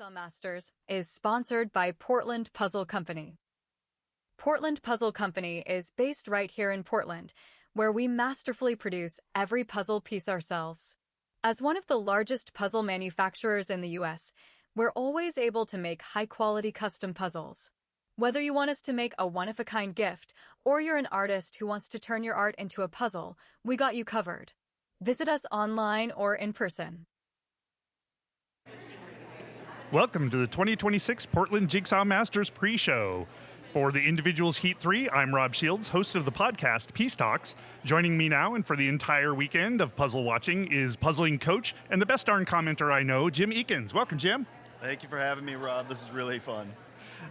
Jigsaw Masters is sponsored by Portland Puzzle Company. Portland Puzzle Company is based right here in Portland, where we masterfully produce every puzzle piece ourselves. As one of the largest puzzle manufacturers in the US, we're always able to make high-quality custom puzzles. Whether you want us to make a one-of-a-kind gift, or you're an artist who wants to turn your art into a puzzle, we got you covered. Visit us online or in person. Welcome to the 2026 Portland Jigsaw Masters pre-show. For the Individuals Heat 3, I'm Rob Shields, host of the podcast Peace Talks. Joining me now and for the entire weekend of puzzle watching is puzzling coach and the best darn commenter I know, Jim Eakins. Welcome, Jim. Thank you for having me, Rob. This is really fun.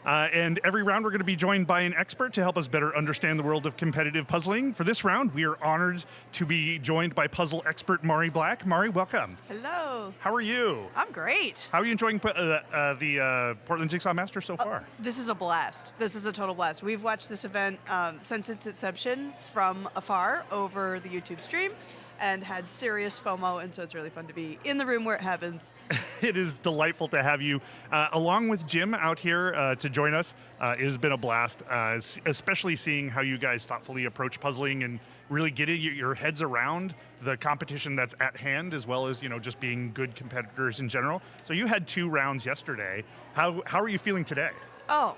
And every round we're going to be joined by an expert to help us better understand the world of competitive puzzling. For this round, we are honored to be joined by puzzle expert Mari Black. Mari, welcome. Hello. How are you? I'm great. How are you enjoying the Portland Jigsaw Masters so far? This is a blast. This is a total blast. We've watched this event since its inception from afar over the YouTube stream and had serious FOMO, and so it's really fun to be in the room where it happens. It is delightful to have you, along with Jim, out here to join us. It has been a blast, especially seeing how you guys thoughtfully approach puzzling and really getting your heads around the competition that's at hand, as well as just being good competitors in general. So you had 2 rounds yesterday. How are you feeling today? Oh,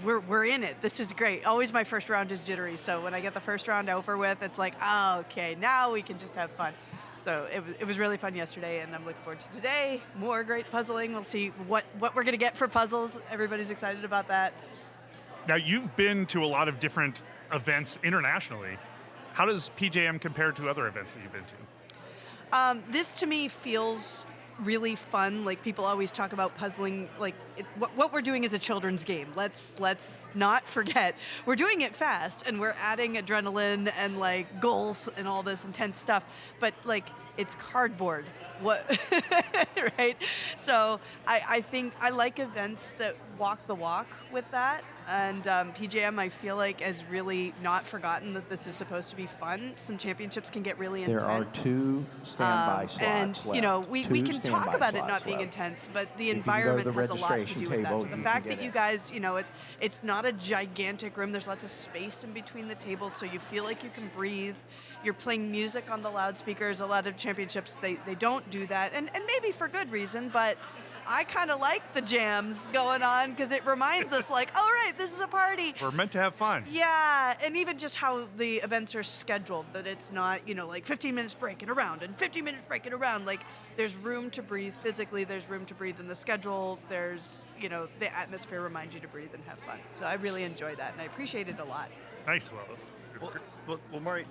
we're in it. This is great. Always my first round is jittery, so when I get the first round over with, it's like, oh, okay, now we can just have fun. So it was really fun yesterday, and I'm looking forward to today. More great puzzling. We'll see what we're going to get for puzzles. Everybody's excited about that. Now, you've been to a lot of different events internationally. How does PJM compare to other events that you've been to? This, to me, feels really fun. Like, people always talk about puzzling, like what we're doing is a children's game. Let's not forget we're doing it fast, and we're adding adrenaline and like goals and all this intense stuff, but like it's cardboard. What right? So I think I like events that walk the walk with that, and PJM I feel like has really not forgotten that this is supposed to be fun. Some championships can get really intense. There are 2 standby slots and left. We can talk about it not being intense, but the environment has a lot to do with that. So the fact that you guys, it's not a gigantic room. There's lots of space in between the tables, so you feel like you can breathe. You're playing music on the loudspeakers. A lot of championships, they don't do that, and maybe for good reason, but I kind of like the jams going on because it reminds us like, all right, this is a party. We're meant to have fun. Yeah, and even just how the events are scheduled, that it's not, like 15 minutes break and around and 15 minutes break and around. Like, there's room to breathe physically, there's room to breathe in the schedule, there's, the atmosphere reminds you to breathe and have fun. So I really enjoy that, and I appreciate it a lot. Nice. Well, Mari,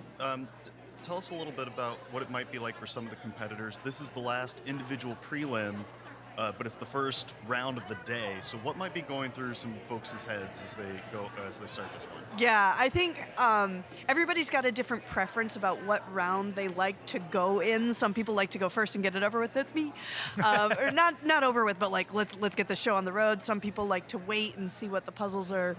tell us a little bit about what it might be like for some of the competitors. This is the last individual prelim, but it's the first round of the day. So what might be going through some folks' heads as they start this one? Yeah, I think everybody's got a different preference about what round they like to go in. Some people like to go first and get it over with. That's me. Or not over with, but like let's get the show on the road. Some people like to wait and see what the puzzles are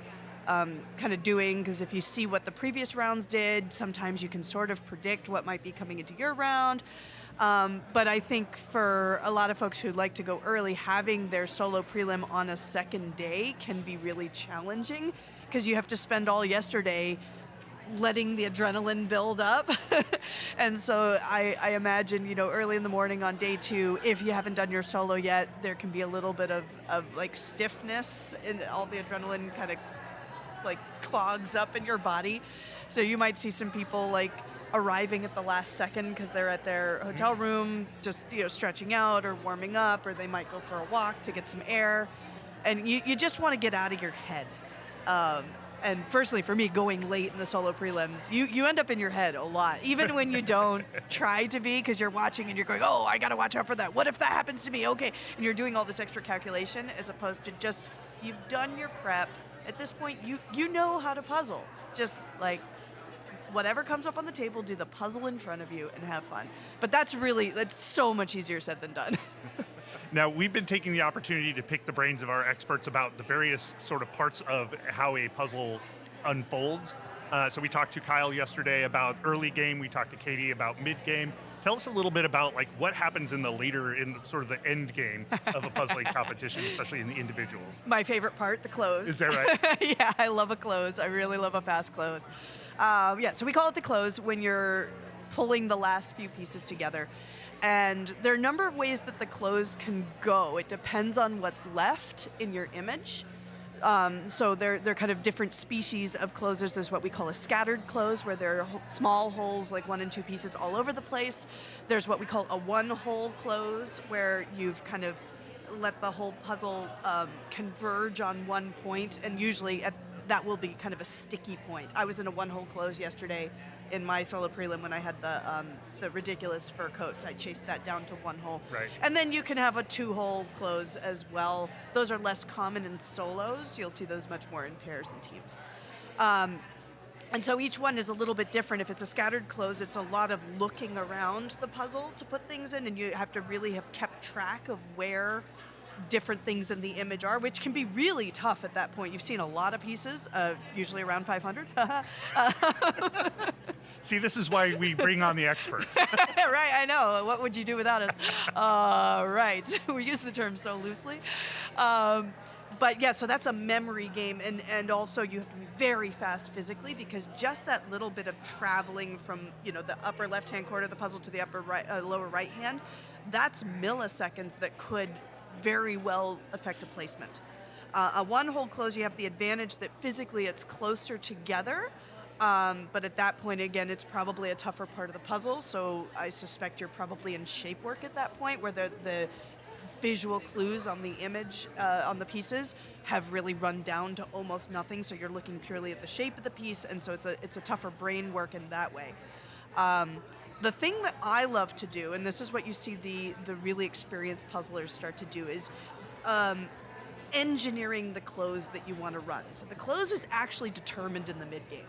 kind of doing, because if you see what the previous rounds did, sometimes you can sort of predict what might be coming into your round. But I think for a lot of folks who like to go early, having their solo prelim on a second day can be really challenging, because you have to spend all yesterday letting the adrenaline build up. And so I imagine, early in the morning on day 2, if you haven't done your solo yet, there can be a little bit of like stiffness, and all the adrenaline kind of like clogs up in your body. So you might see some people like arriving at the last second because they're at their hotel room just stretching out or warming up, or they might go for a walk to get some air, and you just want to get out of your head. And personally for me, going late in the solo prelims, you end up in your head a lot, even when you don't try to be, because you're watching and you're going, oh, I gotta watch out for that, what if that happens to me, okay, and you're doing all this extra calculation, as opposed to just, you've done your prep. At this point, you know how to puzzle. Just like whatever comes up on the table, do the puzzle in front of you and have fun. But that's so much easier said than done. Now, we've been taking the opportunity to pick the brains of our experts about the various sort of parts of how a puzzle unfolds. So we talked to Kyle yesterday about early game. We talked to Katie about mid game. Tell us a little bit about like what happens in sort of the end game of a puzzling competition, especially in the individuals. My favorite part, the close. Is that right? Yeah, I love a close. I really love a fast close. Yeah, so we call it the close when you're pulling the last few pieces together. And there are a number of ways that the close can go. It depends on what's left in your image. So they're kind of different species of closes. There's what we call a scattered close, where there are small holes, like 1 and 2 pieces all over the place. There's what we call a one-hole close, where you've kind of let the whole puzzle converge on one point, and usually that will be kind of a sticky point. I was in a one-hole close yesterday in my solo prelim when I had the ridiculous fur coats. I chased that down to one hole. Right. And then you can have a 2-hole close as well. Those are less common in solos. You'll see those much more in pairs and teams. And so each one is a little bit different. If it's a scattered close, it's a lot of looking around the puzzle to put things in, and you have to really have kept track of where different things in the image are, which can be really tough at that point. You've seen a lot of pieces, usually around 500. See, this is why we bring on the experts. Right, I know. What would you do without us? Right. We use the term so loosely. But yeah, so that's a memory game, and also you have to be very fast physically, because just that little bit of traveling from the upper left-hand corner of the puzzle to the upper lower right hand, that's milliseconds that could very well affect a placement. A one-hole close, you have the advantage that physically it's closer together, but at that point, again, it's probably a tougher part of the puzzle, so I suspect you're probably in shape work at that point, where the visual clues on the image, on the pieces, have really run down to almost nothing, so you're looking purely at the shape of the piece, and so it's a tougher brain work in that way. The thing that I love to do, and this is what you see the really experienced puzzlers start to do, is engineering the close that you want to run. So the close is actually determined in the mid-game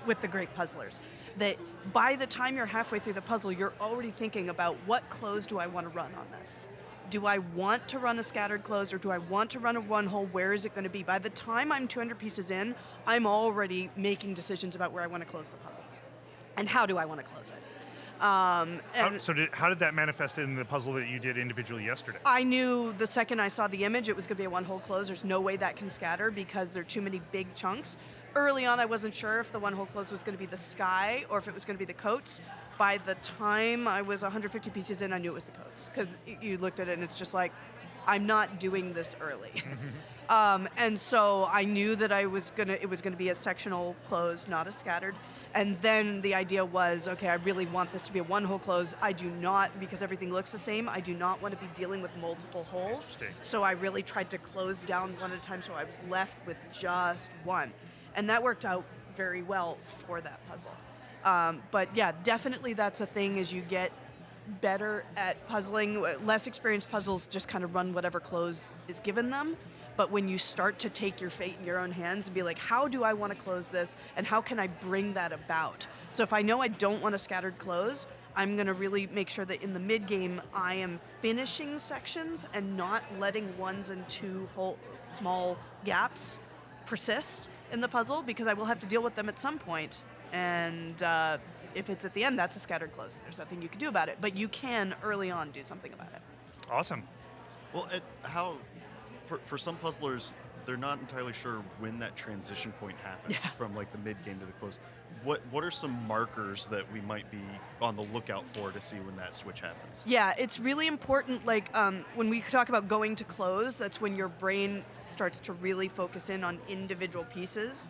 with the great puzzlers. That by the time you're halfway through the puzzle, you're already thinking about what close do I want to run on this? Do I want to run a scattered close, or do I want to run a one-hole? Where is it going to be? By the time I'm 200 pieces in, I'm already making decisions about where I want to close the puzzle. And how do I want to close it? How did that manifest in the puzzle that you did individually yesterday? I knew the second I saw the image it was going to be a one-hole close. There's no way that can scatter because there are too many big chunks. Early on, I wasn't sure if the one-hole close was going to be the sky or if it was going to be the coats. By the time I was 150 pieces in, I knew it was the coats, because you looked at it and it's just like, I'm not doing this early. And so I knew that it was gonna be a sectional close, not a scattered. And then the idea was, okay, I really want this to be a one-hole close. I do not, because everything looks the same, I do not want to be dealing with multiple holes. So I really tried to close down one at a time, so I was left with just one. And that worked out very well for that puzzle. But yeah, definitely that's a thing. As you get better at puzzling, less experienced puzzles just kind of run whatever close is given them. But when you start to take your fate in your own hands and be like, how do I want to close this, and how can I bring that about? So if I know I don't want a scattered close, I'm going to really make sure that in the mid-game I am finishing sections and not letting 1s and 2 small gaps persist in the puzzle, because I will have to deal with them at some point. And if it's at the end, that's a scattered close. There's nothing you can do about it. But you can early on do something about it. Awesome. Well, for some puzzlers, they're not entirely sure when that transition point happens from like the mid game to the close. What are some markers that we might be on the lookout for to see when that switch happens? Yeah, it's really important. Like when we talk about going to close, that's when your brain starts to really focus in on individual pieces.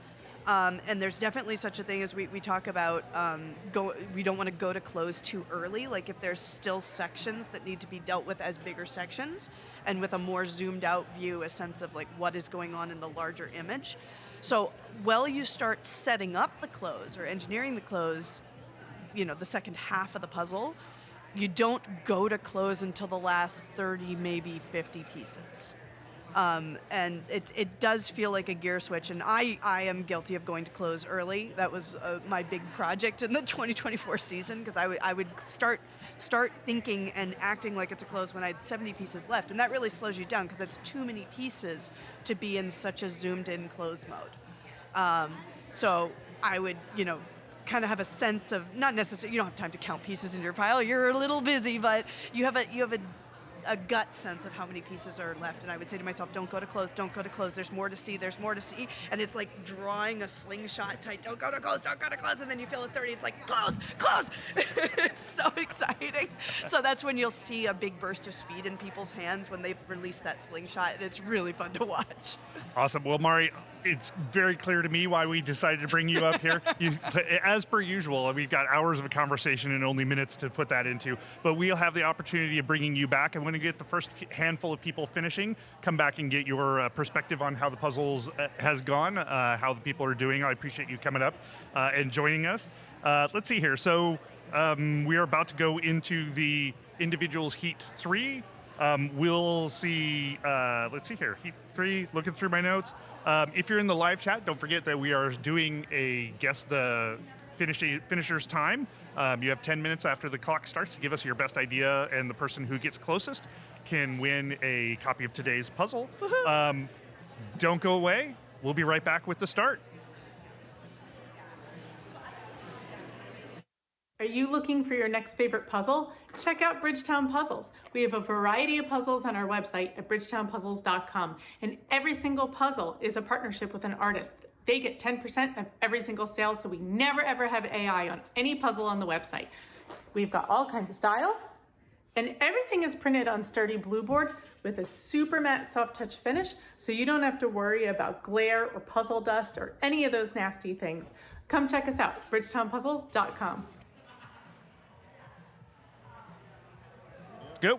And there's definitely such a thing as we talk about, we don't want to go to close too early. Like if there's still sections that need to be dealt with as bigger sections, and with a more zoomed out view, a sense of like what is going on in the larger image. So while you start setting up the close or engineering the close, the second half of the puzzle, you don't go to close until the last 30, maybe 50 pieces. And it does feel like a gear switch, and I am guilty of going to close early. That was my big project in the 2024 season, because I would start thinking and acting like it's a close when I had 70 pieces left, and that really slows you down because that's too many pieces to be in such a zoomed in close mode. So I would, kind of have a sense of, not necessarily, you don't have time to count pieces in your pile, you're a little busy, but you have a gut sense of how many pieces are left. And I would say to myself, don't go to close, don't go to close, there's more to see, there's more to see. And it's like drawing a slingshot tight, don't go to close, don't go to close. And then you feel at 30, it's like, close, close. It's so exciting. So that's when you'll see a big burst of speed in people's hands when they've released that slingshot. And it's really fun to watch. Awesome. Well, Mari, it's very clear to me why we decided to bring you up here. As per usual, we've got hours of a conversation and only minutes to put that into, but we'll have the opportunity of bringing you back. And when we get the first handful of people finishing, come back and get your perspective on how the puzzles has gone, how the people are doing. I appreciate you coming up and joining us. Let's see here. So we are about to go into the individuals Heat 3. We'll see, let's see here, Heat 3, looking through my notes. If you're in the live chat, don't forget that we are doing a guess the finisher's time. You have 10 minutes after the clock starts to give us your best idea, and the person who gets closest can win a copy of today's puzzle. Don't go away. We'll be right back with the start. Are you looking for your next favorite puzzle? Check out Bridgetown Puzzles. We have a variety of puzzles on our website at bridgetownpuzzles.com, and every single puzzle is a partnership with an artist. They get 10% of every single sale, so we never ever have AI on any puzzle on the website. We've got all kinds of styles, and everything is printed on sturdy blue board with a super matte soft touch finish, so you don't have to worry about glare or puzzle dust or any of those nasty things. Come check us out, bridgetownpuzzles.com. Go.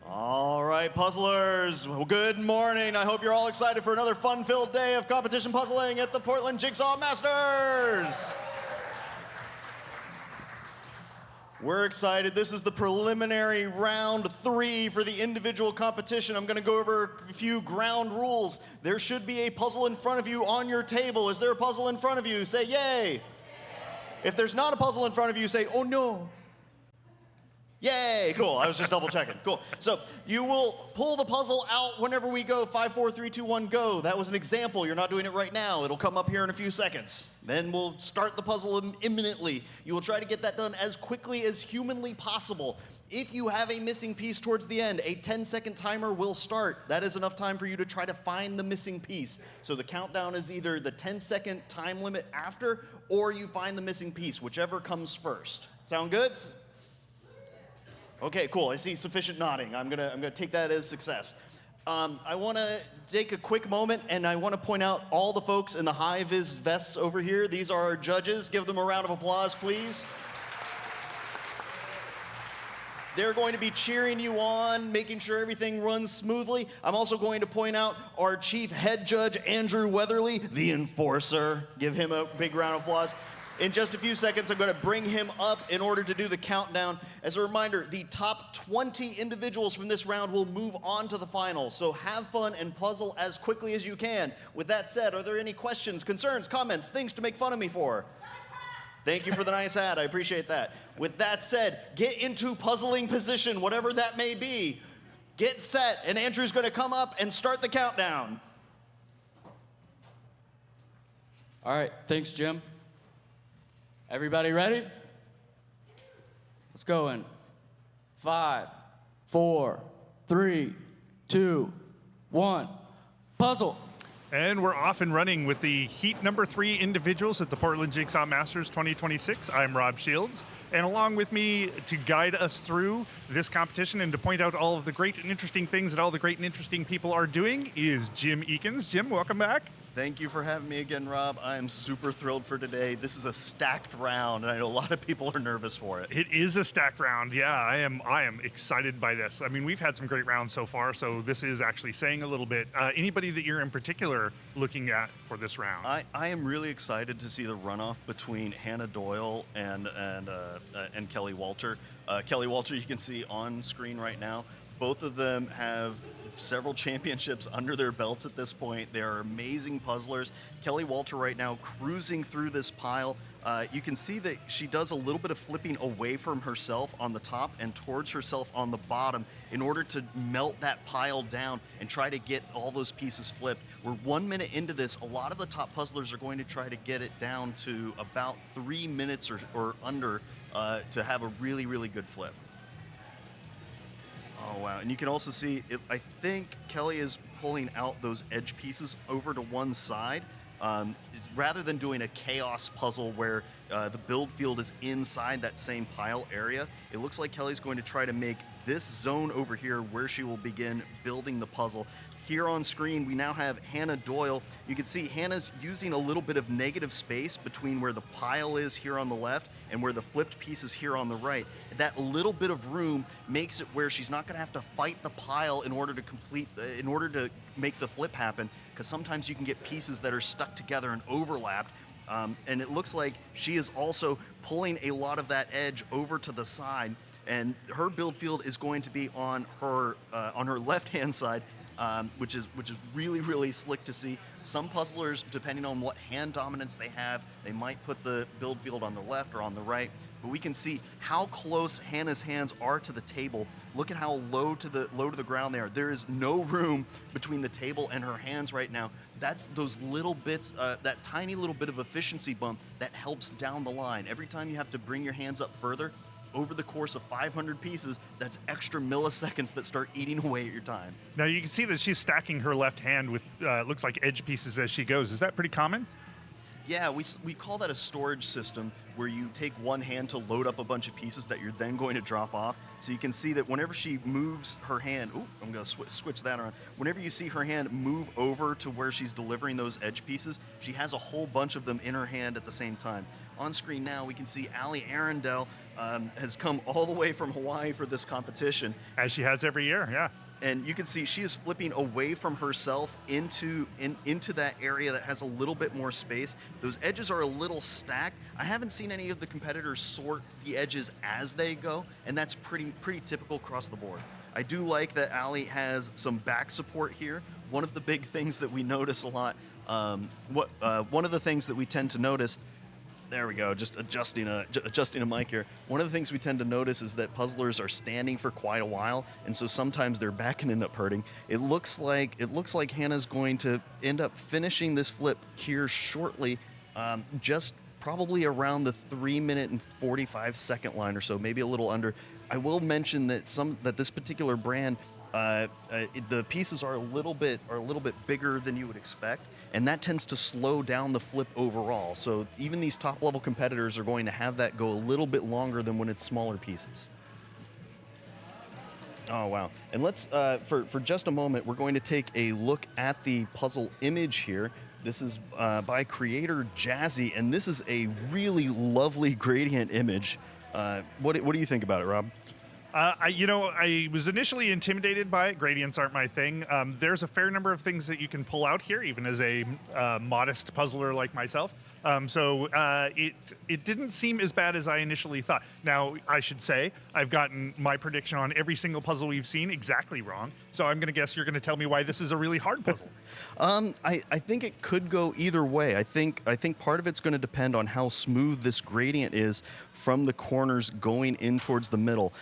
All right, puzzlers, good morning. I hope you're all excited for another fun-filled day of competition puzzling at the Portland Jigsaw Masters. We're excited. This is the preliminary round 3 for the individual competition. I'm going to go over a few ground rules. There should be a puzzle in front of you on your table. Is there a puzzle in front of you? Say yay. Yay. If there's not a puzzle in front of you, say, oh no. Yay, cool. I was just double checking. Cool. So you will pull the puzzle out whenever we go. 5, 4, 3, 2, 1, go. That was an example. You're not doing it right now. It'll come up here in a few seconds. Then we'll start the puzzle imminently. You will try to get that done as quickly as humanly possible. If you have a missing piece towards the end, a 10-second timer will start. That is enough time for you to try to find the missing piece. So the countdown is either the 10-second time limit after, or you find the missing piece, whichever comes first. Sound good? Okay, cool. I see sufficient nodding. I'm gonna take that as success. I want to take a quick moment, and I want to point out all the folks in the high-vis vests over here. These are our judges. Give them a round of applause, please. They're going to be cheering you on, making sure everything runs smoothly. I'm also going to point out our chief head judge, Andrew Weatherly, the enforcer. Give him a big round of applause. In just a few seconds, I'm going to bring him up in order to do the countdown. As a reminder, the top 20 individuals from this round will move on to the finals. So have fun and puzzle as quickly as you can. With that said, are there any questions, concerns, comments, things to make fun of me for? Thank you for the nice hat. I appreciate that. With that said, get into puzzling position, whatever that may be. Get set, and Andrew's going to come up and start the countdown. All right, thanks, Jim. Everybody ready? Let's go in 5, 4, 3, 2, 1. Puzzle. And we're off and running with the Heat number 3 individuals at the Portland Jigsaw Masters 2026. I'm Rob Shields, and along with me to guide us through this competition and to point out all of the great and interesting things that all the great and interesting people are doing is Jim Eakins. Jim, welcome back. Thank you for having me again, Rob. I am super thrilled for today. This is a stacked round, and I know a lot of people are nervous for it. It is a stacked round. Yeah, I am excited by this. I mean, we've had some great rounds so far, so this is actually saying a little bit. Anybody that you're in particular looking at for this round? I am really excited to see the runoff between Hannah Doyle and Kelly Walter. Kelly Walter, you can see on screen right now. Both of them have several championships under their belts at this point. They are amazing puzzlers. Kelly Walter right now cruising through this pile. You can see that she does a little bit of flipping away from herself on the top and towards herself on the bottom in order to melt that pile down and try to get all those pieces flipped. We're 1 minute into this. A lot of the top puzzlers are going to try to get it down to about 3 minutes or under to have a really, really good flip. Oh, wow. And you can also see, I think Kelly is pulling out those edge pieces over to one side. Rather than doing a chaos puzzle where the build field is inside that same pile area, it looks like Kelly's going to try to make this zone over here where she will begin building the puzzle. Here on screen, we now have Hannah Doyle. You can see Hannah's using a little bit of negative space between where the pile is here on the left and where the flipped piece is here on the right. That little bit of room makes it where she's not gonna have to fight the pile in order to make the flip happen, because sometimes you can get pieces that are stuck together and overlapped. And it looks like she is also pulling a lot of that edge over to the side, and her build field is going to be on her left-hand side, which is really, really slick to see. Some puzzlers, depending on what hand dominance they have, they might put the build field on the left or on the right. But we can see how close Hannah's hands are to the table. Look at how low to the ground they are. There is no room between the table and her hands right now. That's those little bits, that tiny little bit of efficiency bump that helps down the line. Every time you have to bring your hands up further, over the course of 500 pieces, that's extra milliseconds that start eating away at your time. Now you can see that she's stacking her left hand with looks like edge pieces as she goes. Is that pretty common? Yeah, we call that a storage system, where you take one hand to load up a bunch of pieces that you're then going to drop off. So you can see that whenever she moves her hand, I'm going to switch that around. Whenever you see her hand move over to where she's delivering those edge pieces, she has a whole bunch of them in her hand at the same time. On screen now, we can see Allie Arundel has come all the way from Hawaii for this competition. As she has every year, yeah. And you can see she is flipping away from herself into that area that has a little bit more space. Those edges are a little stacked. I haven't seen any of the competitors sort the edges as they go, and that's pretty typical across the board. I do like that Allie has some back support here. One of the big things that we notice a lot, one of the things that we tend to notice, there we go, just adjusting a mic here. One of the things we tend to notice is that puzzlers are standing for quite a while, and so sometimes their back can end up hurting. It looks like Hannah's going to end up finishing this flip here shortly, just probably around the 3 minute and 45 second line or so, maybe a little under. I will mention that this particular brand, the pieces are a little bit bigger than you would expect, and that tends to slow down the flip overall. So even these top level competitors are going to have that go a little bit longer than when it's smaller pieces. Oh, wow. And let's, for just a moment, we're going to take a look at the puzzle image here. This is by creator Jazzy, and this is a really lovely gradient image. What do you think about it, Rob? I was initially intimidated by it. Gradients aren't my thing. There's a fair number of things that you can pull out here, even as a modest puzzler like myself. So it didn't seem as bad as I initially thought. Now, I should say, I've gotten my prediction on every single puzzle we've seen exactly wrong. So I'm going to guess you're going to tell me why this is a really hard puzzle. I think it could go either way. I think part of it's going to depend on how smooth this gradient is from the corners going in towards the middle.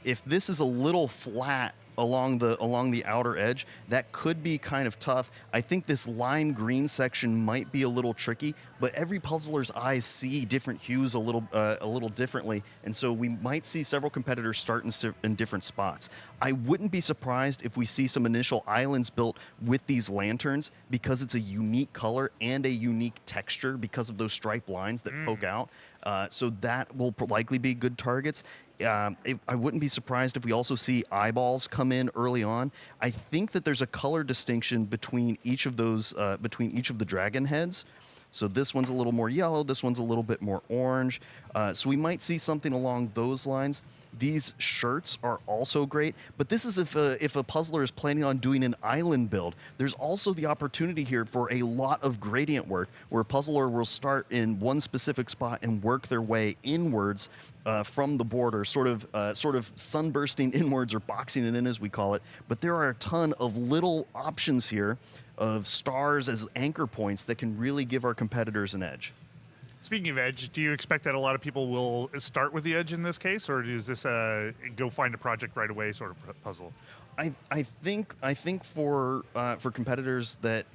If this is a little flat along the outer edge, that could be kind of tough. I think this lime green section might be a little tricky, but every puzzler's eyes see different hues a little differently, and so we might see several competitors start in different spots. I wouldn't be surprised if we see some initial islands built with these lanterns, because it's a unique color and a unique texture because of those striped lines that poke out. So that will likely be good targets. I wouldn't be surprised if we also see eyeballs come in early on. I think that there's a color distinction between each of those, between each of the dragon heads. So this one's a little more yellow, this one's a little bit more orange. So we might see something along those lines. These shirts are also great, but this is if a puzzler is planning on doing an island build. There's also the opportunity here for a lot of gradient work, where a puzzler will start in one specific spot and work their way inwards from the border, sort of sunbursting inwards, or boxing it in as we call it. But there are a ton of little options here of stars as anchor points that can really give our competitors an edge. Speaking of edge, do you expect that a lot of people will start with the edge in this case, or is this a go find a project right away sort of puzzle? I think for competitors that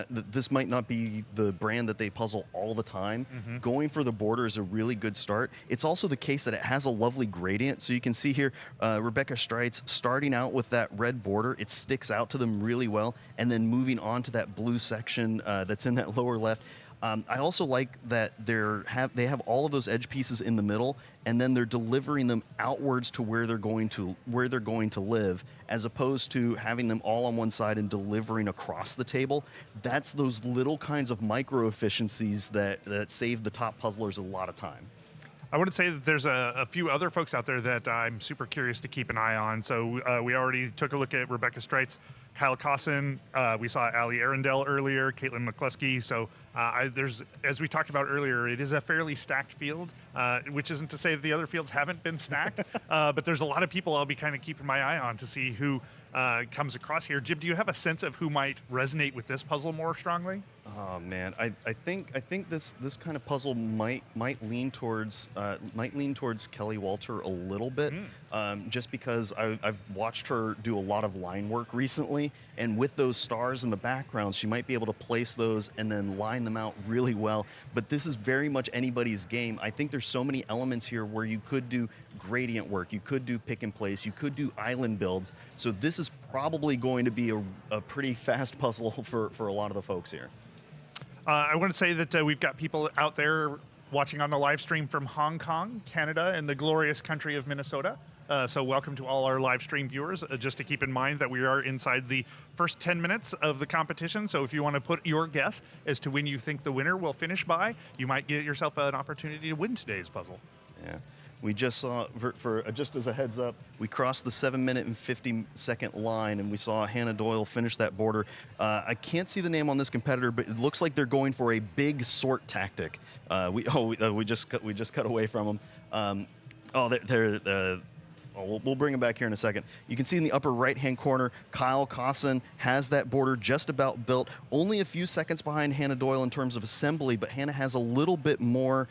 this might not be the brand that they puzzle all the time, going for the border is a really good start. It's also the case that it has a lovely gradient. So you can see here, Rebecca Streitz starting out with that red border. It sticks out to them really well, and then moving on to that blue section that's in that lower left. I also like that they have all of those edge pieces in the middle, and then they're delivering them outwards to where they're going to live, as opposed to having them all on one side and delivering across the table. That's those little kinds of micro efficiencies that save the top puzzlers a lot of time. I want to say that there's a few other folks out there that I'm super curious to keep an eye on. So we already took a look at Rebecca Streitz, Kyle Cosson. We saw Ali Arundel earlier, Caitlin McCluskey. So there's, as we talked about earlier, it is a fairly stacked field, which isn't to say that the other fields haven't been stacked. But there's a lot of people I'll be kind of keeping my eye on to see who comes across here. Jim, do you have a sense of who might resonate with this puzzle more strongly? Oh man, I think this kind of puzzle might lean towards Kelly Walter a little bit, just because I've watched her do a lot of line work recently, and with those stars in the background, she might be able to place those and then line them out really well. But this is very much anybody's game. I think there's so many elements here where you could do gradient work, you could do pick and place, you could do island builds. So this is probably going to be a pretty fast puzzle for a lot of the folks here. I want to say that we've got people out there watching on the live stream from Hong Kong, Canada, and the glorious country of Minnesota. So welcome to all our live stream viewers. Just to keep in mind that we are inside the first 10 minutes of the competition. So if you want to put your guess as to when you think the winner will finish by, you might get yourself an opportunity to win today's puzzle. Yeah. We just saw, just as a heads up, we crossed the 7-minute and 50-second line, and we saw Hannah Doyle finish that border. I can't see the name on this competitor, but it looks like they're going for a big sort tactic. We just cut away from them. We'll bring him back here in a second. You can see in the upper right-hand corner, Kyle Cosson has that border just about built. Only a few seconds behind Hannah Doyle in terms of assembly, but Hannah has a little bit more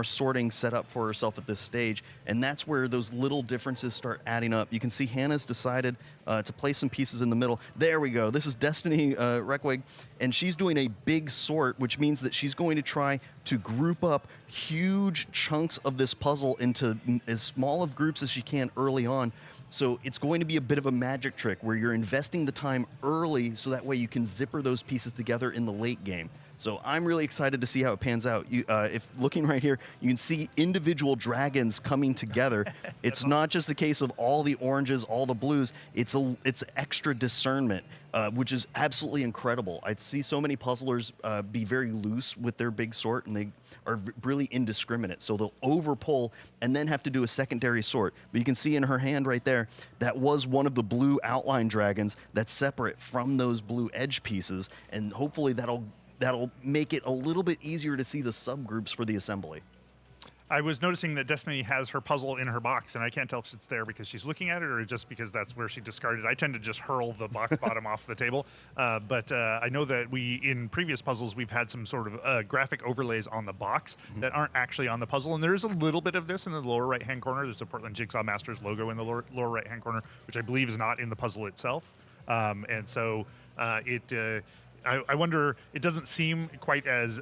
sorting set up for herself at this stage, and that's where those little differences start adding up. You can see Hannah's decided to place some pieces in the middle. There we go. This is Destiny Reckwig, and she's doing a big sort, which means that she's going to try to group up huge chunks of this puzzle into as small of groups as she can early on. So it's going to be a bit of a magic trick where you're investing the time early so that way you can zipper those pieces together in the late game. So I'm really excited to see how it pans out. If looking right here, you can see individual dragons coming together. It's not just a case of all the oranges, all the blues. It's extra discernment, which is absolutely incredible. I'd see so many puzzlers be very loose with their big sort, and they are really indiscriminate. So they'll overpull and then have to do a secondary sort. But you can see in her hand right there, that was one of the blue outline dragons that's separate from those blue edge pieces, and hopefully that'll make it a little bit easier to see the subgroups for the assembly. I was noticing that Destiny has her puzzle in her box, and I can't tell if it's there because she's looking at it or just because that's where she discarded it. I tend to just hurl the box bottom off the table. But I know that in previous puzzles, we've had some sort of graphic overlays on the box that aren't actually on the puzzle. And there is a little bit of this in the lower right-hand corner. There's a Portland Jigsaw Masters logo in the lower right-hand corner, which I believe is not in the puzzle itself. And so I wonder, it doesn't seem quite as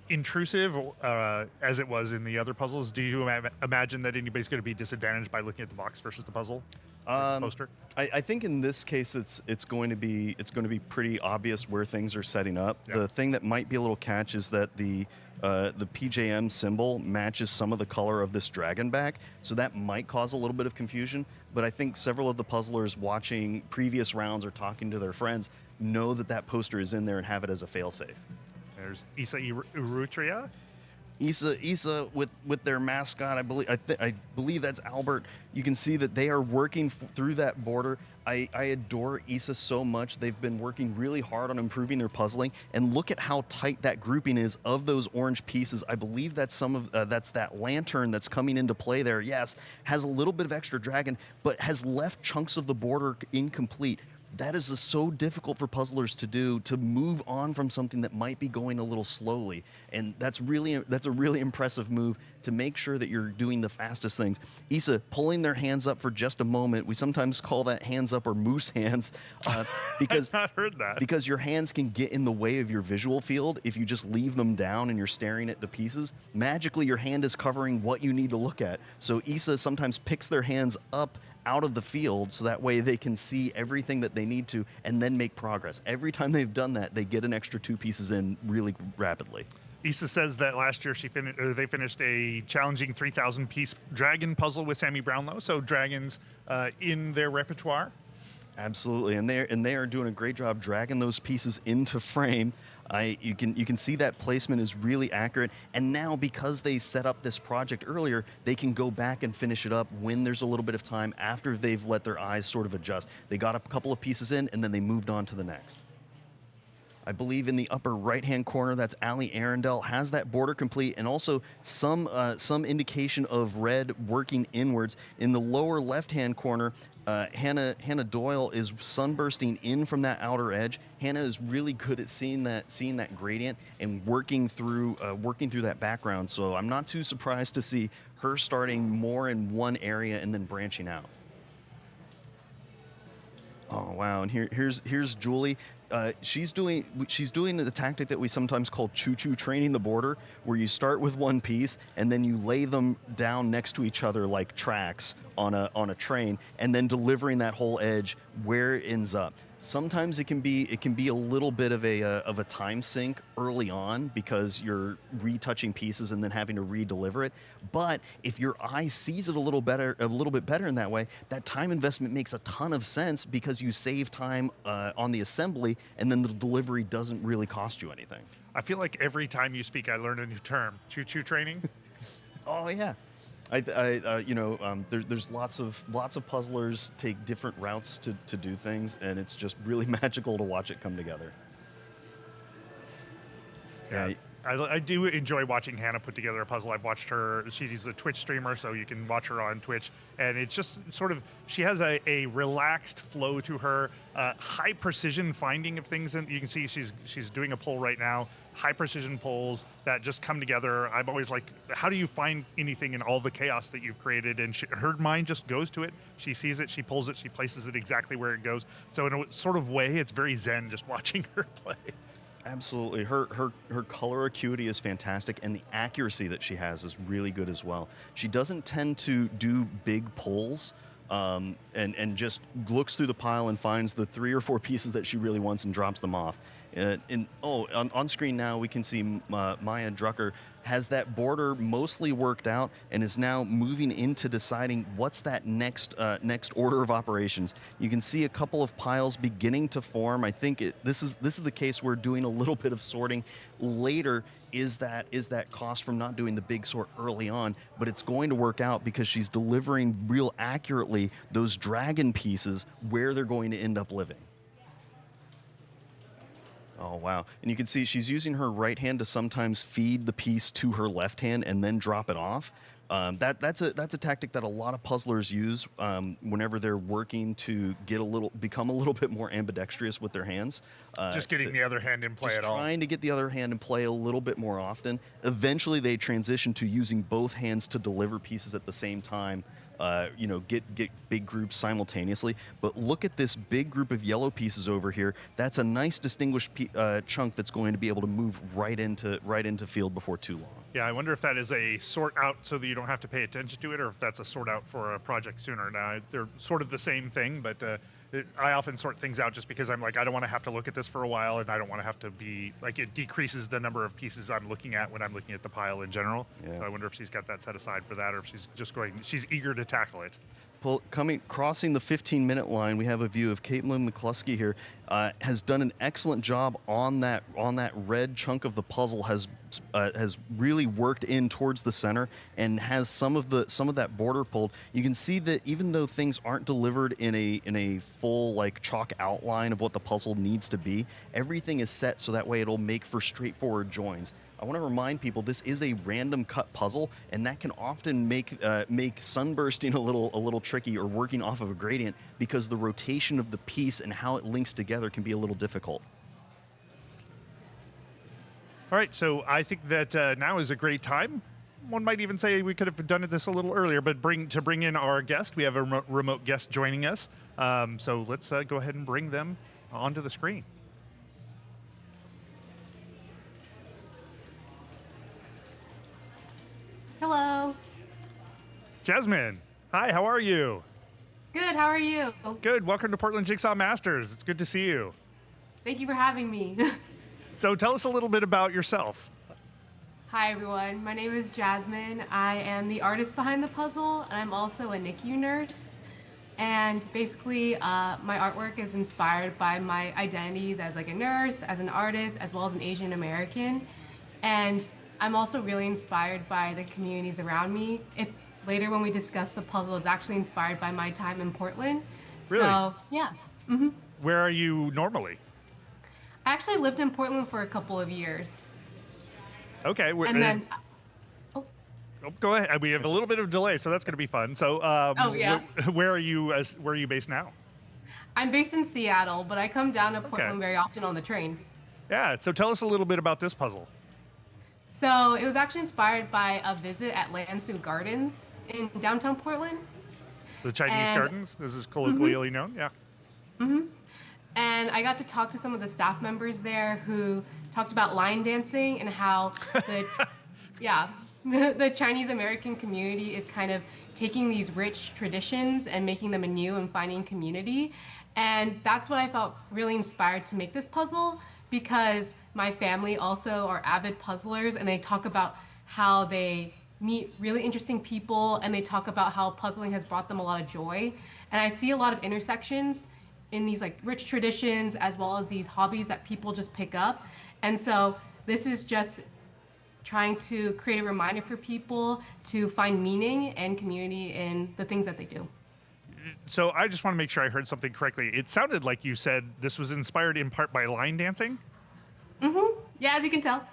intrusive as it was in the other puzzles. Do you imagine that anybody's going to be disadvantaged by looking at the box versus the puzzle poster? I think in this case it's going to be pretty obvious where things are setting up. Yeah. The thing that might be a little catch is that the PJM symbol matches some of the color of this dragon back, so that might cause a little bit of confusion. But I think several of the puzzlers watching previous rounds or talking to their friends know that poster is in there and have it as a failsafe. There's Issa Urutria. Issa with their mascot, I believe that's Albert. You can see that they are working through that border. I adore Issa so much. They've been working really hard on improving their puzzling, and look at how tight that grouping is of those orange pieces. I believe that's that's that lantern that's coming into play there. Yes, has a little bit of extra dragon, but has left chunks of the border incomplete. That is so difficult for puzzlers to do, to move on from something that might be going a little slowly. And that's a really impressive move to make sure that you're doing the fastest things. Issa pulling their hands up for just a moment. We sometimes call that hands up or moose hands because I've not heard that. Because your hands can get in the way of your visual field if you just leave them down and you're staring at the pieces. Magically, your hand is covering what you need to look at. So Issa sometimes picks their hands up out of the field so that way they can see everything that they need to and then make progress. Every time they've done that, they get an extra 2 pieces in really rapidly. Issa says that last year they finished a challenging 3,000 piece dragon puzzle with Sammy Brownlow. So dragons in their repertoire. Absolutely, and they are doing a great job dragging those pieces into frame. You can see that placement is really accurate, and now because they set up this project earlier, they can go back and finish it up when there's a little bit of time after they've let their eyes sort of adjust. They got a couple of pieces in, and then they moved on to the next. I believe in the upper right-hand corner, that's Allie Arundel, has that border complete, and also some indication of red working inwards. In the lower left-hand corner, Hannah Doyle is sunbursting in from that outer edge. Hannah is really good at seeing that gradient and working through that background. So I'm not too surprised to see her starting more in one area and then branching out. Oh wow! And here's Julie. She's doing the tactic that we sometimes call choo-choo training the border, where you start with one piece and then you lay them down next to each other like tracks on a train, and then delivering that whole edge where it ends up. Sometimes it can be a little bit of a time sink early on because you're retouching pieces and then having to re-deliver it. But if your eye sees it a little bit better in that way, that time investment makes a ton of sense because you save time on the assembly, and then the delivery doesn't really cost you anything. I feel like every time you speak, I learn a new term. Choo-choo training. Oh yeah. There's lots of puzzlers take different routes to do things, and it's just really magical to watch it come together. Yeah. I do enjoy watching Hannah put together a puzzle. I've watched her. She's a Twitch streamer, so you can watch her on Twitch. And it's just sort of, she has a relaxed flow to her, high precision finding of things. And you can see she's doing a pull right now, high precision pulls that just come together. I'm always like, how do you find anything in all the chaos that you've created? And her mind just goes to it. She sees it, she pulls it, she places it exactly where it goes. So in a sort of way, it's very zen just watching her play. Absolutely. Her color acuity is fantastic, and the accuracy that she has is really good as well. She doesn't tend to do big pulls and just looks through the pile and finds the 3 or 4 pieces that she really wants and drops them off. On screen now we can see Maya Drucker has that border mostly worked out and is now moving into deciding what's that next order of operations. You can see a couple of piles beginning to form. I think this is the case where doing a little bit of sorting later is that cost from not doing the big sort early on, but it's going to work out because she's delivering real accurately those dragon pieces where they're going to end up living. Oh, wow. And you can see she's using her right hand to sometimes feed the piece to her left hand and then drop it off. That's a tactic that a lot of puzzlers use whenever they're working to become a little bit more ambidextrous with their hands. Just getting the other hand in play at all. Trying to get the other hand in play a little bit more often. Eventually, they transition to using both hands to deliver pieces at the same time. Get big groups simultaneously. But look at this big group of yellow pieces over here. That's a nice distinguished chunk that's going to be able to move right into field before too long. Yeah, I wonder if that is a sort out so that you don't have to pay attention to it, or if that's a sort out for a project sooner. Now, they're sort of the same thing, but I often sort things out just because I'm like, I don't want to have to look at this for a while, and I don't want to have to be like, it decreases the number of pieces I'm looking at when I'm looking at the pile in general. Yeah. So I wonder if she's got that set aside for that, or if she's eager to tackle it. Well, crossing the 15-minute line, we have a view of Caitlin McCluskey here. Has done an excellent job on that red chunk of the puzzle. Has really worked in towards the center and has some of that border pulled. You can see that even though things aren't delivered in a full like chalk outline of what the puzzle needs to be, everything is set so that way it'll make for straightforward joins. I want to remind people this is a random cut puzzle, and that can often make sunbursting a little tricky or working off of a gradient because the rotation of the piece and how it links together can be a little difficult. All right, so I think that now is a great time. One might even say we could have done this a little earlier, but bring in our guest. We have a remote guest joining us. So let's go ahead and bring them onto the screen. Hello. Jasmine, hi, how are you? Good, how are you? Good, welcome to Portland Jigsaw Masters. It's good to see you. Thank you for having me. So tell us a little bit about yourself. Hi everyone, my name is Jasmine. I am the artist behind the puzzle, and I'm also a NICU nurse. And basically, my artwork is inspired by my identities as like a nurse, as an artist, as well as an Asian American. And I'm also really inspired by the communities around me. If later when we discuss the puzzle, it's actually inspired by my time in Portland. Really? So, yeah. Mm-hmm. Where are you normally? I actually lived in Portland for a couple of years. Okay. And then... Oh, go ahead. We have a little bit of delay, so that's going to be fun. So, yeah. Where are you based now? I'm based in Seattle, but I come down to Portland very often on the train. Yeah. So tell us a little bit about this puzzle. So it was actually inspired by a visit at Lansu Gardens in downtown Portland. The Chinese gardens, this is colloquially known, yeah. Mm-hmm. And I got to talk to some of the staff members there who talked about line dancing and how the Chinese American community is kind of taking these rich traditions and making them anew and finding community. And that's what I felt really inspired to make this puzzle, because my family also are avid puzzlers, and they talk about how they meet really interesting people, and they talk about how puzzling has brought them a lot of joy. And I see a lot of intersections in these like rich traditions as well as these hobbies that people just pick up. And so this is just trying to create a reminder for people to find meaning and community in the things that they do. So I just want to make sure I heard something correctly. It sounded like you said this was inspired in part by line dancing? Mm-hmm. Yeah, as you can tell.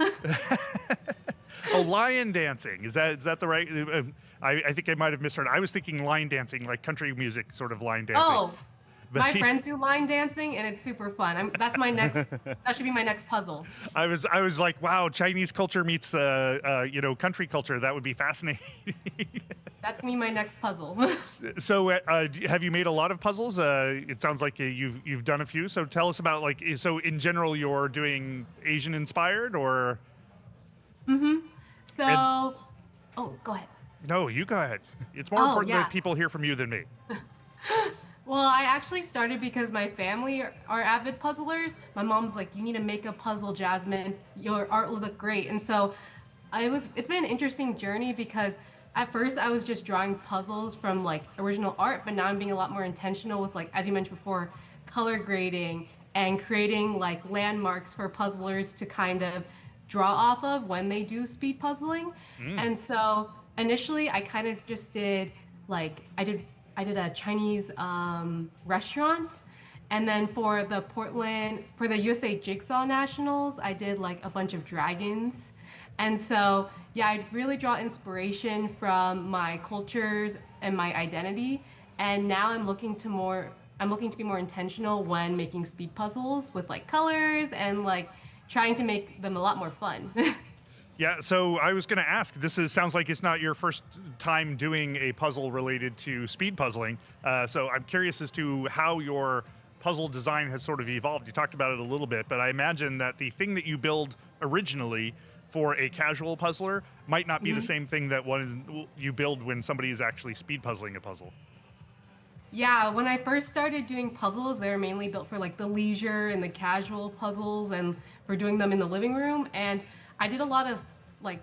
Oh, lion dancing. Is that the right? I think I might have misheard. I was thinking line dancing, like country music sort of line dancing. Oh, my friends do line dancing, and it's super fun. That's my next. That should be my next puzzle. I was like, wow, Chinese culture meets country culture. That would be fascinating. That's me, my next puzzle. So, have you made a lot of puzzles? It sounds like you've done a few. So, tell us about so in general, you're doing Asian inspired, or? Mm-hmm. So, go ahead. No, you go ahead. It's more important that people hear from you than me. Well, I actually started because my family are avid puzzlers. My mom's like, you need to make a puzzle, Jasmine. Your art will look great. And so it's been an interesting journey, because at first I was just drawing puzzles from like original art, but now I'm being a lot more intentional with, like, as you mentioned before, color grading and creating like landmarks for puzzlers to kind of draw off of when they do speed puzzling. And so initially I kind of just did I did a Chinese restaurant, and then for the USA Jigsaw Nationals, I did like a bunch of dragons. And so, yeah, I really draw inspiration from my cultures and my identity. And now I'm looking to be more intentional when making speed puzzles with like colors and like trying to make them a lot more fun. Yeah, so I was going to ask, sounds like it's not your first time doing a puzzle related to speed puzzling. So I'm curious as to how your puzzle design has sort of evolved. You talked about it a little bit, but I imagine that the thing that you build originally for a casual puzzler might not be the same thing that you build when somebody is actually speed puzzling a puzzle. Yeah, when I first started doing puzzles, they were mainly built for like the leisure and the casual puzzles, and for doing them in the living room. And I did a lot of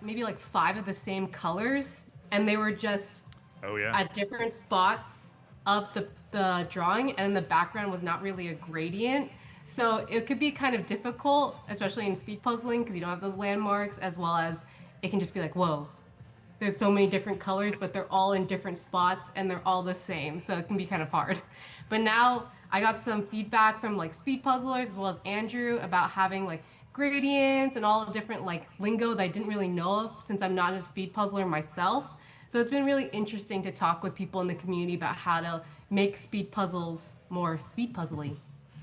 maybe 5 of the same colors, and they were just at different spots of the drawing, and the background was not really a gradient. So it could be kind of difficult, especially in speed puzzling, because you don't have those landmarks, as well as it can just be like, whoa, there's so many different colors, but they're all in different spots and they're all the same. So it can be kind of hard. But now I got some feedback from like speed puzzlers as well as Andrew about having like gradients and all the different like lingo that I didn't really know of since I'm not a speed puzzler myself. So it's been really interesting to talk with people in the community about how to make speed puzzles more speed puzzly.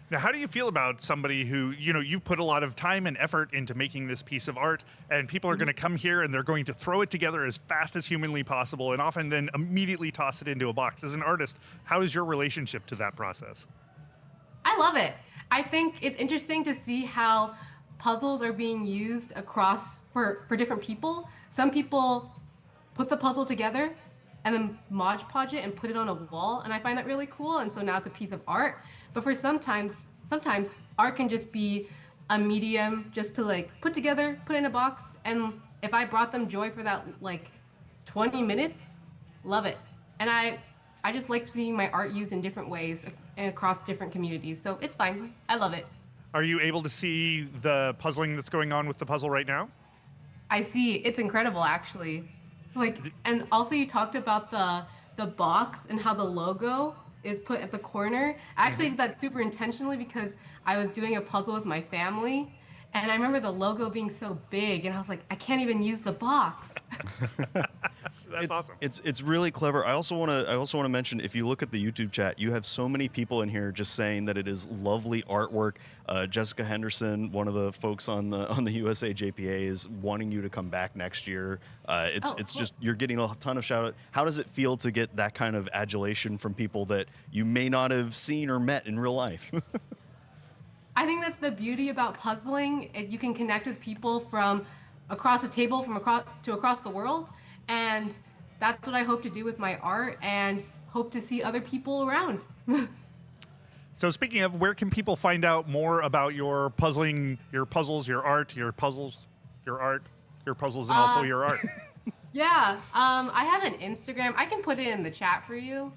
Now, how do you feel about somebody who, you've put a lot of time and effort into making this piece of art, and people are going to come here and they're going to throw it together as fast as humanly possible and often then immediately toss it into a box? As an artist, how is your relationship to that process? I love it. I think it's interesting to see how puzzles are being used across for different people. Some people put the puzzle together and then Mod Podge it and put it on a wall, and I find that really cool, and so now it's a piece of art. But for sometimes art can just be a medium just to like put together, put in a box, and if I brought them joy for that like 20 minutes, love it. And I just like seeing my art used in different ways and across different communities, so it's fine. I love it. Are you able to see the puzzling that's going on with the puzzle right now? I see. It's incredible, actually. And also you talked about the box and how the logo is put at the corner. I actually did that super intentionally because I was doing a puzzle with my family, and I remember the logo being so big, and I was like, I can't even use the box. That's awesome. It's really clever. I also want to mention, if you look at the YouTube chat, you have so many people in here just saying that it is lovely artwork. Jessica Henderson, one of the folks on the USA JPA, is wanting you to come back next year. It's cool. just, you're getting a ton of shout out. How does it feel to get that kind of adulation from people that you may not have seen or met in real life? I think that's the beauty about puzzling. You can connect with people from across the table, from across the world, and that's what I hope to do with my art, and hope to see other people around. So speaking of, where can people find out more about your puzzling, your puzzles, your art, your puzzles, your art, your puzzles, and also your art? Yeah, I have an Instagram. I can put it in the chat for you.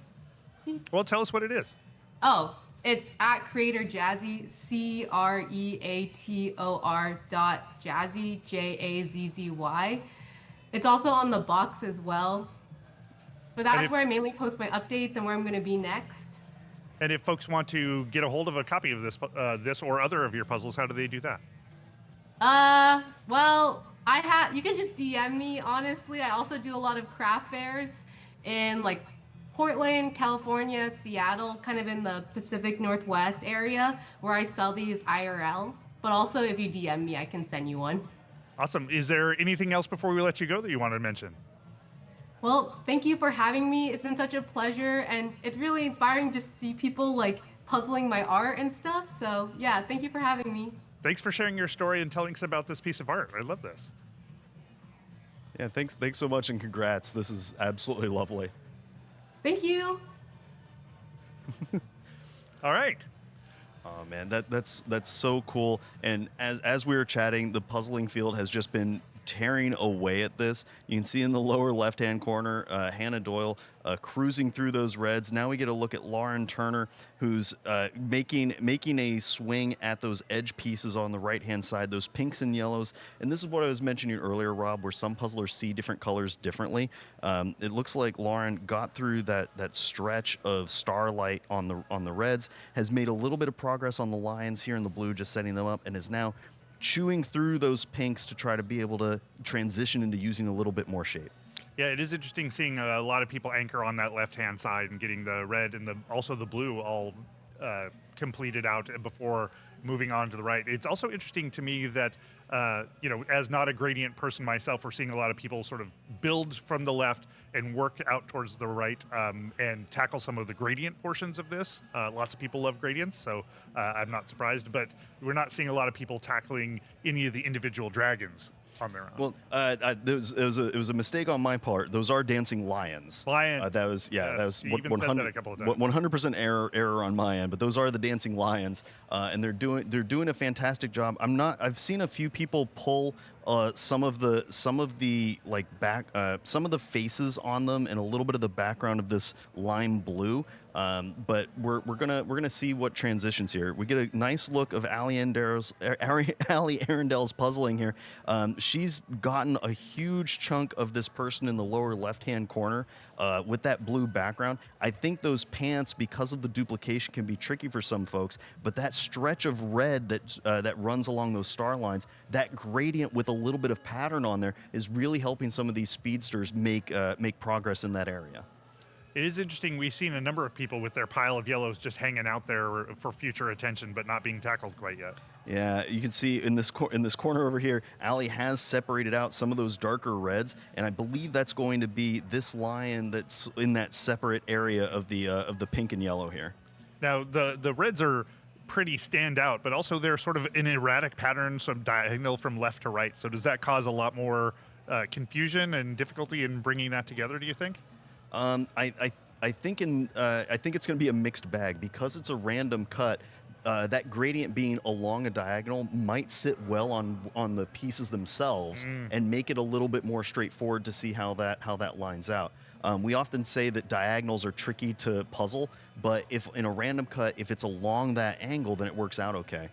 Well, tell us what it is. Oh, it's at Creator Jazzy, creator.jazzy, Jazzy. It's also on the box as well. But that's where I mainly post my updates and where I'm going to be next. And if folks want to get a hold of a copy of this or other of your puzzles, how do they do that? Well, you can just DM me, honestly. I also do a lot of craft fairs in like Portland, California, Seattle, kind of in the Pacific Northwest area, where I sell these IRL. But also, if you DM me, I can send you one. Awesome. Is there anything else before we let you go that you want to mention? Well, thank you for having me. It's been such a pleasure, and it's really inspiring to see people like puzzling my art and stuff. So yeah, thank you for having me. Thanks for sharing your story and telling us about this piece of art. I love this. Yeah, thanks so much, and congrats. This is absolutely lovely. Thank you. All right. Oh man, that's so cool. And as we were chatting, the puzzling field has just been tearing away at this. You can see in the lower left-hand corner, Hannah Doyle cruising through those reds. Now we get a look at Lauren Turner, who's making a swing at those edge pieces on the right-hand side, those pinks and yellows. And this is what I was mentioning earlier, Rob, where some puzzlers see different colors differently. It looks like Lauren got through that stretch of starlight on the reds, has made a little bit of progress on the lines here in the blue, just setting them up, and is now chewing through those pinks to try to be able to transition into using a little bit more shape. Yeah, it is interesting seeing a lot of people anchor on that left-hand side and getting the red and also the blue all completed out before moving on to the right. It's also interesting to me that, as not a gradient person myself, we're seeing a lot of people sort of build from the left and work out towards the right and tackle some of the gradient portions of this. Lots of people love gradients, so I'm not surprised, but we're not seeing a lot of people tackling any of the individual dragons on their own. Well, it was a mistake on my part. Those are dancing lions. Lions. That was Yes, that was you even said that a couple of times. 100% error on my end. But those are the dancing lions, and they're doing a fantastic job. I've seen a few people pull some of the like back some of the faces on them and a little bit of the background of this lime blue. But we're gonna see what transitions here. We get a nice look of Ali Arundel's puzzling here. She's gotten a huge chunk of this person in the lower left-hand corner with that blue background. I think those pants, because of the duplication, can be tricky for some folks. But that stretch of red that runs along those star lines, that gradient with a little bit of pattern on there, is really helping some of these speedsters make progress in that area. It is interesting. We've seen a number of people with their pile of yellows just hanging out there for future attention, but not being tackled quite yet. Yeah, you can see in this corner over here, Ali has separated out some of those darker reds, and I believe that's going to be this lion that's in that separate area of the pink and yellow here. Now the reds are pretty stand out, but also they're sort of an erratic pattern, some diagonal from left to right. So does that cause a lot more confusion and difficulty in bringing that together, do you think? I think it's going to be a mixed bag because it's a random cut. That gradient being along a diagonal might sit well on the pieces themselves and make it a little bit more straightforward to see how that lines out. We often say that diagonals are tricky to puzzle, but if in a random cut, if it's along that angle, then it works out okay.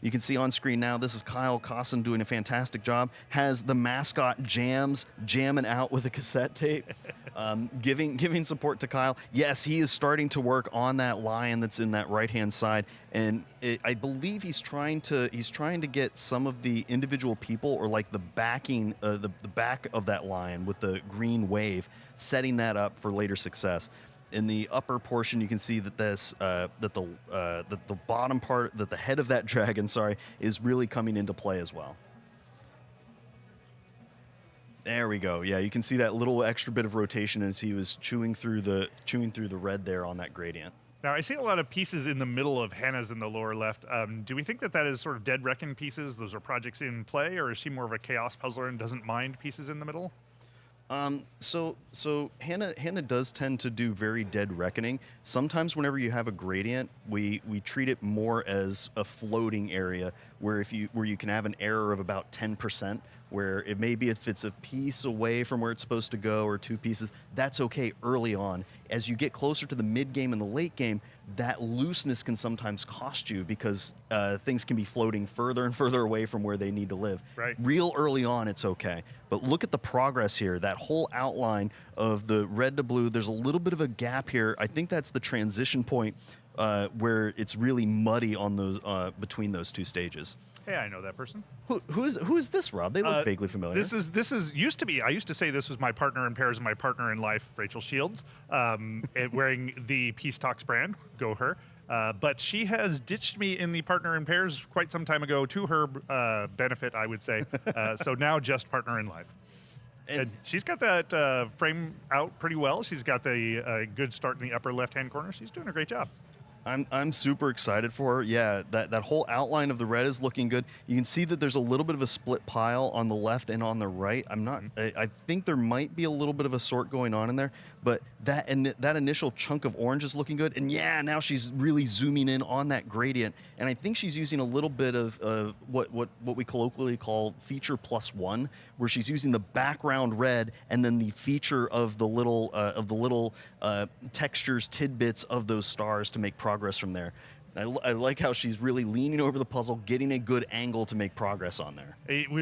You can see on screen now, this is Kyle Cosson doing a fantastic job. Has the mascot jamming out with a cassette tape, giving support to Kyle. Yes, he is starting to work on that lion that's in that right-hand side, and I believe he's trying to get some of the individual people, or like the backing, the back of that lion with the green wave, setting that up for later success. In the upper portion, you can see that the bottom part, that the head of that dragon, is really coming into play as well. There we go. Yeah, you can see that little extra bit of rotation as he was chewing through the red there on that gradient. Now, I see a lot of pieces in the middle of Hannah's in the lower left. Do we think that is sort of dead reckoning pieces? Those are projects in play, or is she more of a chaos puzzler and doesn't mind pieces in the middle? So Hannah does tend to do very dead reckoning. Sometimes whenever you have a gradient, we treat it more as a floating area where you can have an error of about 10%, where it may be if it's a piece away from where it's supposed to go or two pieces, that's okay early on. As you get closer to the mid game and the late game, that looseness can sometimes cost you because things can be floating further and further away from where they need to live. Right. Real early on, it's okay. But look at the progress here. That whole outline of the red to blue, there's a little bit of a gap here. I think that's the transition point where it's really muddy on those between those two stages. Hey, I know that person. Who is this, Rob? They look vaguely familiar. This is used to be. I used to say this was my partner in pairs, my partner in life, Rachel Shields, wearing the Peace Talks brand. Go her. But she has ditched me in the partner in pairs quite some time ago, to her benefit, I would say. So now just partner in life. And she's got that frame out pretty well. She's got the good start in the upper left-hand corner. She's doing a great job. I'm super excited for her. Yeah, that whole outline of the red is looking good. You can see that there's a little bit of a split pile on the left and on the right. I think there might be a little bit of a sort going on in there, but that initial chunk of orange is looking good. And yeah, now she's really zooming in on that gradient. And I think she's using a little bit of what we colloquially call feature +1, where she's using the background red and then the feature of the little textures, tidbits of those stars to make progress from there. I like how she's really leaning over the puzzle, getting a good angle to make progress on there.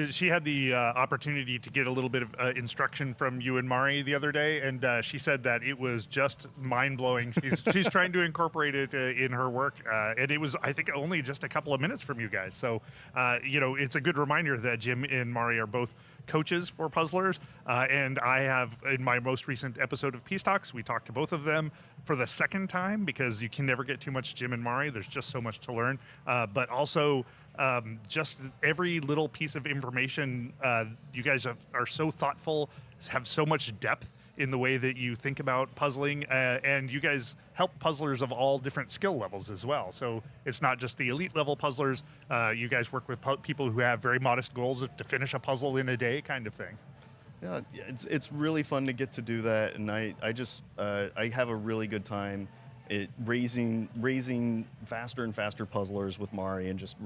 She had the opportunity to get a little bit of instruction from you and Mari the other day, and she said that it was just mind-blowing. She's trying to incorporate it in her work, and it was, I think, only just a couple of minutes from you guys. So, it's a good reminder that Jim and Mari are both coaches for puzzlers, and I have, in my most recent episode of Peace Talks, we talked to both of them for the second time, because you can never get too much Jim and Mari. There's just so much to learn, but also just every little piece of information. You guys are so thoughtful, have so much depth in the way that you think about puzzling, and you guys help puzzlers of all different skill levels as well. So it's not just the elite level puzzlers. You guys work with people who have very modest goals to finish a puzzle in a day, kind of thing. Yeah, it's really fun to get to do that, and I have a really good time raising faster and faster puzzlers with Mari, and just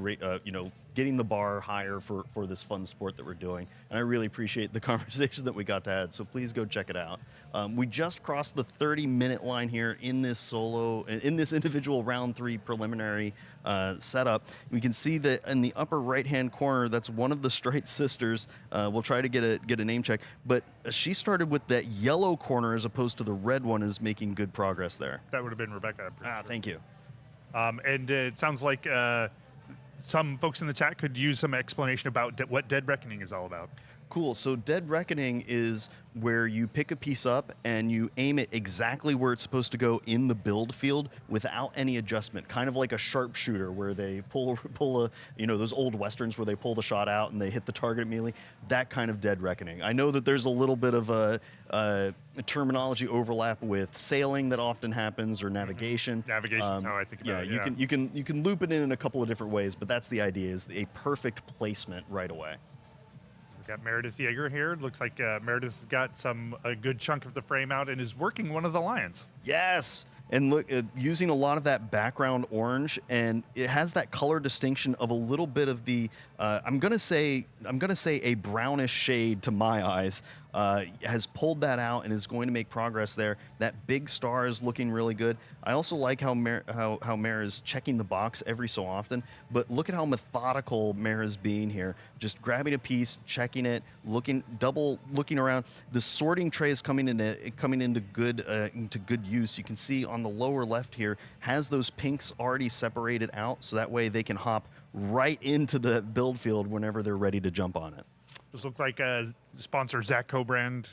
getting the bar higher for this fun sport that we're doing. And I really appreciate the conversation that we got to have. So please go check it out. We just crossed the 30-minute line here in this individual round 3 preliminary setup. We can see that in the upper right-hand corner, that's one of the Strite sisters. We'll try to get a name check, but she started with that yellow corner as opposed to the red one, is making good progress there. That would have been Rebecca. Thank you. And it sounds like some folks in the chat could use some explanation about what Dead Reckoning is all about. Cool. So Dead Reckoning is where you pick a piece up and you aim it exactly where it's supposed to go in the build field without any adjustment, kind of like a sharpshooter where they pull a, those old westerns where they pull the shot out and they hit the target immediately. That kind of Dead Reckoning. I know that there's a little bit of a terminology overlap with sailing that often happens, or navigation. Navigation is how I think about it. Yeah, you can loop it in a couple of different ways, but that's the idea, is a perfect placement right away. We've got Meredith Yeager here. Looks like Meredith has got a good chunk of the frame out and is working one of the lions. Yes. And look, using a lot of that background orange, and it has that color distinction of a little bit of the, I'm gonna say a brownish shade to my eyes. Has pulled that out and is going to make progress there. That big star is looking really good. I also like how Mare is checking the box every so often, but look at how methodical Mare is being here. Just grabbing a piece, checking it, looking around. The sorting tray is coming into good use. You can see on the lower left here has those pinks already separated out, so that way they can hop right into the build field whenever they're ready to jump on it. Those look like sponsor Zach Co-brand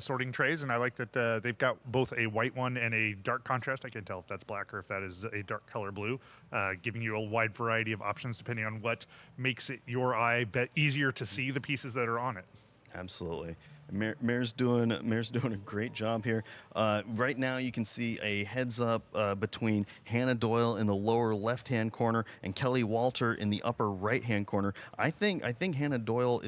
sorting trays, and I like that they've got both a white one and a dark contrast. I can't tell if that's black or if that is a dark color blue, giving you a wide variety of options depending on what makes it your eye easier to see the pieces that are on it. Absolutely. Mare's doing a great job here. Right now you can see a heads up between Hannah Doyle in the lower left-hand corner and Kelly Walter in the upper right-hand corner. I think Hannah Doyle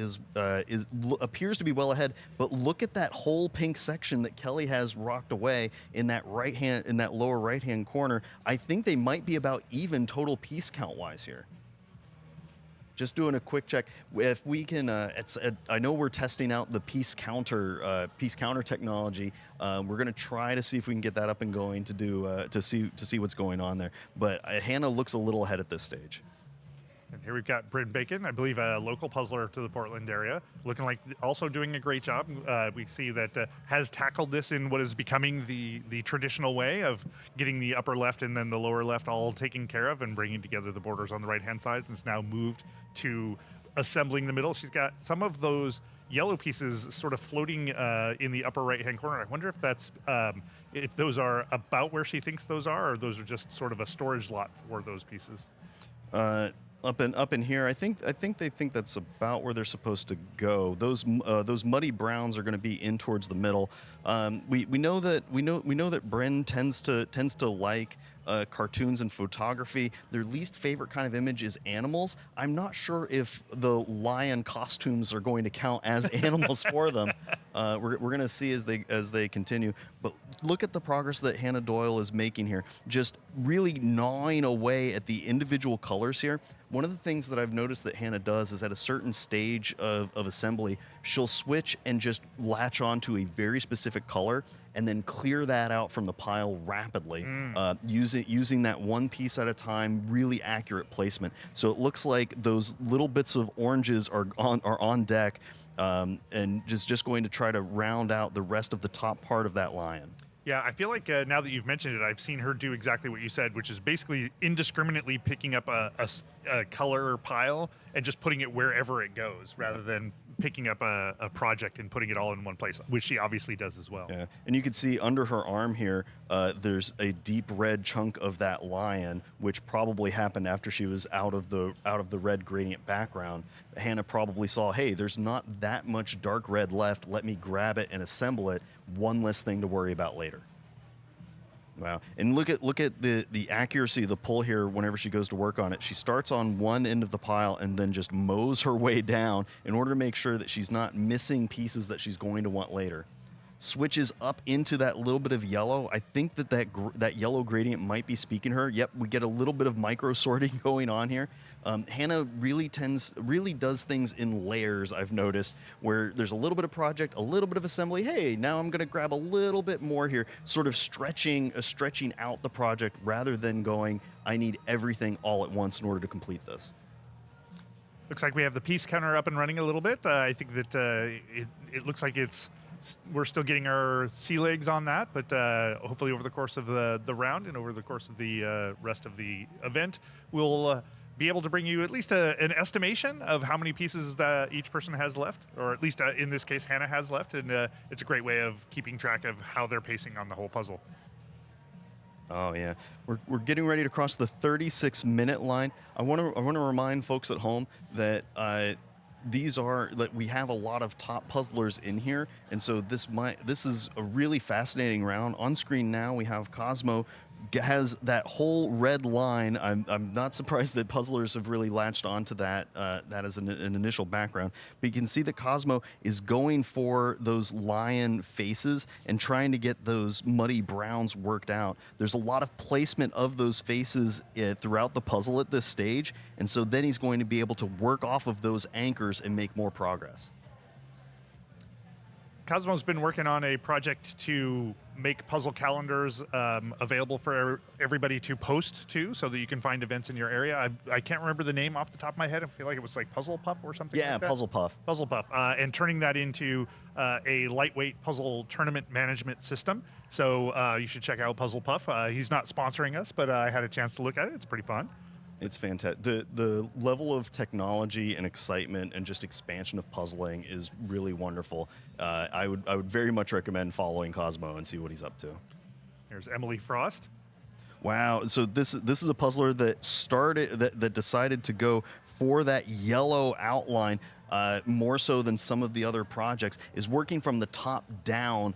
appears to be well ahead, but look at that whole pink section that Kelly has rocked away in that lower right-hand corner. I think they might be about even total piece count-wise here. Just doing a quick check. If we can, I know we're testing out the piece counter technology. We're going to try to see if we can get that up and going to see what's going on there. But Hannah looks a little ahead at this stage. And here we've got Bryn Bacon, I believe a local puzzler to the Portland area, looking like also doing a great job. We see that has tackled this in what is becoming the traditional way of getting the upper left and then the lower left all taken care of and bringing together the borders on the right-hand side, and it's now moved to assembling the middle. She's got some of those yellow pieces sort of floating in the upper right-hand corner. I wonder if that's if those are about where she thinks those are, or those are just sort of a storage lot for those pieces. Up in here, I think they think that's about where they're supposed to go. Those muddy browns are going to be in towards the middle. We know that Bryn tends to like cartoons and photography. Their least favorite kind of image is animals. I'm not sure if the lion costumes are going to count as animals for them. We're going to see as they continue. But look at the progress that Hannah Doyle is making here. Just really gnawing away at the individual colors here. One of the things that I've noticed that Hannah does is at a certain stage of assembly, she'll switch and just latch on to a very specific color and then clear that out from the pile rapidly, using that one piece at a time, really accurate placement. So it looks like those little bits of oranges are on deck, and just going to try to round out the rest of the top part of that lion. Yeah, I feel like now that you've mentioned it, I've seen her do exactly what you said, which is basically indiscriminately picking up a color pile and just putting it wherever it goes, rather than picking up a project and putting it all in one place, which she obviously does as well. Yeah, and you can see under her arm here, there's a deep red chunk of that lion, which probably happened after she was out of the red gradient background. Hannah probably saw, hey, there's not that much dark red left. Let me grab it and assemble it. One less thing to worry about later. Wow. And look at the accuracy of the pull here whenever she goes to work on it. She starts on one end of the pile and then just mows her way down in order to make sure that she's not missing pieces that she's going to want later. switches up into that little bit of yellow. I think that yellow gradient might be speaking to her. Yep, we get a little bit of micro sorting going on here. Hannah really does things in layers, I've noticed, where there's a little bit of project, a little bit of assembly. Hey, now I'm going to grab a little bit more here, sort of stretching out the project rather than going, I need everything all at once in order to complete this. Looks like we have the piece counter up and running a little bit. I think that it looks like we're still getting our sea legs on that, but hopefully over the course of the round and over the course of the rest of the event, we'll be able to bring you at least an estimation of how many pieces that each person has left, or at least in this case, Hannah has left, and it's a great way of keeping track of how they're pacing on the whole puzzle. Oh yeah, we're getting ready to cross the 36-minute line. I want to remind folks at home that we have a lot of top puzzlers in here, and so this is a really fascinating round. On screen now we have Cosmo has that whole red line. I'm not surprised that puzzlers have really latched onto that as an initial background. But you can see that Cosmo is going for those lion faces and trying to get those muddy browns worked out. There's a lot of placement of those faces throughout the puzzle at this stage, and so then he's going to be able to work off of those anchors and make more progress. Cosmo's been working on a project to make puzzle calendars available for everybody to post to, so that you can find events in your area. I can't remember the name off the top of my head. I feel like it was like Puzzle Puff or something. Yeah, like that. Puzzle Puff. Puzzle Puff, and turning that into a lightweight puzzle tournament management system. So you should check out Puzzle Puff. He's not sponsoring us, but I had a chance to look at it. It's pretty fun. It's fantastic. The level of technology and excitement and just expansion of puzzling is really wonderful. I would very much recommend following Cosmo and see what he's up to. Here's Emily Frost. Wow. So this is a puzzler that decided to go for that yellow outline more so than some of the other projects. Is working from the top down.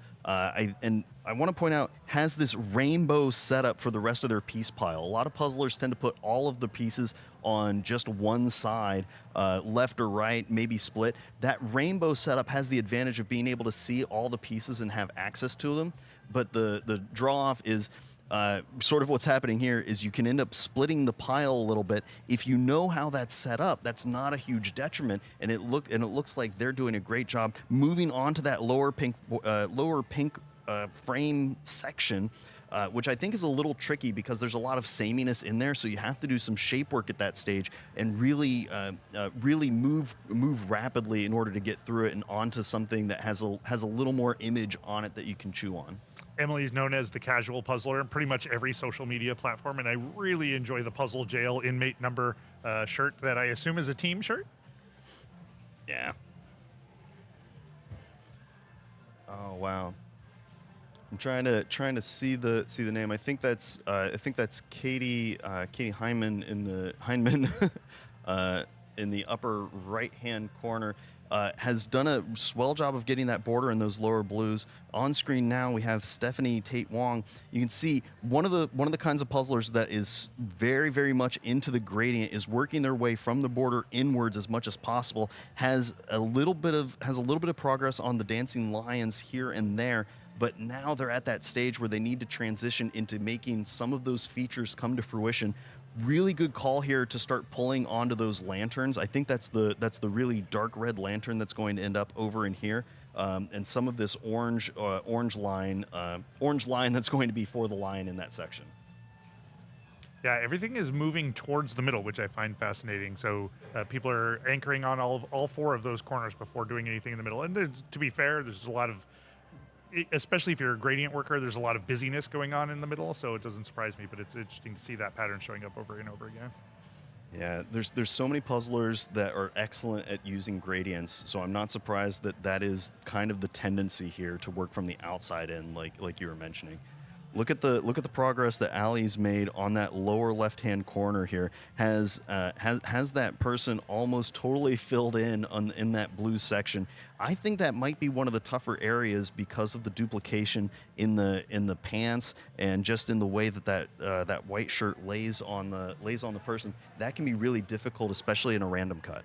I want to point out, has this rainbow setup for the rest of their piece pile. A lot of puzzlers tend to put all of the pieces on just one side, left or right, maybe split. That rainbow setup has the advantage of being able to see all the pieces and have access to them. But the draw off is sort of what's happening here is you can end up splitting the pile a little bit. If you know how that's set up, that's not a huge detriment, and it looks like they're doing a great job moving on to that lower pink frame section, which I think is a little tricky because there's a lot of sameness in there, so you have to do some shape work at that stage and really move rapidly in order to get through it and onto something that has a little more image on it that you can chew on. Emily's known as the casual puzzler in pretty much every social media platform, and I really enjoy the Puzzle Jail inmate number shirt that I assume is a team shirt. Yeah. Oh wow. I'm trying to see the name. I think that's Katie Hyman in the upper right hand corner. Has done a swell job of getting that border in those lower blues. On screen now we have Stephanie Tate Wong. You can see one of the kinds of puzzlers that is very, very much into the gradient, is working their way from the border inwards as much as possible. Has a little bit of progress on the dancing lions here and there, but now they're at that stage where they need to transition into making some of those features come to fruition. Really good call here to start pulling onto those lanterns. I think that's the really dark red lantern that's going to end up over in here, and some of this orange line that's going to be for the lion in that section. Yeah, everything is moving towards the middle, which I find fascinating. So people are anchoring on all four of those corners before doing anything in the middle. And to be fair, there's a lot of, especially if you're a gradient worker, there's a lot of busyness going on in the middle, so it doesn't surprise me, but it's interesting to see that pattern showing up over and over again. Yeah, there's so many puzzlers that are excellent at using gradients, so I'm not surprised that is kind of the tendency here to work from the outside in, like you were mentioning. Look at the progress that Allie's made on that lower left-hand corner here. Has that person almost totally filled in that blue section. I think that might be one of the tougher areas because of the duplication in the pants and just in the way that white shirt lays on the person. That can be really difficult, especially in a random cut.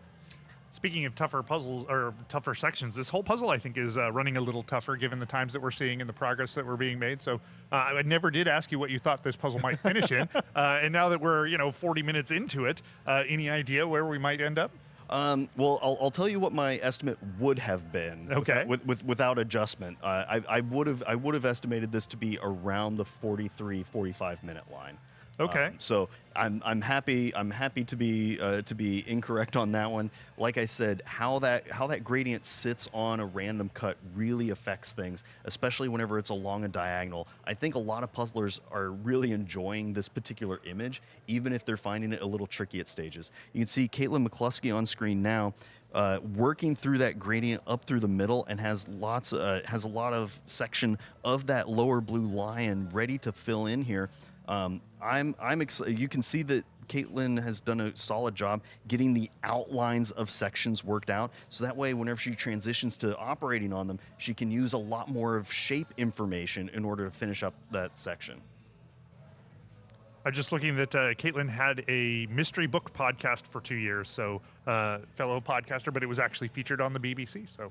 Speaking of tougher puzzles or tougher sections, this whole puzzle I think is running a little tougher given the times that we're seeing and the progress that we're being made. So I never did ask you what you thought this puzzle might finish in, and now that we're 40 minutes into it, any idea where we might end up? Well, I'll tell you what my estimate would have been. Okay. Without adjustment, I would have estimated this to be around the 43-45 minute line. Okay. So I'm happy to be incorrect on that one. Like I said, how that gradient sits on a random cut really affects things, especially whenever it's along a diagonal. I think a lot of puzzlers are really enjoying this particular image, even if they're finding it a little tricky at stages. You can see Caitlin McCluskey on screen now. Working through that gradient up through the middle and has a lot of section of that lower blue lion ready to fill in here. I'm excited. You can see that Caitlin has done a solid job getting the outlines of sections worked out, so that way whenever she transitions to operating on them, she can use a lot more of shape information in order to finish up that section. I'm just looking that Caitlin had a mystery book podcast for 2 years, so fellow podcaster, but it was actually featured on the BBC. So,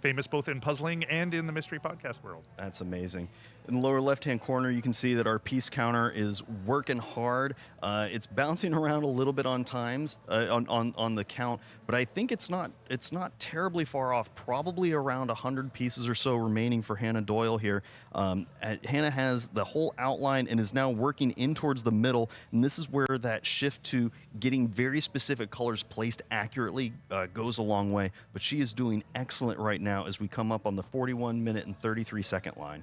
famous both in puzzling and in the mystery podcast world. That's amazing. In the lower left-hand corner, you can see that our piece counter is working hard. It's bouncing around a little bit on times on the count, but I think it's not terribly far off. Probably around 100 pieces or so remaining for Hannah Doyle here. Hannah has the whole outline and is now working in towards the middle, and this is where that shift to getting very specific colors placed accurately goes a long way. But she is doing excellent right now as we come up on the 41 minute and 33 second line.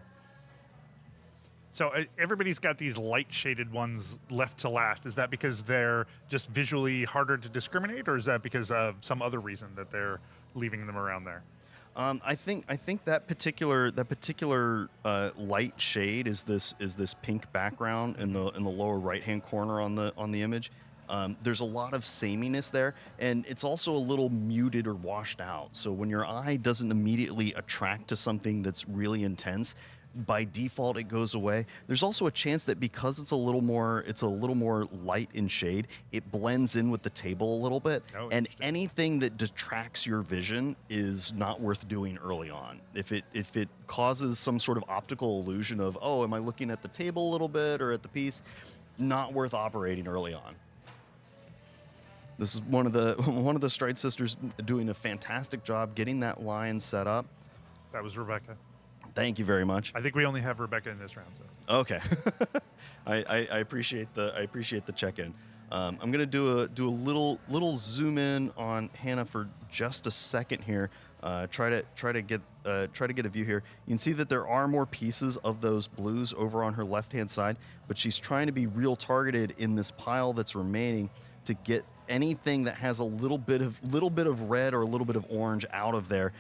So everybody's got these light shaded ones left to last. Is that because they're just visually harder to discriminate, or is that because of some other reason that they're leaving them around there? I think that particular light shade is this pink background in the lower right hand corner on the image. There's a lot of sameness there, and it's also a little muted or washed out. So when your eye doesn't immediately attract to something that's really intense, by default it goes away. There's also a chance that because it's a little more light in shade, it blends in with the table a little bit. Oh, and anything that detracts your vision is not worth doing early on. If it causes some sort of optical illusion of, oh, am I looking at the table a little bit or at the piece, not worth operating early on. This is one of the Stride sisters doing a fantastic job getting that line set up. That was Rebecca. Thank you very much. I think we only have Rebecca in this round. So. Okay. I appreciate the check-in. I'm gonna do a little zoom in on Hannah for just a second here. Try to get a view here. You can see that there are more pieces of those blues over on her left-hand side, but she's trying to be real targeted in this pile that's remaining to get anything that has a little bit of red or a little bit of orange out of there.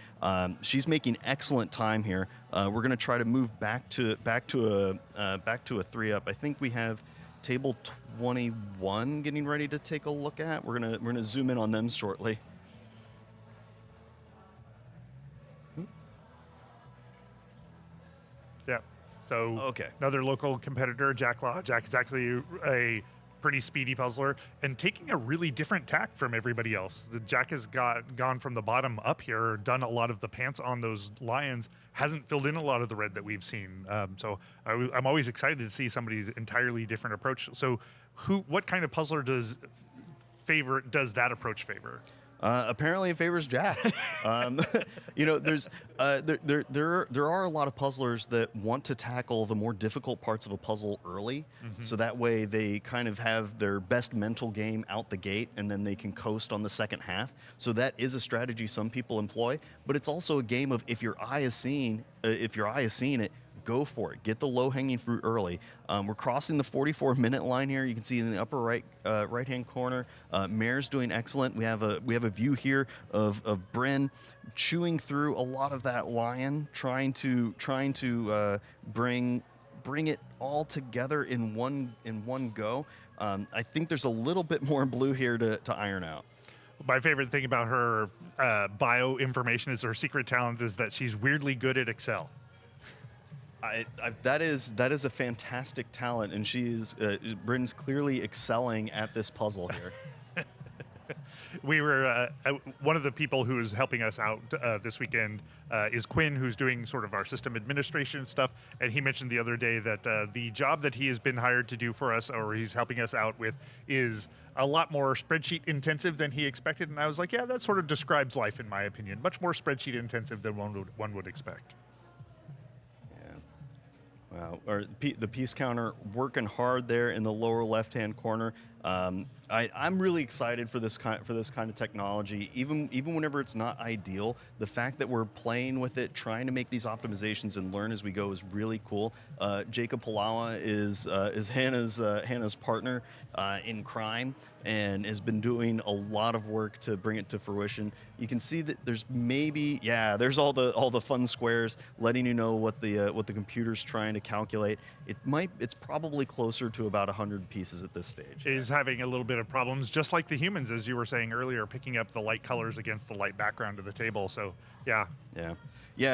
She's making excellent time here. We're going to try to move back to a 3-up. I think we have table 21 getting ready to take a look at. We're gonna zoom in on them shortly. Yeah. So okay. Another local competitor, Jack Law. Jack is actually a pretty speedy puzzler and taking a really different tack from everybody else. Jack has gone from the bottom up here, done a lot of the pants on those lions, hasn't filled in a lot of the red that we've seen. So I'm always excited to see somebody's entirely different approach. So what kind of puzzler does that approach favor? Apparently it favors Jack. There's there are a lot of puzzlers that want to tackle the more difficult parts of a puzzle early, so that way they kind of have their best mental game out the gate, and then they can coast on the second half. So that is a strategy some people employ, but it's also a game of if your eye is seeing it, go for it. Get the low-hanging fruit early. We're crossing the 44-minute line here. You can see in the upper right-hand corner, Mare's doing excellent. We have a view here of Bryn chewing through a lot of that lion, trying to bring it all together in one go. I think there's a little bit more blue here to iron out. My favorite thing about her bio information is her secret talent is that she's weirdly good at Excel. That is a fantastic talent, and Bryn's clearly excelling at this puzzle here. we were one of the people who is helping us out this weekend is Quinn, who's doing sort of our system administration stuff, and he mentioned the other day that the job that he has been hired to do for us, or he's helping us out with, is a lot more spreadsheet intensive than he expected. And I was like, yeah, that sort of describes life in my opinion. Much more spreadsheet intensive than one would expect. Wow, the piece counter working hard there in the lower left-hand corner. I'm really excited for this kind of technology. Even whenever it's not ideal, the fact that we're playing with it, trying to make these optimizations and learn as we go is really cool. Jacob Palawa is Hannah's partner in crime and has been doing a lot of work to bring it to fruition. You can see that there's there's all the fun squares letting you know what the computer's trying to calculate. It's probably closer to about 100 pieces at this stage. Is having a little bit of problems, just like the humans, as you were saying earlier, picking up the light colors against the light background of the table. So yeah.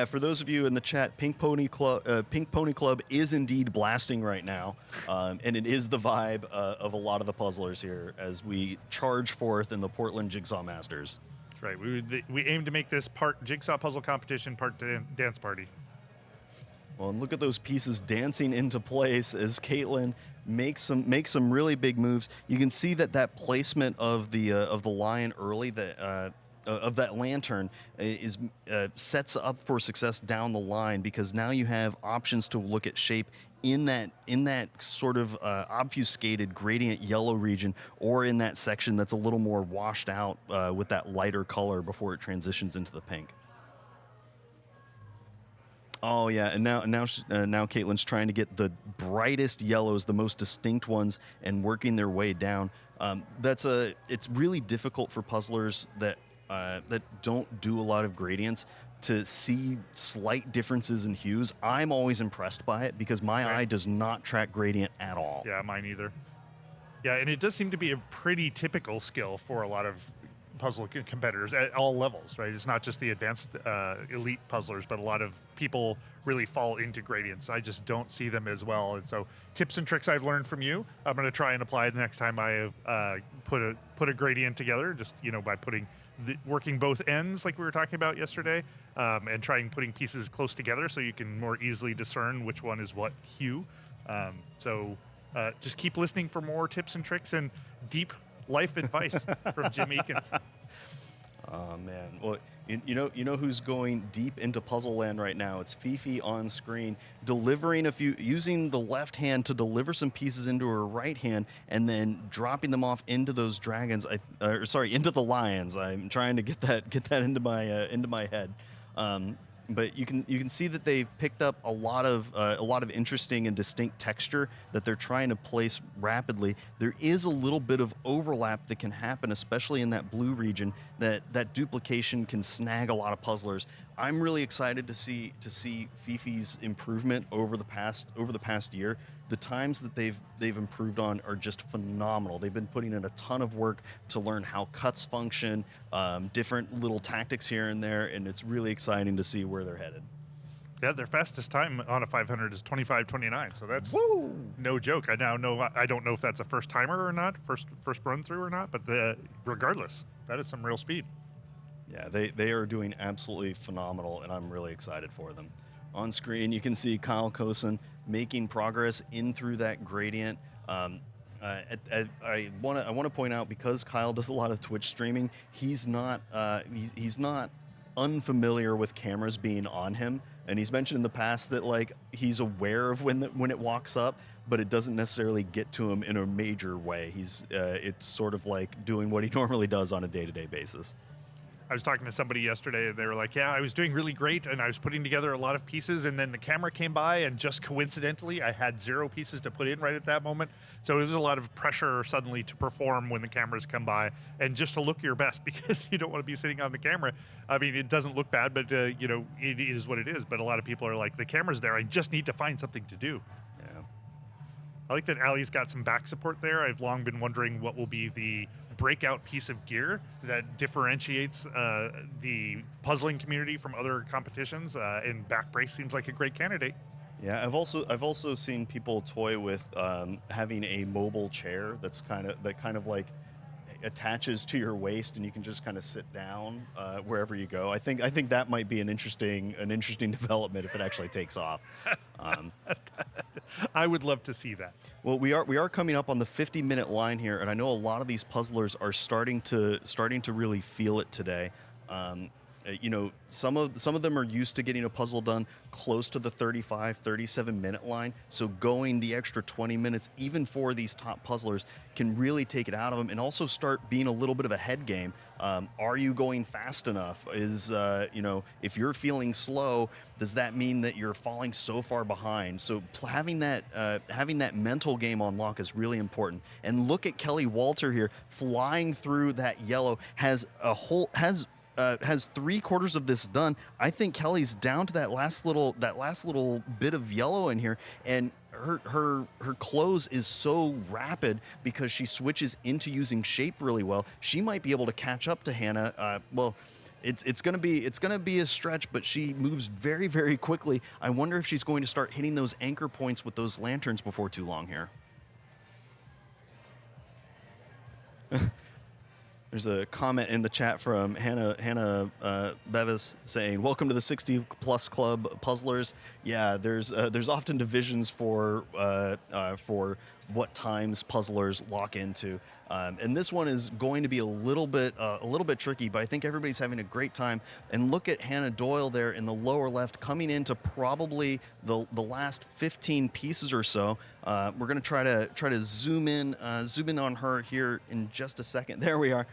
For those of you in the chat, Pink Pony Club is indeed blasting right now, and it is the vibe of a lot of the puzzlers here as we charge forth in the Portland Jigsaw Masters. That's right. We aim to make this part jigsaw puzzle competition, part dance party. Well, and look at those pieces dancing into place as Caitlin makes some really big moves. You can see that placement of the lion early, of that lantern is sets up for success down the line, because now you have options to look at shape in that sort of obfuscated gradient yellow region, or in that section that's a little more washed out with that lighter color before it transitions into the pink. Oh yeah, and now Caitlin's trying to get the brightest yellows, the most distinct ones, and working their way down. It's really difficult for puzzlers that don't do a lot of gradients to see slight differences in hues. I'm always impressed by it because my eye does not track gradient at all. Yeah, mine either. Yeah, and it does seem to be a pretty typical skill for a lot of puzzle competitors at all levels, right? It's not just the advanced elite puzzlers, but a lot of people really fall into gradients. I just don't see them as well. And so tips and tricks I've learned from you, I'm going to try and apply the next time I put a gradient together, just, by working both ends like we were talking about yesterday, and trying putting pieces close together so you can more easily discern which one is what hue. Just keep listening for more tips and tricks and deep life advice from Jim Eakins. Oh man, well, you know who's going deep into puzzle land right now? It's Fifi on screen, delivering using the left hand to deliver some pieces into her right hand, and then dropping them off into those dragons. Into the lions. I'm trying to get that into my head. But you can see that they've picked up a lot of interesting and distinct texture that they're trying to place rapidly. There is a little bit of overlap that can happen, especially in that blue region. That duplication can snag a lot of puzzlers. I'm really excited to see Fifi's improvement over the past year. The times that they've improved on are just phenomenal. They've been putting in a ton of work to learn how cuts function, different little tactics here and there, and it's really exciting to see where they're headed. Yeah, their fastest time on a 500 is 25:29, so that's no joke. I don't know if that's a first timer or not, first run through or not, but regardless, that is some real speed. Yeah, they are doing absolutely phenomenal, and I'm really excited for them. On screen, you can see Kyle Kosen making progress in through that gradient. I want to point out, because Kyle does a lot of Twitch streaming, he's not unfamiliar with cameras being on him, and he's mentioned in the past that he's aware of when it walks up, but it doesn't necessarily get to him in a major way. It's sort of like doing what he normally does on a day-to-day basis. I was talking to somebody yesterday, and they were like, yeah, I was doing really great, and I was putting together a lot of pieces, and then the camera came by, and just coincidentally, I had 0 pieces to put in right at that moment. So there's a lot of pressure suddenly to perform when the cameras come by, and just to look your best, because you don't want to be sitting on the camera. I mean, it doesn't look bad, but, it is what it is. But a lot of people are like, the camera's there, I just need to find something to do. Yeah. I like that Allie's got some back support there. I've long been wondering what will be the breakout piece of gear that differentiates the puzzling community from other competitions, and back brace seems like a great candidate. Yeah, I've also seen people toy with having a mobile chair that kind of like attaches to your waist, and you can just kind of sit down wherever you go. I think that might be an interesting development if it actually takes off. I would love to see that. Well, we are coming up on the 50-minute line here, and I know a lot of these puzzlers are starting to really feel it today. You know, some of them are used to getting a puzzle done close to the 35, 37-minute line. So going the extra 20 minutes, even for these top puzzlers, can really take it out of them and also start being a little bit of a head game. Are you going fast enough? You know, if you're feeling slow, does that mean that you're falling so far behind? So having that mental game on lock is really important. And look at Kelly Walter here, flying through that yellow, has 3/4 of this done. I think Kelly's down to that last little bit of yellow in here, and her close is so rapid because she switches into using shape really well. She might be able to catch up to Hannah. Well, it's gonna be a stretch, but she moves very, very quickly. I wonder if she's going to start hitting those anchor points with those lanterns before too long here. There's a comment in the chat from Hannah Bevis saying, "Welcome to the 60+ club, puzzlers." Yeah, there's often divisions for what times puzzlers lock into, and this one is going to be a little bit tricky. But I think everybody's having a great time. And look at Hannah Doyle there in the lower left, coming into probably the last 15 pieces or so. We're going to try to zoom in on her here in just a second. There we are.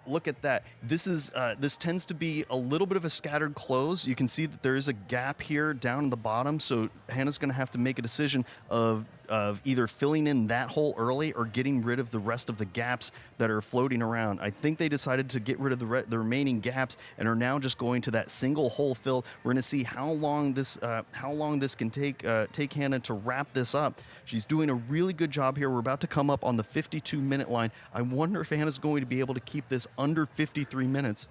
Look at that. This tends to be a little bit of a scattered close. You can see that there is a gap here down in the bottom. So Hannah's going to have to make a decision of either filling in that hole early or getting rid of the rest of the gaps that are floating around. I think they decided to get rid of the remaining gaps and are now just going to that single hole fill. We're going to see how long this can take Hannah to wrap this up. She's doing a really good job here. We're about to come up on the 52-minute line. I wonder if Hannah's going to be able to keep this under 53 minutes.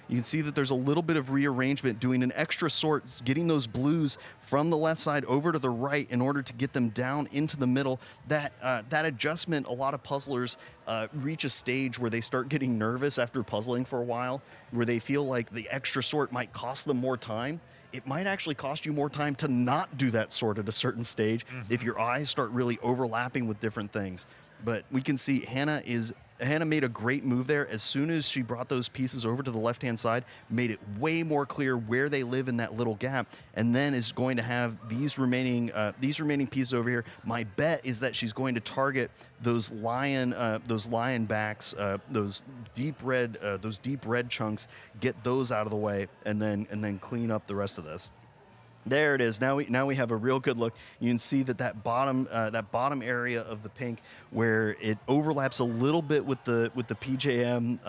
You can see that there's a little bit of rearrangement, doing an extra sort, getting those blues from the left side over to the right in order to get them down into the middle. That adjustment, a lot of puzzlers reach a stage where they start getting nervous after puzzling for a while, where they feel like the extra sort might cost them more time. It might actually cost you more time to not do that sort at a certain stage if your eyes start really overlapping with different things. But we can see Hannah made a great move there. As soon as she brought those pieces over to the left-hand side, made it way more clear where they live in that little gap, and then is going to have these remaining pieces over here. My bet is that she's going to target those lion backs, those deep red chunks, get those out of the way, and then clean up the rest of this. There it is. Now we have a real good look. You can see that bottom area of the pink where it overlaps a little bit with the PJM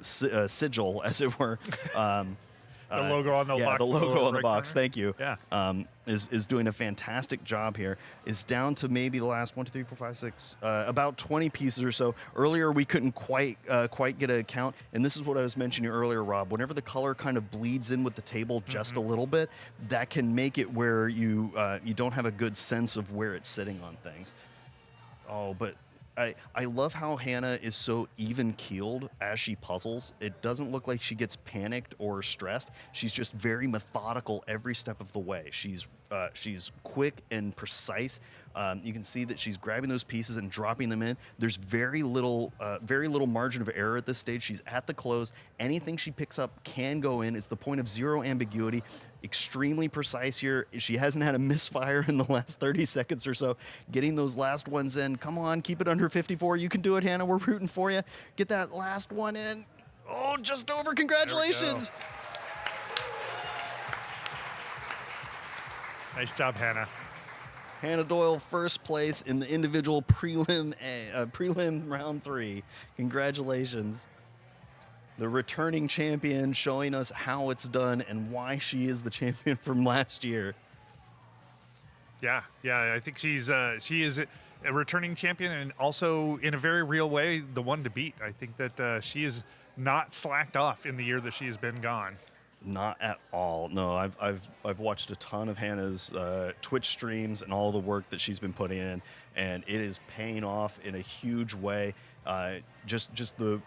sigil, as it were. The logo on the box. Yeah, the logo on the box. Corner. Thank you. Yeah. Is doing a fantastic job here. Is down to maybe the last 1, 2, 3, 4, 5, 6, about 20 pieces or so. Earlier we couldn't quite get a count, and this is what I was mentioning earlier, Rob. Whenever the color kind of bleeds in with the table just a little bit, that can make it where you don't have a good sense of where it's sitting on things. Oh, but I love how Hannah is so even-keeled as she puzzles. It doesn't look like she gets panicked or stressed. She's just very methodical every step of the way. She's quick and precise. You can see that she's grabbing those pieces and dropping them in. There's very little margin of error at this stage. She's at the close. Anything she picks up can go in. It's the point of zero ambiguity. Extremely precise here. She hasn't had a misfire in the last 30 seconds or so. Getting those last ones in. Come on, keep it under 54. You can do it, Hannah. We're rooting for you. Get that last one in. Oh, just over. Congratulations. Nice job, Hannah. Hannah Doyle, first place in the individual prelim round 3. Congratulations. The returning champion, showing us how it's done and why she is the champion from last year. Yeah, I think she is a returning champion, and also in a very real way the one to beat. I think that she is not slacked off in the year that she has been gone. Not at all. No, I've watched a ton of Hannah's Twitch streams and all the work that she's been putting in, and it is paying off in a huge way. Just the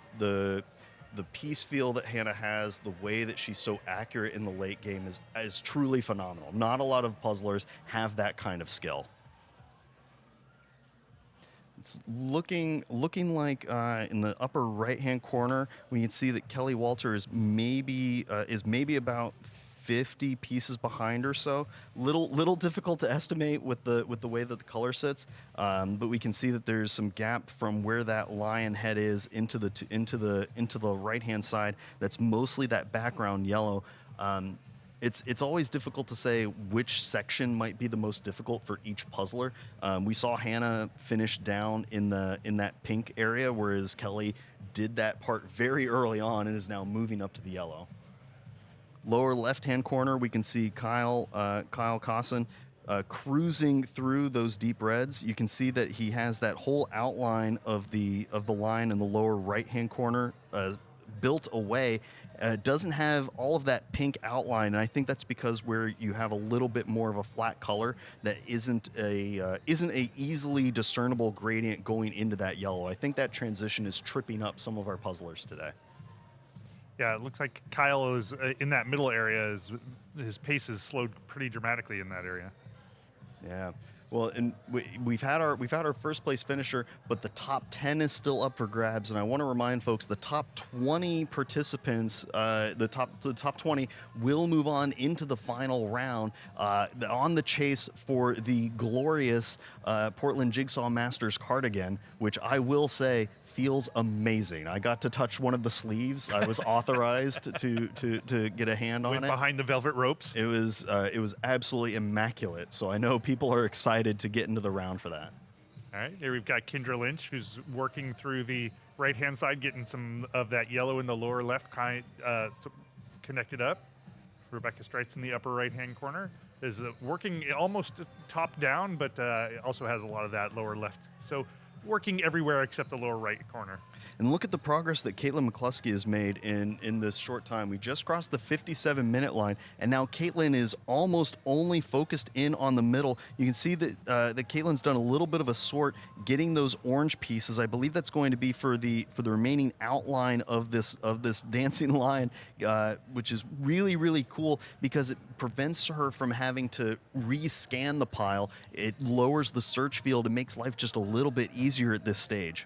piece feel that Hannah has, the way that she's so accurate in the late game is truly phenomenal. Not a lot of puzzlers have that kind of skill. It's looking like in the upper right-hand corner, we can see that Kelly Walter is maybe about 50 pieces behind or so. Little difficult to estimate with the way that the color sits, but we can see that there's some gap from where that lion head is into the right-hand side. That's mostly that background yellow. It's always difficult to say which section might be the most difficult for each puzzler. We saw Hannah finish down in that pink area, whereas Kelly did that part very early on and is now moving up to the yellow. Lower left-hand corner, we can see Kyle Cosson cruising through those deep reds. You can see that he has that whole outline of the line in the lower right-hand corner built away. Doesn't have all of that pink outline, and I think that's because where you have a little bit more of a flat color that isn't a easily discernible gradient going into that yellow. I think that transition is tripping up some of our puzzlers today. Yeah, it looks like Kyle is in that middle area. His pace is slowed pretty dramatically in that area. Yeah. Well, and we've had our first place finisher, but the top 10 is still up for grabs. And I want to remind folks, the top 20 participants, the top 20 will move on into the final round on the chase for the glorious Portland Jigsaw Masters cardigan, which I will say feels amazing. I got to touch one of the sleeves. I was authorized to get a hand on it. Behind the velvet ropes. It was absolutely immaculate. So I know people are excited to get into the round for that. All right, here we've got Kendra Lynch, who's working through the right-hand side, getting some of that yellow in the lower left connected up. Rebecca Streitz in the upper right-hand corner is working almost top down, but also has a lot of that lower left. So working everywhere except the lower right corner. And look at the progress that Caitlin McCluskey has made in this short time. We just crossed the 57-minute line, and now Caitlin is almost only focused in on the middle. You can see that that Caitlin's done a little bit of a sort, getting those orange pieces. I believe that's going to be for the remaining outline of this dancing lion, which is really, really cool because it prevents her from having to rescan the pile. It lowers the search field and makes life just a little bit easier at this stage.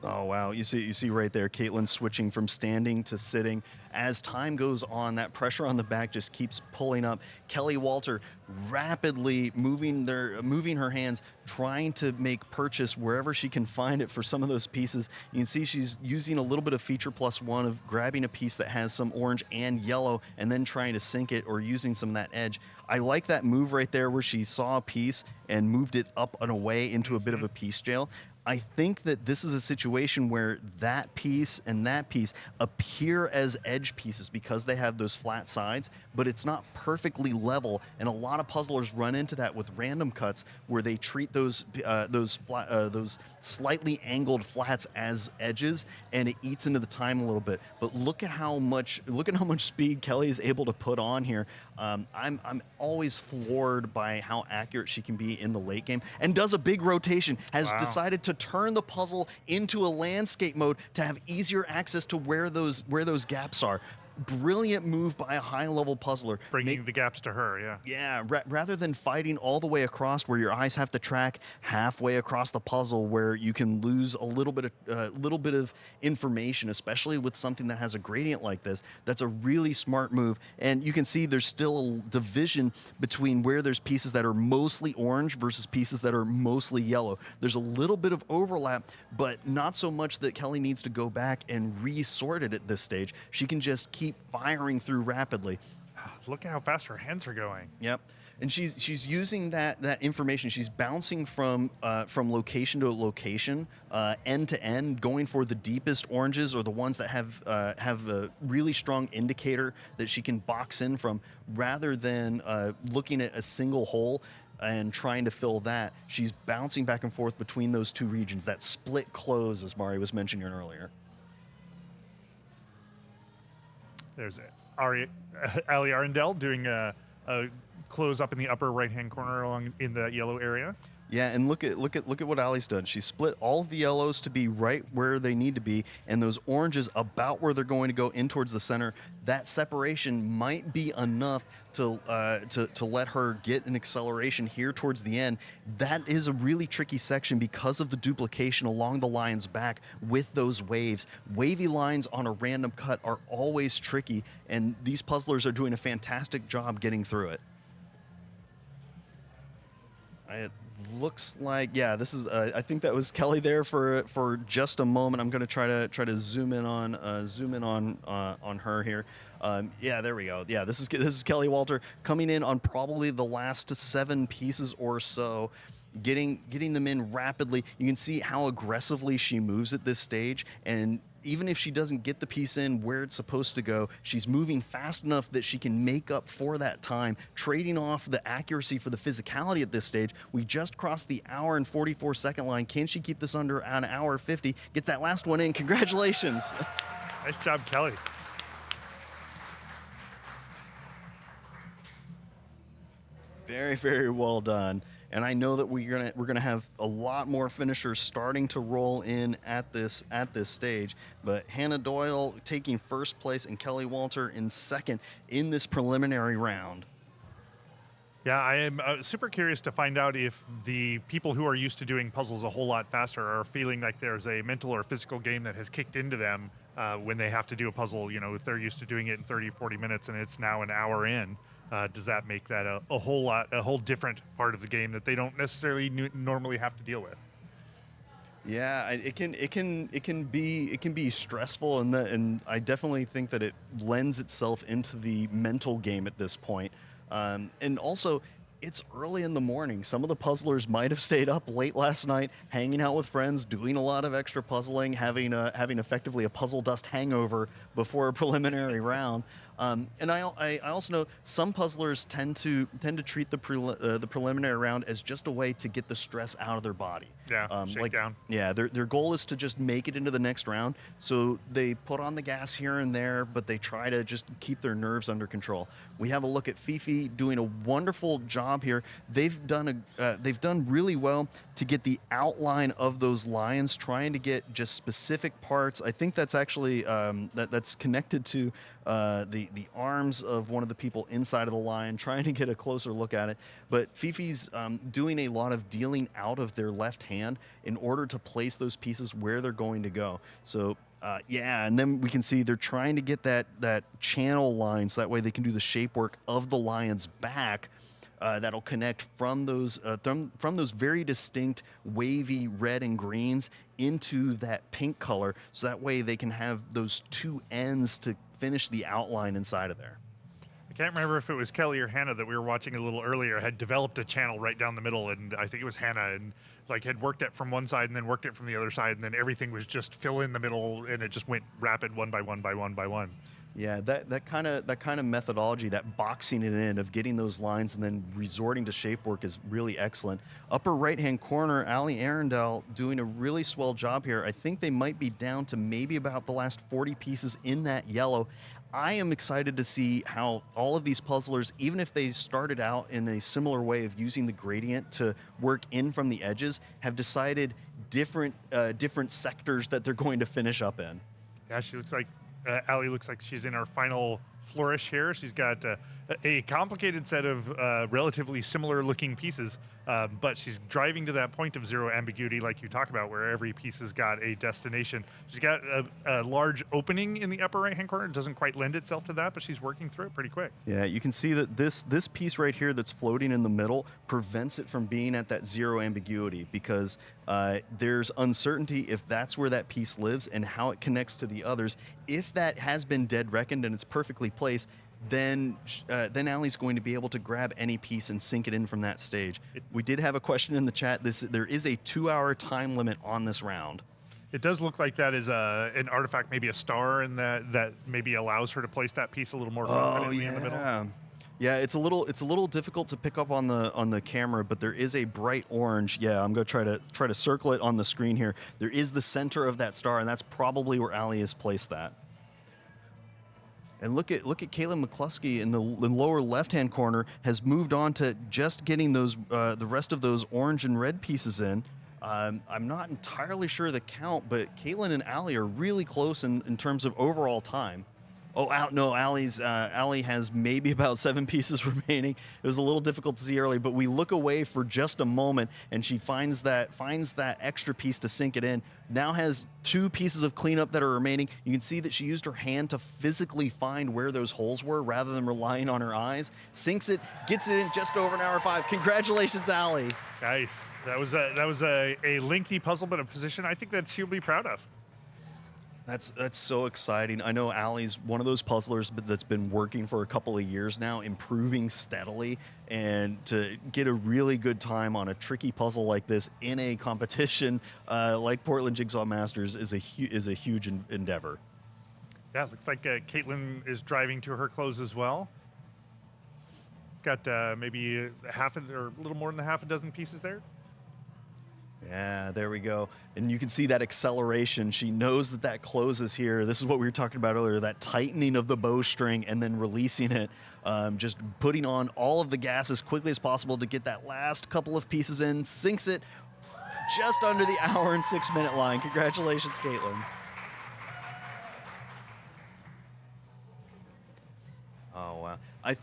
Oh, wow. You see right there, Caitlin switching from standing to sitting. As time goes on, that pressure on the back just keeps pulling up. Kelly Walter rapidly moving her hands, trying to make purchase wherever she can find it for some of those pieces. You can see she's using a little bit of feature plus one of grabbing a piece that has some orange and yellow and then trying to sink it or using some of that edge. I like that move right there where she saw a piece and moved it up and away into a bit of a piece jail. I think that this is a situation where that piece and that piece appear as edge pieces because they have those flat sides, but it's not perfectly level. And a lot of puzzlers run into that with random cuts where they treat those slightly angled flats as edges, and it eats into the time a little bit. But look at how much speed Kelly is able to put on here. I'm always floored by how accurate she can be in the late game, and does a big rotation. Has decided to turn the puzzle into a landscape mode to have easier access to where those gaps are. Brilliant move by a high-level puzzler. Bringing the gaps to her, yeah. Yeah, rather than fighting all the way across where your eyes have to track halfway across the puzzle where you can lose a little bit of information, especially with something that has a gradient like this. That's a really smart move. And you can see there's still a division between where there's pieces that are mostly orange versus pieces that are mostly yellow. There's a little bit of overlap, but not so much that Kelly needs to go back and resort it at this stage. She can just keep firing through rapidly. Look at how fast her hands are going. Yep. And she's using that information. She's bouncing from location to location, end to end, going for the deepest oranges or the ones that have a really strong indicator that she can box in from, rather than looking at a single hole. and trying to fill that. She's bouncing back and forth between those two regions, that split close, as Mari was mentioning earlier. There's Ali Arundel doing a close up in the upper right-hand corner along in the yellow area. Yeah, and look at what Ali's done. She split all of the yellows to be right where they need to be, and those oranges about where they're going to go in towards the center. That separation might be enough to let her get an acceleration here towards the end. That is a really tricky section because of the duplication along the line's back with those waves. Wavy lines on a random cut are always tricky, and these puzzlers are doing a fantastic job getting through it. It looks like, yeah, this is I think that was Kelly there for just a moment. I'm going to try to zoom in on her here. Yeah, there we go. Yeah, this is Kelly Walter coming in on probably the last 7 pieces or so, getting them in rapidly. You can see how aggressively she moves at this stage, and even if she doesn't get the piece in where it's supposed to go, she's moving fast enough that she can make up for that time, trading off the accuracy for the physicality at this stage. We just crossed the hour and 44-second line. Can she keep this under an hour 50? Gets that last one in. Congratulations. Nice job, Kelly. Very, very well done. And I know that we're gonna have a lot more finishers starting to roll in at this stage. But Hannah Doyle taking first place and Kelly Walter in second in this preliminary round. Yeah, I am super curious to find out if the people who are used to doing puzzles a whole lot faster are feeling like there's a mental or physical game that has kicked into them when they have to do a puzzle. You know, if they're used to doing it in 30, 40 minutes and it's now an hour in. Does that make that a whole different part of the game that they don't necessarily normally have to deal with? Yeah, it can be stressful, and I definitely think that it lends itself into the mental game at this point. And also, it's early in the morning. Some of the puzzlers might have stayed up late last night, hanging out with friends, doing a lot of extra puzzling, having effectively a puzzle dust hangover before a preliminary round. And I also know some puzzlers tend to treat the preliminary round as just a way to get the stress out of their body. Yeah, shake down. Yeah, their goal is to just make it into the next round. So they put on the gas here and there, but they try to just keep their nerves under control. We have a look at Fifi doing a wonderful job here. They've done really well to get the outline of those lines, trying to get just specific parts. I think that's actually that's connected to the arms of one of the people inside of the line, trying to get a closer look at it. But Fifi's doing a lot of dealing out of their left hand in order to place those pieces where they're going to go. So yeah, and then we can see they're trying to get that channel line so that way they can do the shape work of the lion's back. That'll connect from those very distinct wavy red and greens into that pink color, so that way they can have those two ends to finish the outline inside of there. I can't remember if it was Kelly or Hannah that we were watching a little earlier had developed a channel right down the middle, and I think it was Hannah, and like had worked it from one side and then worked it from the other side, and then everything was just fill in the middle, and it just went rapid one by one by one by one. Yeah, that kind of methodology, that boxing it in of getting those lines and then resorting to shape work is really excellent. Upper right-hand corner, Ali Arundel doing a really swell job here. I think they might be down to maybe about the last 40 pieces in that yellow. I am excited to see how all of these puzzlers, even if they started out in a similar way of using the gradient to work in from the edges, have decided different sectors that they're going to finish up in. Yeah, she looks like Ali looks like she's in her final flourish here. She's got a complicated set of relatively similar looking pieces, but she's driving to that point of zero ambiguity like you talk about, where every piece has got a destination. She's got a large opening in the upper right hand corner. It doesn't quite lend itself to that, but she's working through it pretty quick. Yeah, you can see that this piece right here that's floating in the middle prevents it from being at that zero ambiguity, because there's uncertainty if that's where that piece lives and how it connects to the others. If that has been dead reckoned and it's perfectly placed, then Ali's going to be able to grab any piece and sink it in from that stage. We did have a question in the chat. There is a 2-hour time limit on this round. It does look like that is an artifact, maybe a star, and that maybe allows her to place that piece a little more confidently in the middle. Yeah, it's a little difficult to pick up on the camera, but there is a bright orange. Yeah, I'm gonna try to circle it on the screen here. There is the center of that star, and that's probably where Allie has placed that. And look at Caitlin McCluskey in the lower left-hand corner has moved on to just getting those the rest of those orange and red pieces in. I'm not entirely sure the count, but Caitlin and Allie are really close in terms of overall time. Oh, no, Allie has maybe about 7 pieces remaining. It was a little difficult to see early, but we look away for just a moment, and she finds that extra piece to sink it in. Now has 2 pieces of cleanup that are remaining. You can see that she used her hand to physically find where those holes were rather than relying on her eyes. Sinks it, gets it in just over an hour 5. Congratulations, Allie. Nice. That was a lengthy puzzle, but a position I think that she'll be proud of. That's so exciting. I know Allie's one of those puzzlers that's been working for a couple of years now, improving steadily, and to get a really good time on a tricky puzzle like this in a competition like Portland Jigsaw Masters is a huge endeavor. Yeah, looks like Caitlin is driving to her close as well. Got maybe half or a little more than half a dozen pieces there. Yeah, there we go. And you can see that acceleration. She knows that closes here. This is what we were talking about earlier, that tightening of the bowstring and then releasing it. Just putting on all of the gas as quickly as possible to get that last couple of pieces in. Sinks it just under the hour and 6 minute line. Congratulations, Caitlin. Oh, wow. I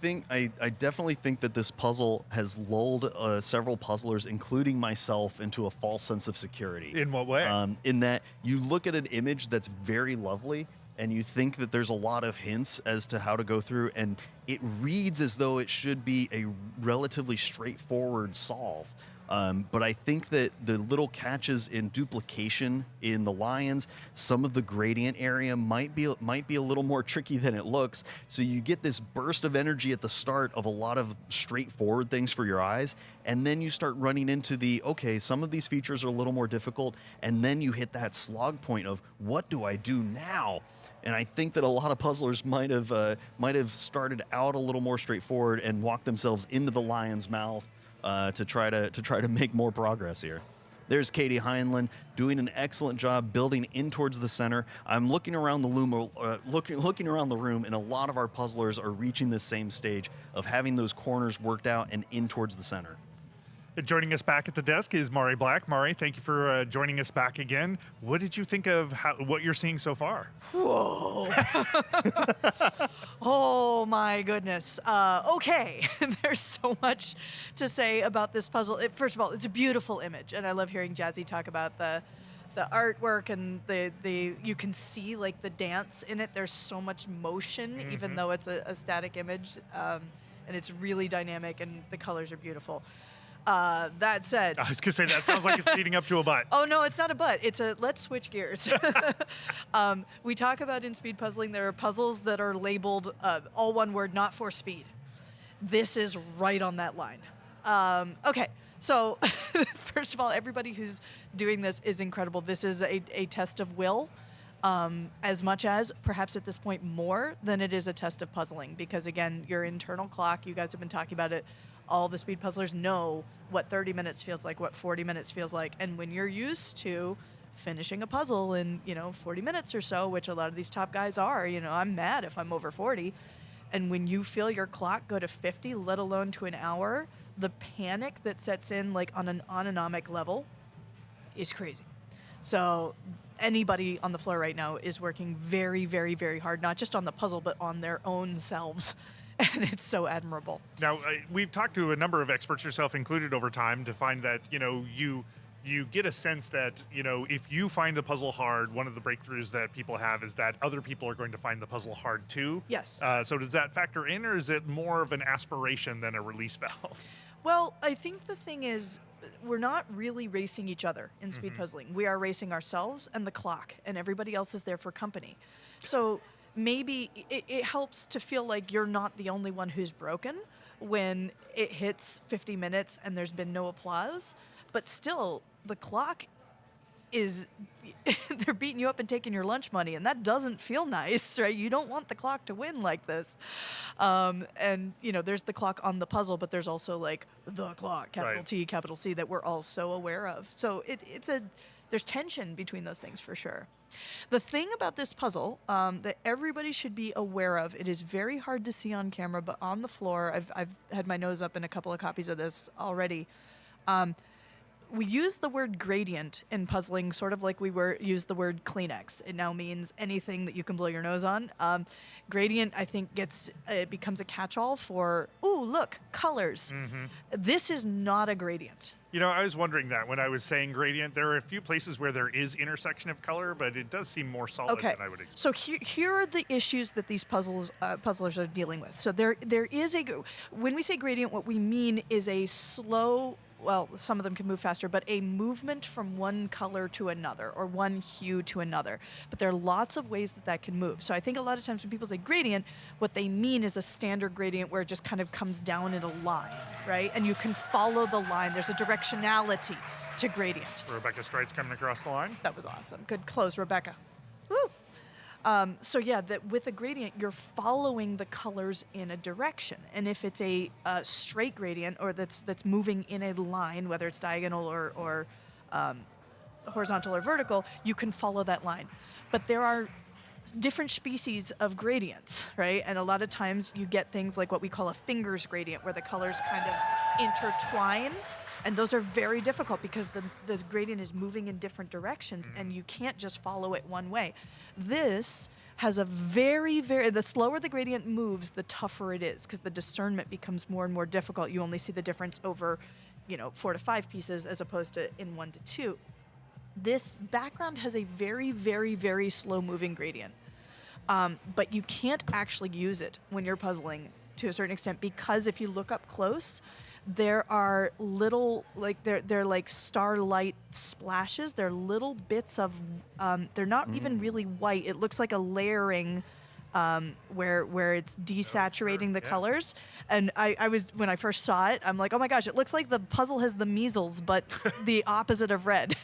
definitely think that this puzzle has lulled several puzzlers, including myself, into a false sense of security. In what way? In that you look at an image that's very lovely, and you think that there's a lot of hints as to how to go through, and it reads as though it should be a relatively straightforward solve. But I think that the little catches in duplication in the lions, some of the gradient area might be a little more tricky than it looks. So you get this burst of energy at the start of a lot of straightforward things for your eyes, and then you start running into okay, some of these features are a little more difficult, and then you hit that slog point of what do I do now? And I think that a lot of puzzlers might have started out a little more straightforward and walked themselves into the lion's mouth. To try to make more progress here. There's Katie Heinlein doing an excellent job building in towards the center. I'm looking around the room, looking around the room, and a lot of our puzzlers are reaching this same stage of having those corners worked out and in towards the center. Joining us back at the desk is Mari Black. Mari, thank you for joining us back again. What did you think of what you're seeing so far? Whoa. Oh my goodness. Okay, there's so much to say about this puzzle. First of all, it's a beautiful image, and I love hearing Jazzy talk about the artwork and you can see like the dance in it. There's so much motion, even though it's a static image, and it's really dynamic, and the colors are beautiful. That said, I was gonna say that sounds like it's leading up to a butt. Oh no, it's not a butt. It's a let's switch gears. We talk about in speed puzzling, there are puzzles that are labeled all one word, not for speed. This is right on that line. Okay, so first of all, everybody who's doing this is incredible. This is a test of will, as much as perhaps at this point more than it is a test of puzzling, because again, your internal clock, you guys have been talking about it. All the speed puzzlers know what 30 minutes feels like, what 40 minutes feels like. And when you're used to finishing a puzzle in, 40 minutes or so, which a lot of these top guys are, I'm mad if I'm over 40. And when you feel your clock go to 50, let alone to an hour, the panic that sets in like on an autonomic level is crazy. So anybody on the floor right now is working very, very, very hard, not just on the puzzle, but on their own selves. And it's so admirable. Now, we've talked to a number of experts, yourself included, over time to find that, you get a sense that, if you find the puzzle hard, one of the breakthroughs that people have is that other people are going to find the puzzle hard too. Yes. So does that factor in, or is it more of an aspiration than a release valve? Well, I think the thing is, we're not really racing each other in speed puzzling. We are racing ourselves and the clock, and everybody else is there for company. So maybe it helps to feel like you're not the only one who's broken when it hits 50 minutes and there's been no applause. But still, the clock is they're beating you up and taking your lunch money, and that doesn't feel nice, right? You don't want the clock to win like this. And there's the clock on the puzzle, but there's also like the clock, capital Right. T, capital C, that we're all so aware of. So there's tension between those things for sure. The thing about this puzzle that everybody should be aware of, it is very hard to see on camera, but on the floor, I've had my nose up in a couple of copies of this already. We use the word gradient in puzzling sort of like we use the word Kleenex. It now means anything that you can blow your nose on. Gradient, I think, it becomes a catch-all for, ooh, look, colors. This is not a gradient. I was wondering that when I was saying gradient. There are a few places where there is intersection of color, but it does seem more solid than I would expect. So here are the issues that these puzzlers are dealing with. So there is when we say gradient, what we mean is a slow, well, some of them can move faster, but a movement from one color to another or one hue to another. But there are lots of ways that can move. So I think a lot of times when people say gradient, what they mean is a standard gradient where it just kind of comes down in a line, right? And you can follow the line. There's a directionality to gradient. Rebecca Stride's coming across the line. That was awesome. Good close, Rebecca. Woo! So yeah, that with a gradient, you're following the colors in a direction. And if it's a straight gradient or that's moving in a line, whether it's diagonal or horizontal or vertical, you can follow that line. But there are different species of gradients, right? And a lot of times you get things like what we call a fingers gradient, where the colors kind of intertwine. And those are very difficult because the gradient is moving in different directions and you can't just follow it one way. This has a the slower the gradient moves, the tougher it is because the discernment becomes more and more difficult. You only see the difference over, 4 to 5 pieces as opposed to in 1 to 2. This background has a very, very, very slow moving gradient. But you can't actually use it when you're puzzling to a certain extent because if you look up close, there are little, they're like starlight splashes. They're little bits of, they're not even really white. It looks like a layering where it's desaturating the colors. And I was, when I first saw it, I'm like, oh my gosh, it looks like the puzzle has the measles, but the opposite of red.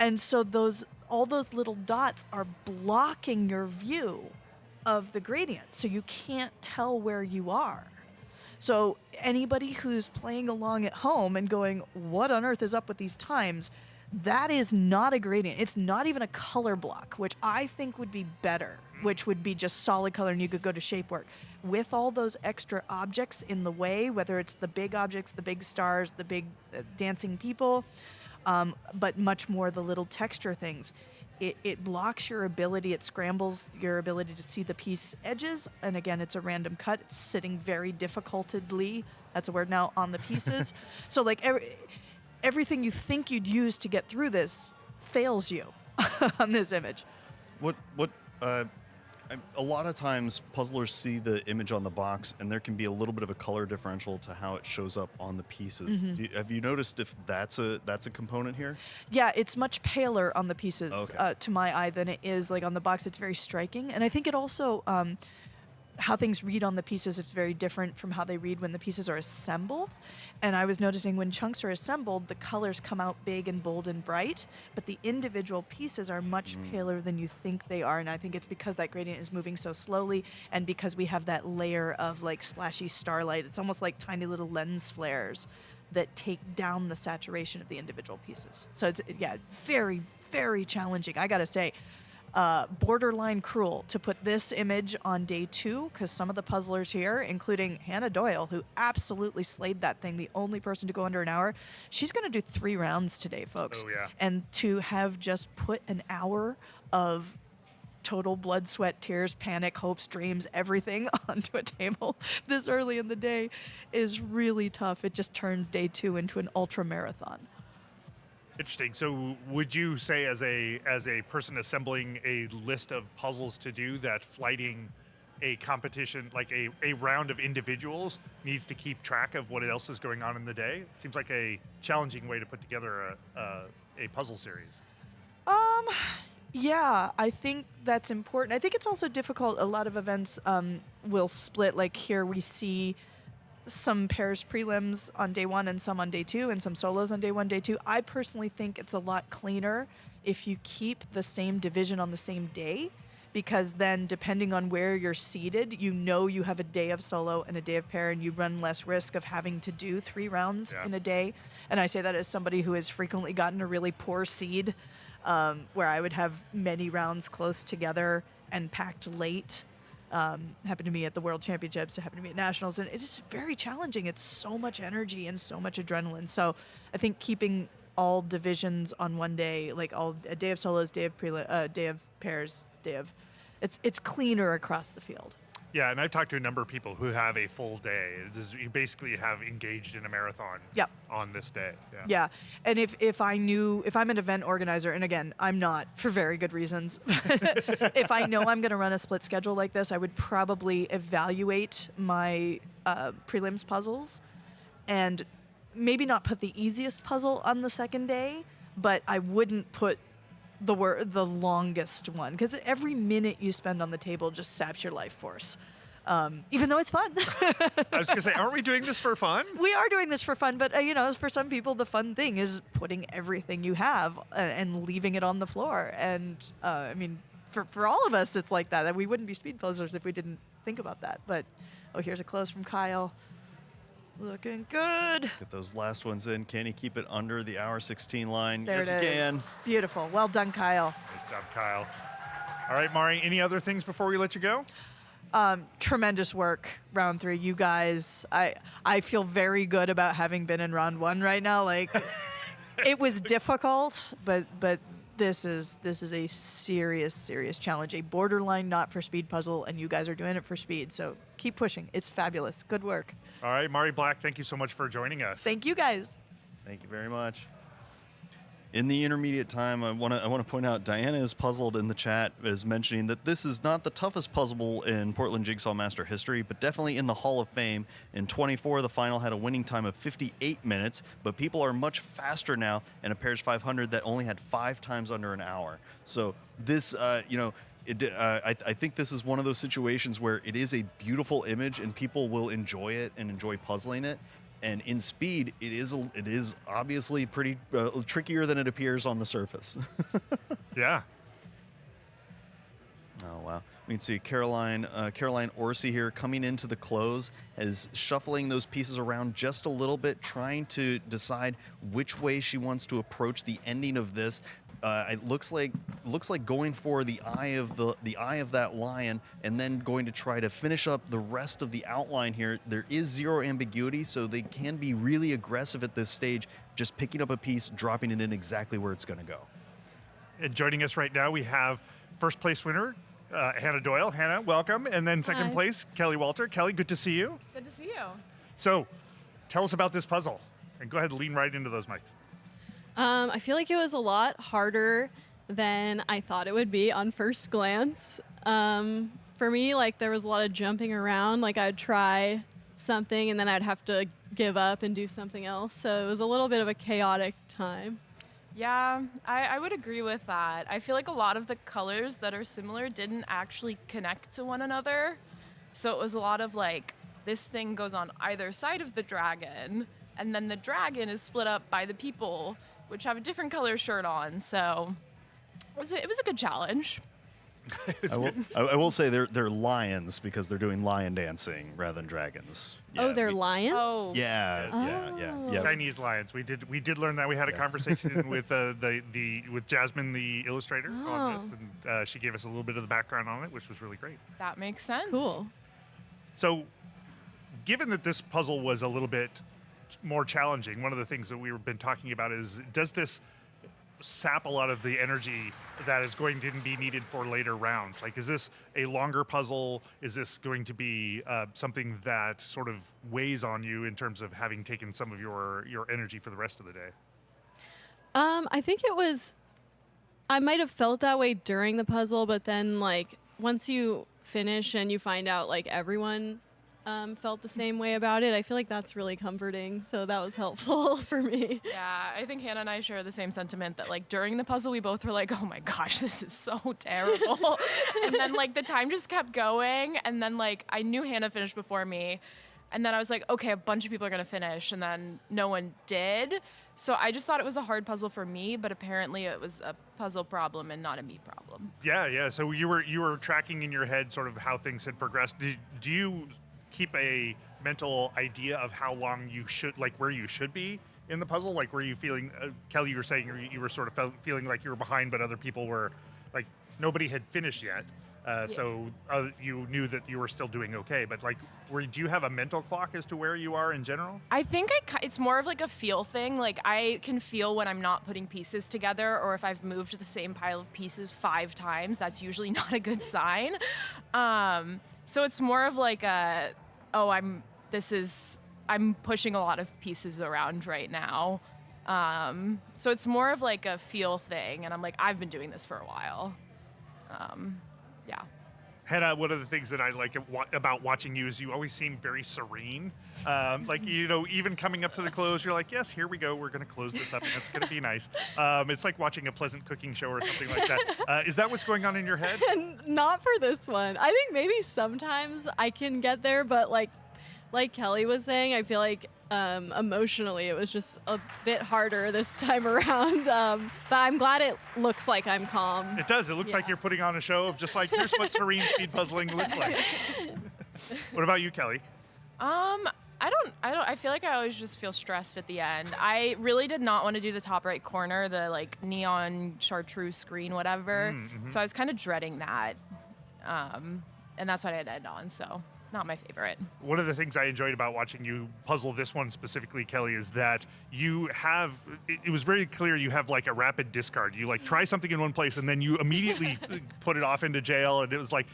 And so all those little dots are blocking your view of the gradient. So you can't tell where you are. So anybody who's playing along at home and going, what on earth is up with these times? That is not a gradient. It's not even a color block, which I think would be better, which would be just solid color and you could go to shape work. With all those extra objects in the way, whether it's the big objects, the big stars, the big dancing people, but much more the little texture things. It blocks your ability, it scrambles your ability to see the piece edges. And again, it's a random cut. It's sitting very difficultedly, that's a word now, on the pieces. So like everything you think you'd use to get through this fails you on this image. A lot of times puzzlers see the image on the box and there can be a little bit of a color differential to how it shows up on the pieces. Have you noticed if that's a component here? Yeah, it's much paler on the pieces to my eye than it is like on the box. It's very striking. And I think it also, how things read on the pieces is very different from how they read when the pieces are assembled. And I was noticing when chunks are assembled, the colors come out big and bold and bright, but the individual pieces are much paler than you think they are. And I think it's because that gradient is moving so slowly and because we have that layer of like splashy starlight. It's almost like tiny little lens flares that take down the saturation of the individual pieces. So it's, very, very challenging. I gotta say, borderline cruel to put this image on day 2 because some of the puzzlers here, including Hannah Doyle, who absolutely slayed that thing, the only person to go under an hour, she's going to do 3 rounds today, folks. Oh, yeah. And to have just put an hour of total blood, sweat, tears, panic, hopes, dreams, everything onto a table this early in the day is really tough. It just turned day 2 into an ultra marathon. Interesting. So would you say as a person assembling a list of puzzles to do that flighting a competition, like a round of individuals, needs to keep track of what else is going on in the day? It seems like a challenging way to put together a puzzle series. Yeah, I think that's important. I think it's also difficult. A lot of events will split. Like here we see some pairs prelims on day 1 and some on day 2 and some solos on day 1, day 2. I personally think it's a lot cleaner if you keep the same division on the same day, because then depending on where you're seated, you have a day of solo and a day of pair, and you run less risk of having to do 3 rounds in a day. And I say that as somebody who has frequently gotten a really poor seed, where I would have many rounds close together and packed late. Happened to me at the World Championships, it happened to me at Nationals, and it is very challenging. It's so much energy and so much adrenaline. So I think keeping all divisions on one day, like a day of solos, day of day of pairs, it's cleaner across the field. Yeah, and I've talked to a number of people who have a full day. You basically have engaged in a marathon on this day. Yeah, and if I'm an event organizer, and again, I'm not for very good reasons, if I know I'm going to run a split schedule like this, I would probably evaluate my prelims puzzles and maybe not put the easiest puzzle on the second day, but I wouldn't put the longest one, because every minute you spend on the table just saps your life force, even though it's fun. I was going to say, aren't we doing this for fun? We are doing this for fun, but for some people the fun thing is putting everything you have and leaving it on the floor. And I mean, for all of us it's like that. We wouldn't be speed puzzlers if we didn't think about that. But here's a close from Kyle. Looking good. Get those last ones in. Can he keep it under the hour 16 line? There yes, it he is. can. Beautiful. Well done, Kyle. Nice job, Kyle. All right, Mari, any other things before we let you go? Tremendous work, round 3. You guys, I feel very good about having been in round 1 right now. Like, it was difficult, but this is a serious challenge, a borderline not for speed puzzle, and you guys are doing it for speed. So keep pushing. It's fabulous. Good work. All right, Mari Black, thank you so much for joining us. Thank you, guys. Thank you very much. In the intermediate time, I want to point out Diana is puzzled in the chat, is mentioning that this is not the toughest puzzle in Portland Jigsaw Master history, but definitely in the Hall of Fame. In 24, the final had a winning time of 58 minutes, but people are much faster now in a Pairs 500 that only had 5 times under an hour. So this, I think this is one of those situations where it is a beautiful image and people will enjoy it and enjoy puzzling it. And in speed, it is obviously pretty trickier than it appears on the surface. Yeah. Oh, wow. We can see Caroline Orsi here coming into the close, is shuffling those pieces around just a little bit, trying to decide which way she wants to approach the ending of this. It looks like going for the eye of that lion, and then going to try to finish up the rest of the outline here. There is 0 ambiguity, so they can be really aggressive at this stage, just picking up a piece, dropping it in exactly where it's going to go. And joining us right now, we have first place winner, Hannah Doyle. Hannah, welcome. And then second place, Kelly Walter. Kelly, good to see you. Good to see you. So tell us about this puzzle. And go ahead and lean right into those mics. I feel like it was a lot harder than I thought it would be on first glance. For me, like, there was a lot of jumping around. Like, I'd try something and then I'd have to give up and do something else. So it was a little bit of a chaotic time. Yeah, I would agree with that. I feel like a lot of the colors that are similar didn't actually connect to one another. So it was a lot of like, this thing goes on either side of the dragon, and then the dragon is split up by the people, which have a different color shirt on. So it was a good challenge. I will say they're lions because they're doing lion dancing rather than dragons. Yeah, oh, they're lions? Oh. Yeah. Chinese lions. We did learn that. We had a conversation with with Jasmine, the illustrator, on this, and she gave us a little bit of the background on it, which was really great. That makes sense. Cool. So, given that this puzzle was a little bit more challenging, one of the things that we've been talking about is, does this sap a lot of the energy that is going to be needed for later rounds? Like, is this a longer puzzle? Is this going to be something that sort of weighs on you in terms of having taken some of your energy for the rest of the day? I think it was, I might have felt that way during the puzzle, but then like once you finish and you find out like everyone felt the same way about it, I feel like that's really comforting. So that was helpful for me. Yeah, I think Hannah and I share the same sentiment that like during the puzzle we both were like, oh my gosh, this is so terrible. And then like the time just kept going, and then like I knew Hannah finished before me, And then I was like, okay, a bunch of people are going to finish, and then no one did. So I just thought it was a hard puzzle for me, but apparently it was a puzzle problem and not a me problem. Yeah. So you were tracking in your head sort of how things had progressed. Do you keep a mental idea of how long you should, like where you should be in the puzzle? Like, were you feeling, Kelly, you were saying you were sort of feeling like you were behind, but other people were, like, nobody had finished yet. So you knew that you were still doing okay, but like, do you have a mental clock as to where you are in general? I think it's more of like a feel thing. Like I can feel when I'm not putting pieces together, or if I've moved the same pile of pieces 5 times, that's usually not a good sign. So it's more of like I'm pushing a lot of pieces around right now. So it's more of like a feel thing, and I'm like, I've been doing this for a while. Yeah. Hannah, one of the things that I like about watching you is you always seem very serene. Like, even coming up to the close, you're like, yes, here we go. We're going to close this up, and it's going to be nice. It's like watching a pleasant cooking show or something like that. Is that what's going on in your head? Not for this one. I think maybe sometimes I can get there, but like Kelly was saying, I feel like emotionally it was just a bit harder this time around. But I'm glad it looks like I'm calm. It does. It looks like you're putting on a show of just like, here's what serene speed puzzling looks like. What about you, Kelly? I feel like I always just feel stressed at the end. I really did not want to do the top right corner, the like neon chartreuse screen, whatever. Mm-hmm. So I was kind of dreading that. And that's what I had to end on, so not my favorite. One of the things I enjoyed about watching you puzzle this one specifically, Kelly, is that you have, it was very clear you have like a rapid discard. You like try something in one place and then you immediately put it off into jail. And it was like,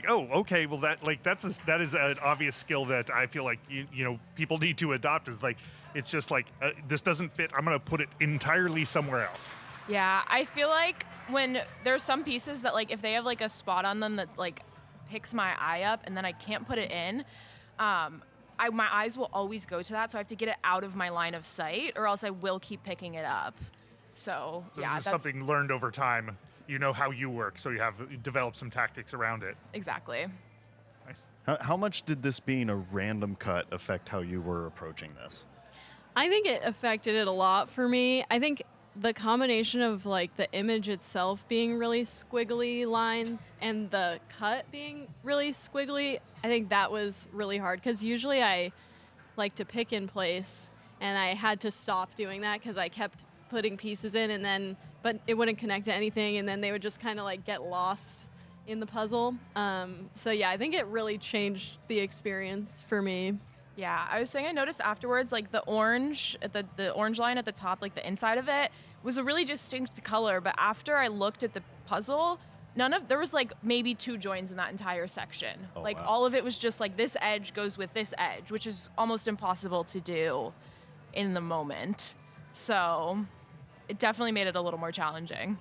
oh, okay, well that is an obvious skill that I feel like, people need to adopt, is like, it's just like, this doesn't fit. I'm going to put it entirely somewhere else. Yeah, I feel like when there's some pieces that like, if they have like a spot on them that like picks my eye up and then I can't put it in, my eyes will always go to that, so I have to get it out of my line of sight or else I will keep picking it up. So yeah, this is something learned over time. You know how you work, so you have developed some tactics around it. Exactly. Nice. How much did this being a random cut affect how you were approaching this? I think it affected it a lot for me. I think the combination of like the image itself being really squiggly lines and the cut being really squiggly, I think that was really hard, because usually I like to pick in place and I had to stop doing that because I kept putting pieces in but it wouldn't connect to anything, and then they would just kind of like get lost in the puzzle. So yeah, I think it really changed the experience for me. Yeah, I was saying I noticed afterwards, like the orange at the orange line at the top, like the inside of it was a really distinct color. But after I looked at the puzzle, there was like maybe 2 joins in that entire section. Oh, like wow. all of it was just like this edge goes with this edge, which is almost impossible to do in the moment. So it definitely made it a little more challenging.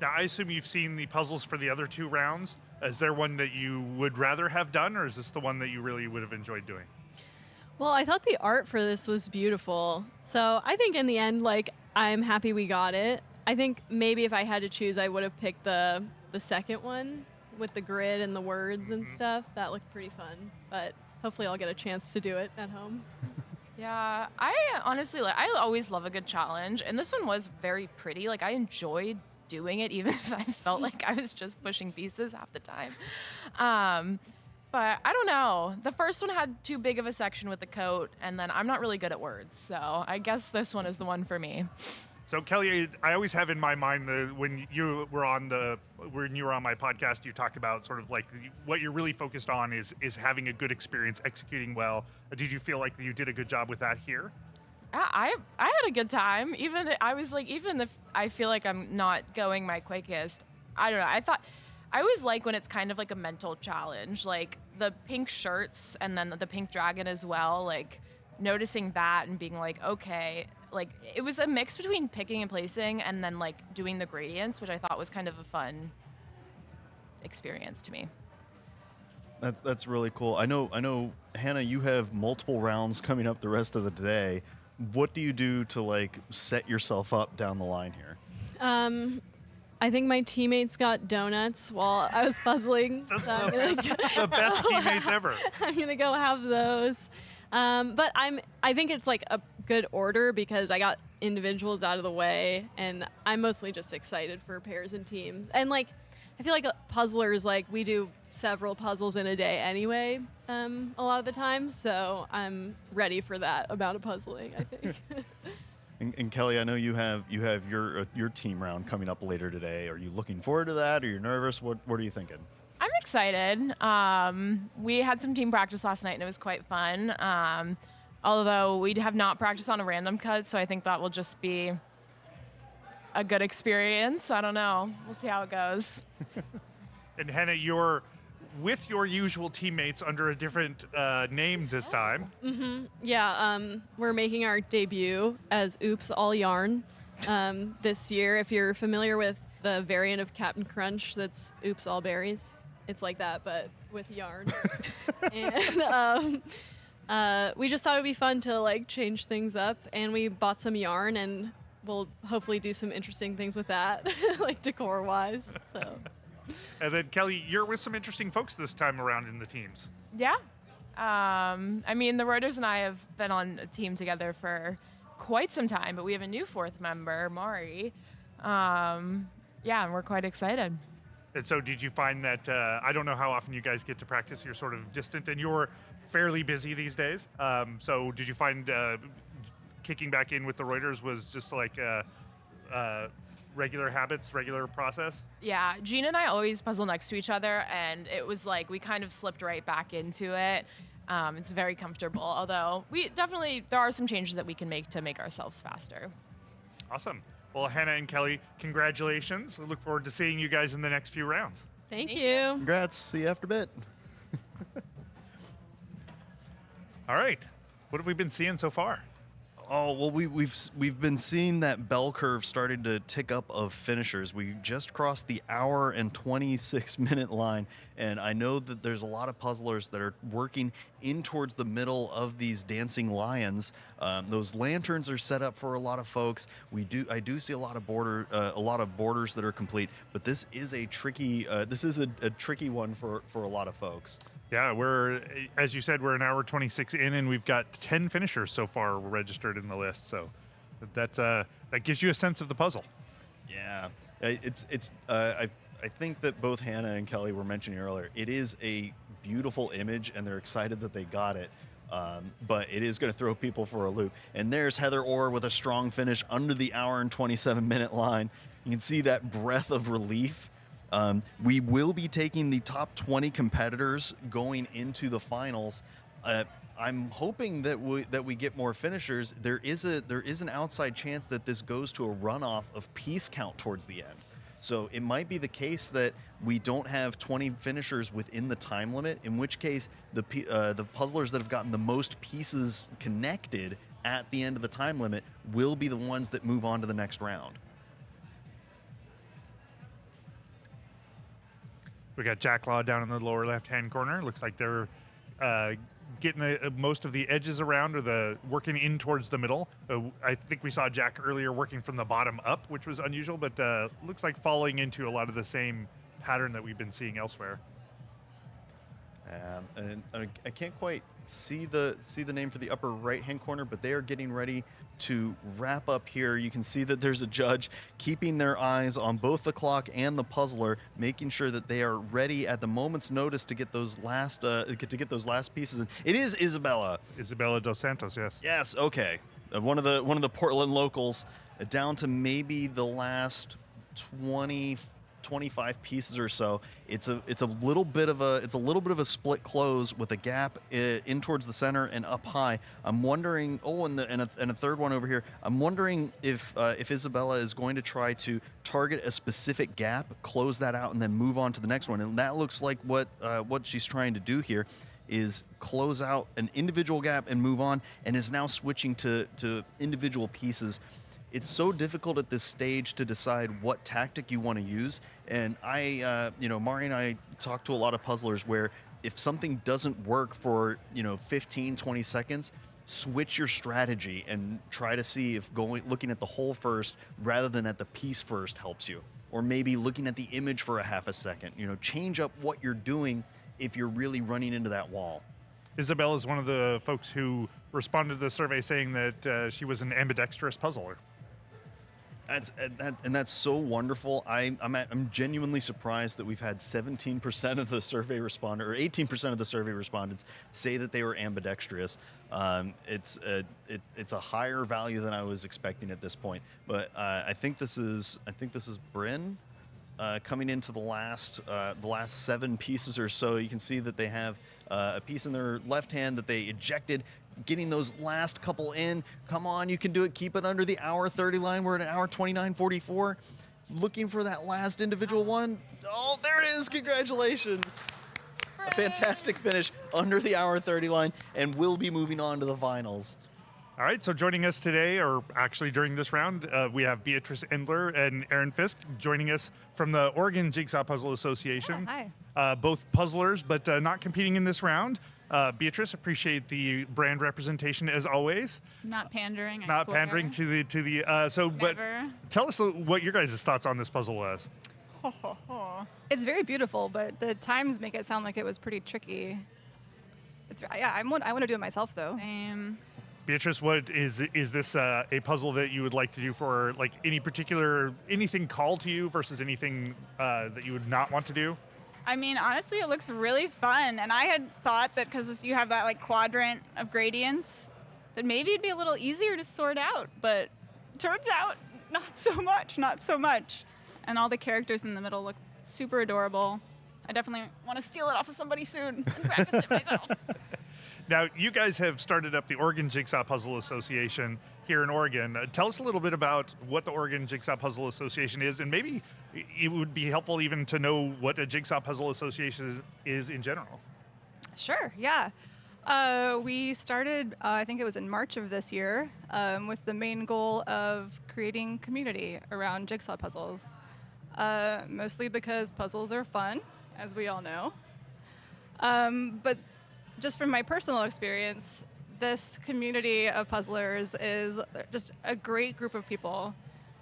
Now, I assume you've seen the puzzles for the other 2 rounds. Is there one that you would rather have done, or is this the one that you really would have enjoyed doing? Well, I thought the art for this was beautiful. So I think in the end, like, I'm happy we got it. I think maybe if I had to choose, I would have picked the second one with the grid and the words and stuff. That looked pretty fun. But hopefully I'll get a chance to do it at home. Yeah, I honestly, I always love a good challenge. And this one was very pretty. Like, I enjoyed doing it, even if I felt like I was just pushing pieces half the time. But I don't know. The first one had too big of a section with the coat, and then I'm not really good at words, so I guess this one is the one for me. So Kelly, I always have in my mind when you were on my podcast, you talked about sort of like what you're really focused on is having a good experience, executing well. Did you feel like you did a good job with that here? I had a good time. Even if I feel like I'm not going my quickest, I don't know. I always like when it's kind of like a mental challenge, like the pink shirts and then the pink dragon as well, like noticing that and being like, okay, like it was a mix between picking and placing and then like doing the gradients, which I thought was kind of a fun experience to me. That's really cool. I know, Hannah, you have multiple rounds coming up the rest of the day. What do you do to like set yourself up down the line here? I think my teammates got donuts while I was puzzling. That's so the best teammates ever. I'm gonna go have those. But I think it's like a good order because I got individuals out of the way, and I'm mostly just excited for pairs and teams. And like, I feel like puzzlers, like we do several puzzles in a day anyway, a lot of the time. So I'm ready for that amount of puzzling, I think. And Kelly, I know you have your team round coming up later today. Are you looking forward to that? Are you nervous? What are you thinking? I'm excited. We had some team practice last night and it was quite fun. Although we have not practiced on a random cut, so I think that will just be a good experience. I don't know. We'll see how it goes. And Hannah, you're with your usual teammates under a different name this time. Yeah, we're making our debut as Oops All Yarn this year. If you're familiar with the variant of Captain Crunch that's Oops All Berries, it's like that, but with yarn. And we just thought it'd be fun to like change things up, and we bought some yarn, and we'll hopefully do some interesting things with that, like decor-wise. So. And then Kelly, you're with some interesting folks this time around in the teams. Yeah. I mean, the Reuters and I have been on a team together for quite some time, but we have a new fourth member, Mari. Yeah, and we're quite excited. And so did you find that, I don't know how often you guys get to practice, you're sort of distant and you're fairly busy these days. So did you find kicking back in with the Reuters was just like regular habits, regular process? Yeah, Gina and I always puzzle next to each other, and it was like we kind of slipped right back into it. It's very comfortable, although there are some changes that we can make to make ourselves faster. Awesome. Well, Hannah and Kelly, congratulations. I look forward to seeing you guys in the next few rounds. Thank you. Congrats. See you after a bit. All right. What have we been seeing so far? Oh, well, we've been seeing that bell curve starting to tick up of finishers. We just crossed the hour and 26-minute line, and I know that there's a lot of puzzlers that are working in towards the middle of these dancing lions. Those lanterns are set up for a lot of folks. I do see a lot of borders that are complete, but this is a tricky tricky one for a lot of folks. Yeah, as you said, we're an hour 26 in, and we've got 10 finishers so far registered in the list. So that gives you a sense of the puzzle. Yeah, I think that both Hannah and Kelly were mentioning earlier. It is a beautiful image, and they're excited that they got it. But it is going to throw people for a loop. And there's Heather Orr with a strong finish under the hour and 27-minute line. You can see that breath of relief. We will be taking the top 20 competitors going into the finals. I'm hoping that we get more finishers. There is an outside chance that this goes to a runoff of piece count towards the end. So it might be the case that we don't have 20 finishers within the time limit, in which case the puzzlers that have gotten the most pieces connected at the end of the time limit will be the ones that move on to the next round. We got Jack Law down in the lower left-hand corner. Looks like they're getting most of the edges around, or working in towards the middle. I think we saw Jack earlier working from the bottom up, which was unusual, but looks like falling into a lot of the same pattern that we've been seeing elsewhere. And I can't quite see the name for the upper right-hand corner, but they are getting ready to wrap up here. You can see that there's a judge keeping their eyes on both the clock and the puzzler, making sure that they are ready at the moment's notice to get those last pieces in. It is Isabella Dos Santos, yes. Yes, okay. One of the Portland locals, down to maybe the last 25 pieces or so. It's a little bit of a split close with a gap in towards the center and up high. I'm wondering. Oh, and a third one over here. I'm wondering if Isabella is going to try to target a specific gap, close that out, and then move on to the next one. And that looks like what she's trying to do here is close out an individual gap and move on, and is now switching to individual pieces. It's so difficult at this stage to decide what tactic you want to use. And Mari and I talk to a lot of puzzlers where if something doesn't work for, 15, 20 seconds, switch your strategy and try to see if looking at the whole first rather than at the piece first helps you. or maybe looking at the image for a half a second. You know, change up what you're doing if you're really running into that wall. Isabel is one of the folks who responded to the survey saying that she was an ambidextrous puzzler. That's so wonderful. I'm genuinely surprised that we've had 17% of the survey respondents, or 18% of the survey respondents, say that they were ambidextrous. It's a higher value than I was expecting at this point. But I think this is Bryn coming into the last 7 pieces or so. You can see that they have a piece in their left hand that they ejected. Getting those last couple in. Come on, you can do it. Keep it under the hour 30 line. We're at an hour 29:44. Looking for that last individual one. Oh, there it is. Congratulations. Hooray. A fantastic finish under the hour 30 line, and we'll be moving on to the finals. All right, so joining us today, or actually during this round, we have Beatrice Endler and Aaron Fisk joining us from the Oregon Jigsaw Puzzle Association. Yeah, hi. Both puzzlers, but not competing in this round. Beatrice, appreciate the brand representation as always. Not pandering. Not pandering to the. But tell us what your guys' thoughts on this puzzle was. It's very beautiful, but the times make it sound like it was pretty tricky. I want to do it myself though. Same. Beatrice, what is this a puzzle that you would like to do for like anything called to you versus anything that you would not want to do? I mean, honestly, it looks really fun. And I had thought that because you have that like quadrant of gradients, that maybe it'd be a little easier to sort out. But turns out, not so much. And all the characters in the middle look super adorable. I definitely want to steal it off of somebody soon and practice it myself. Now, you guys have started up the Oregon Jigsaw Puzzle Association here in Oregon. Tell us a little bit about what the Oregon Jigsaw Puzzle Association is, and maybe it would be helpful even to know what a Jigsaw Puzzle Association is in general. Sure, yeah. We started, I think it was in March of this year, with the main goal of creating community around jigsaw puzzles. Mostly because puzzles are fun, as we all know. But just from my personal experience, this community of puzzlers is just a great group of people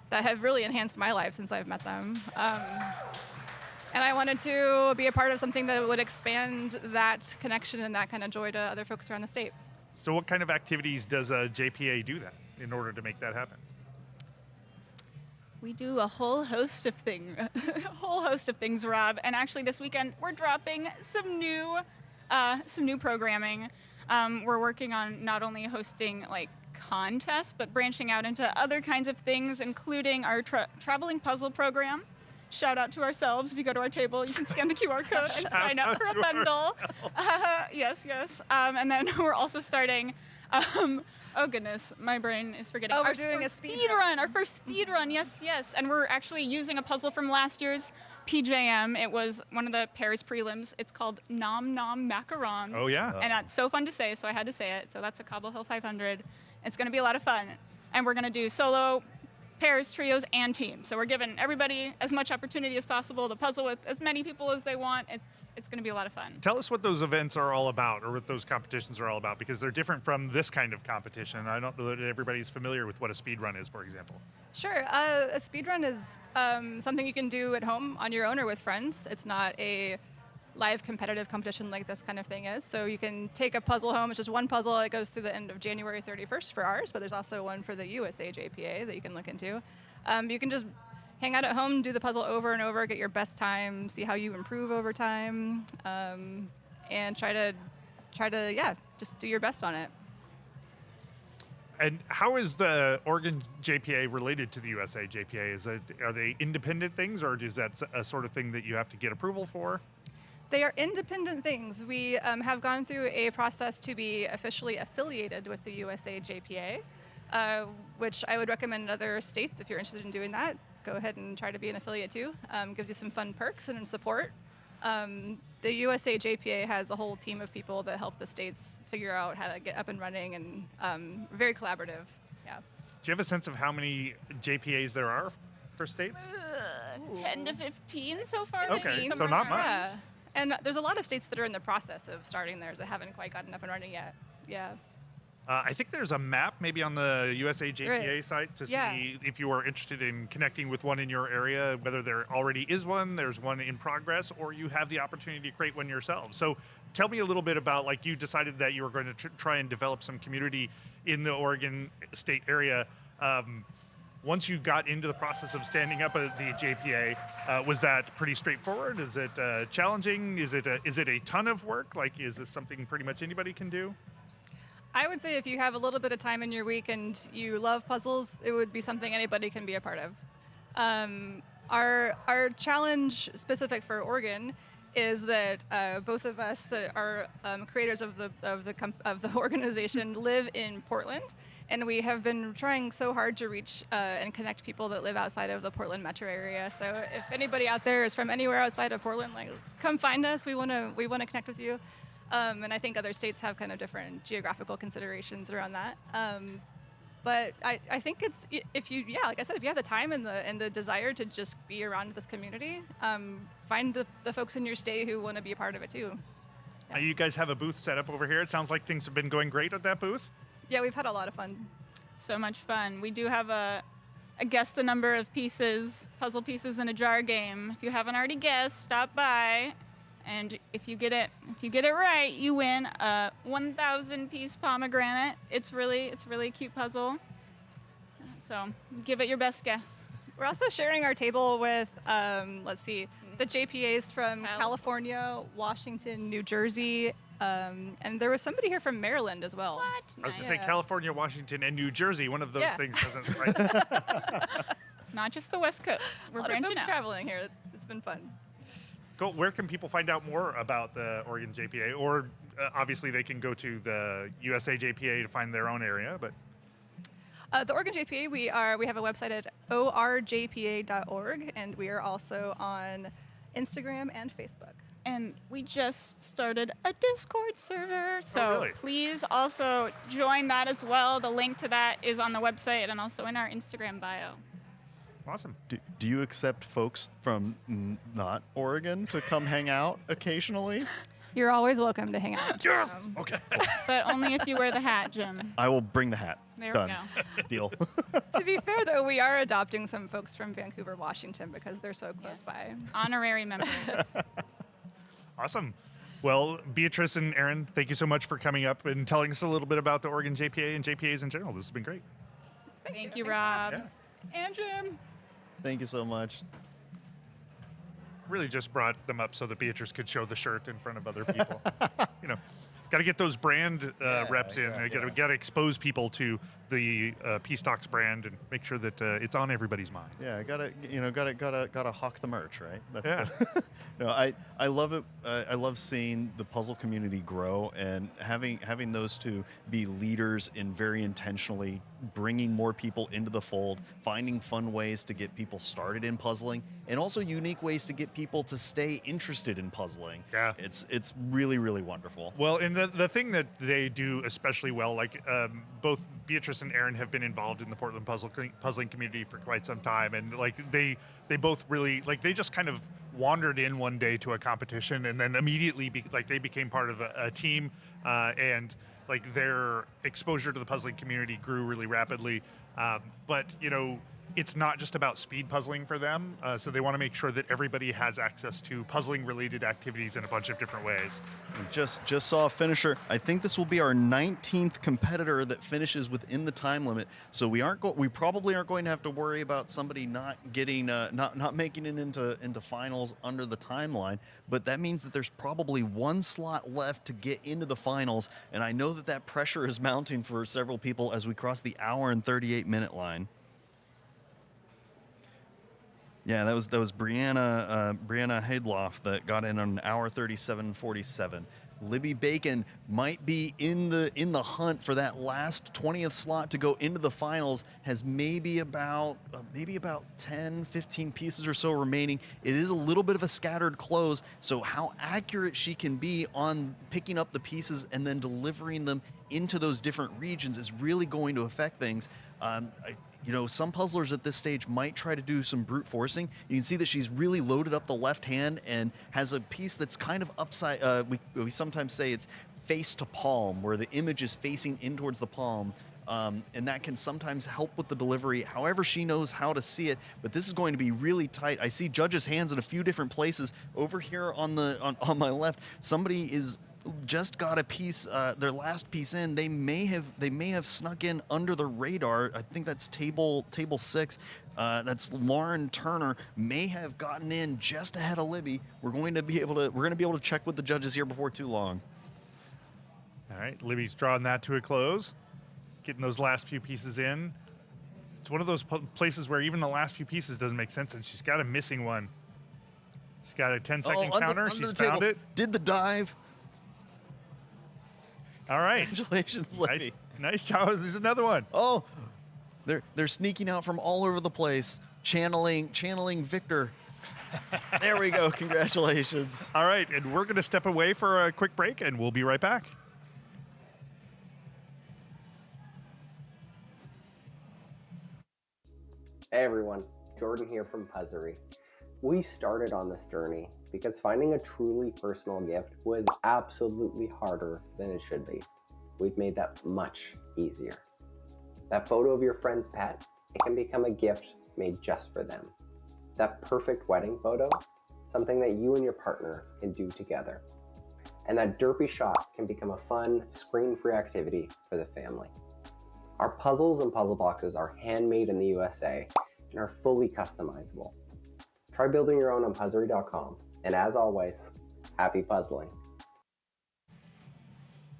that have really enhanced my life since I've met them. And I wanted to be a part of something that would expand that connection and that kind of joy to other folks around the state. So what kind of activities does JPA do that in order to make that happen? We do a whole host of things, Rob. And actually this weekend, we're dropping some new programming. We're working on not only hosting like contests, but branching out into other kinds of things, including our traveling puzzle program. Shout out to ourselves. If you go to our table, you can scan the QR code and sign up for a bundle. Yes. And then we're also starting, oh goodness, my brain is forgetting. We're doing a speed run. Our first speed run, yes. And we're actually using a puzzle from last year's PJM. It was one of the Paris prelims. It's called Nom Nom Macarons. Oh, yeah. And that's so fun to say, so I had to say it. So that's a Cobble Hill 500. It's going to be a lot of fun. And we're going to do solo, pairs, trios, and teams. So we're giving everybody as much opportunity as possible to puzzle with as many people as they want. It's going to be a lot of fun. Tell us what those events are all about, or what those competitions are all about, because they're different from this kind of competition. I don't know that everybody's familiar with what a speed run is, for example. Sure. A speedrun is something you can do at home on your own or with friends. It's not a live competitive competition like this kind of thing is. So you can take a puzzle home. It's just one puzzle. It goes through the end of January 31st for ours, but there's also one for the USA JPA that you can look into. You can just hang out at home, do the puzzle over and over, get your best time, see how you improve over time, and try to just do your best on it. And how is the Oregon JPA related to the USA JPA? Are they independent things, or is that a sort of thing that you have to get approval for? They are independent things. We have gone through a process to be officially affiliated with the USA JPA, which I would recommend in other states if you're interested in doing that. Go ahead and try to be an affiliate too. Gives you some fun perks and support. The USA JPA has a whole team of people that help the states figure out how to get up and running, and very collaborative. Yeah. Do you have a sense of how many JPAs there are for states? 10 to 15 so far. Okay, so not much. Yeah. And there's a lot of states that are in the process of starting theirs that haven't quite gotten up and running yet. Yeah. I think there's a map maybe on the USA JPA site to see if you are interested in connecting with one in your area, whether there already is one, there's one in progress, or you have the opportunity to create one yourself. So tell me a little bit about, like, you decided that you were going to try and develop some community in the Oregon State area. Once you got into the process of standing up at the JPA, was that pretty straightforward? Is it challenging? Is it a ton of work? Like, is this something pretty much anybody can do? I would say if you have a little bit of time in your week and you love puzzles, it would be something anybody can be a part of. Our challenge specific for Oregon is that both of us that are creators of the organization live in Portland, and we have been trying so hard to reach and connect people that live outside of the Portland metro area. So if anybody out there is from anywhere outside of Portland, like, come find us. We want to connect with you. And I think other states have kind of different geographical considerations around that. But I think it's, if you have the time and the desire to just be around this community, find the folks in your state who want to be a part of it too. You guys have a booth set up over here. It sounds like things have been going great at that booth. Yeah, we've had a lot of fun. So much fun. We do have a guess the number of puzzle pieces in a jar game. If you haven't already guessed, stop by. And if you get it right, you win a 1,000-piece pomegranate. It's really a cute puzzle. So give it your best guess. We're also sharing our table with, the JPAs from California, Washington, New Jersey, and there was somebody here from Maryland as well. What? I was going to say California, Washington, and New Jersey. One of those things doesn't. Not just the West Coast. We're branching out. Traveling here. It's been fun. Cool. Where can people find out more about the Oregon JPA? Or obviously they can go to the USA JPA to find their own area. But the Oregon JPA, we have a website at orjpa.org, and we are also on Instagram and Facebook. And we just started a Discord server, so really? Please also join that as well. The link to that is on the website and also in our Instagram bio. Awesome. Do you accept folks from not Oregon to come hang out occasionally? You're always welcome to hang out. Yes! Okay. But only if you wear the hat, Jim. I will bring the hat. There Done. we go. Deal. To be fair, though, we are adopting some folks from Vancouver, Washington, because they're so close by. Honorary members. Awesome. Well, Beatrice and Aaron, thank you so much for coming up and telling us a little bit about the Oregon JPA and JPAs in general. This has been great. Thank you, Rob. Yeah. And Jim. Thank you so much. Really just brought them up so that Beatrice could show the shirt in front of other people. Got to get those brand reps in. Got to expose people to the P-Stocks brand and make sure that it's on everybody's mind. Yeah, gotta hawk the merch, right? No, I love it. I love seeing the puzzle community grow and having those two be leaders in very intentionally bringing more people into the fold, finding fun ways to get people started in puzzling, and also unique ways to get people to stay interested in puzzling. Yeah, it's really, really wonderful. Well, and the thing that they do especially well, like both Beatrice and Aaron have been involved in the Portland puzzling community for quite some time, and like they both really, like, they just kind of wandered in one day to a competition and then immediately they became part of a team, and like their exposure to the puzzling community grew really rapidly. But it's not just about speed puzzling for them, so they want to make sure that everybody has access to puzzling related activities in a bunch of different ways. Just saw a finisher. I think this will be our 19th competitor that finishes within the time limit. So we probably aren't going to have to worry about somebody not getting not making it into finals under the timeline. But that means that there's probably one slot left to get into the finals, and I know that pressure is mounting for several people as we cross the hour and 38-minute line. Yeah, that was Brianna Haidloff that got in on an hour 37:47. Libby Bacon might be in the hunt for that last 20th slot to go into the finals. Has maybe about 10, 15 pieces or so remaining. It is a little bit of a scattered close, so how accurate she can be on picking up the pieces and then delivering them into those different regions is really going to affect things. Some puzzlers at this stage might try to do some brute forcing. You can see that she's really loaded up the left hand and has a piece that's kind of upside. We sometimes say it's face to palm, where the image is facing in towards the palm. And that can sometimes help with the delivery, however she knows how to see it. But this is going to be really tight. I see judges' hands in a few different places. Over here on my left, somebody is just got a piece, their last piece in. They may have snuck in under the radar. I think that's table 6. That's Lauren Turner, may have gotten in just ahead of Libby. We're going to be able to check with the judges here before too long. All right, Libby's drawing that to a close, getting those last few pieces in. It's one of those places where even the last few pieces doesn't make sense, and she's got a missing one. She's got a 10-second counter. Under She's the found table. it. Did the dive. All right. Congratulations, Libby. Nice job. There's another one. Oh, they're sneaking out from all over the place, channeling Victor. There we go. Congratulations. All right, and we're going to step away for a quick break, and we'll be right back. Hey everyone, Jordan here from Puzzery. We started on this journey because finding a truly personal gift was absolutely harder than it should be. We've made that much easier. That photo of your friend's pet, it can become a gift made just for them. That perfect wedding photo, something that you and your partner can do together. And that derpy shot can become a fun, screen-free activity for the family. Our puzzles and puzzle boxes are handmade in the USA and are fully customizable. Try building your own on Puzzery.com, and as always, happy puzzling.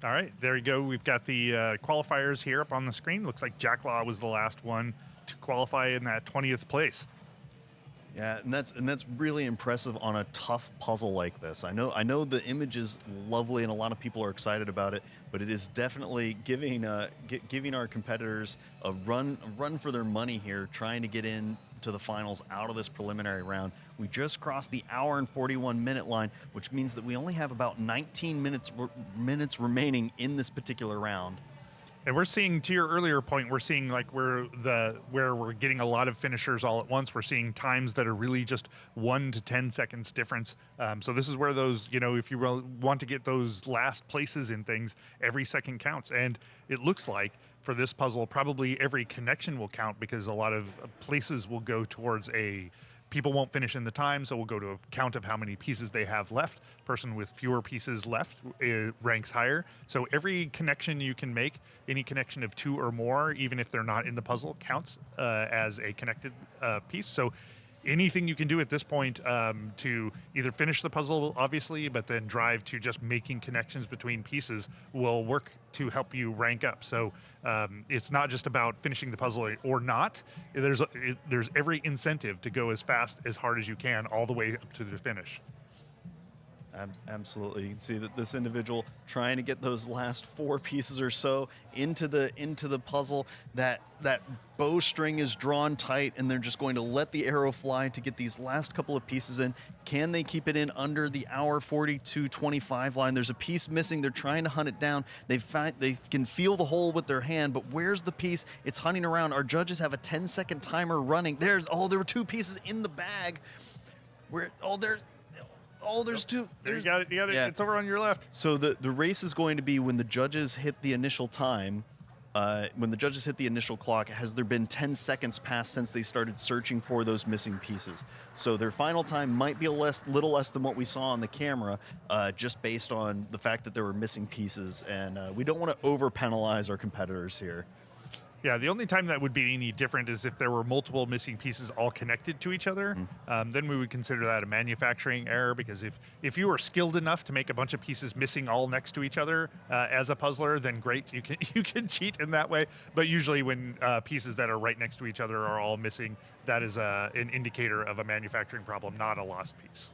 All right, there you go. We've got the qualifiers here up on the screen. Looks like Jack Law was the last one to qualify in that 20th place. Yeah, and that's really impressive on a tough puzzle like this. I know the image is lovely and a lot of people are excited about it, but it is definitely giving our competitors a run for their money here, trying to get in to the finals out of this preliminary round. We just crossed the hour and 41-minute line, which means that we only have about 19 minutes remaining in this particular round. And we're seeing, to your earlier point, we're seeing like where we're getting a lot of finishers all at once. We're seeing times that are really just 1 to 10 seconds difference. So this is where those, if you want to get those last places in things, every second counts. And it looks like for this puzzle, probably every connection will count, because a lot of places will go towards people won't finish in the time, so we'll go to a count of how many pieces they have left. Person with fewer pieces left ranks higher. So every connection you can make, any connection of 2 or more, even if they're not in the puzzle, counts as a connected piece. So anything you can do at this point to either finish the puzzle, obviously, but then drive to just making connections between pieces will work to help you rank up. So it's not just about finishing the puzzle or not. There's every incentive to go as fast, as hard as you can, all the way up to the finish. Absolutely. You can see that this individual trying to get those last 4 pieces or so into the puzzle. That bowstring is drawn tight, and they're just going to let the arrow fly to get these last couple of pieces in. Can they keep it in under the hour 42:25 line? There's a piece missing. They're trying to hunt it down. They can feel the hole with their hand, but where's the piece? It's hunting around. Our judges have a 10-second timer running. There were 2 pieces in the bag. There's 2. There you got it. Yeah. It's over on your left. So the race is going to be when the judges hit the initial time. When the judges hit the initial clock, has there been 10 seconds passed since they started searching for those missing pieces? So their final time might be little less than what we saw on the camera, just based on the fact that there were missing pieces. And we don't want to over-penalize our competitors here. Yeah, the only time that would be any different is if there were multiple missing pieces all connected to each other. Then we would consider that a manufacturing error, because if you are skilled enough to make a bunch of pieces missing all next to each other as a puzzler, then great, you can cheat in that way. But usually when pieces that are right next to each other are all missing, that is an indicator of a manufacturing problem, not a lost piece.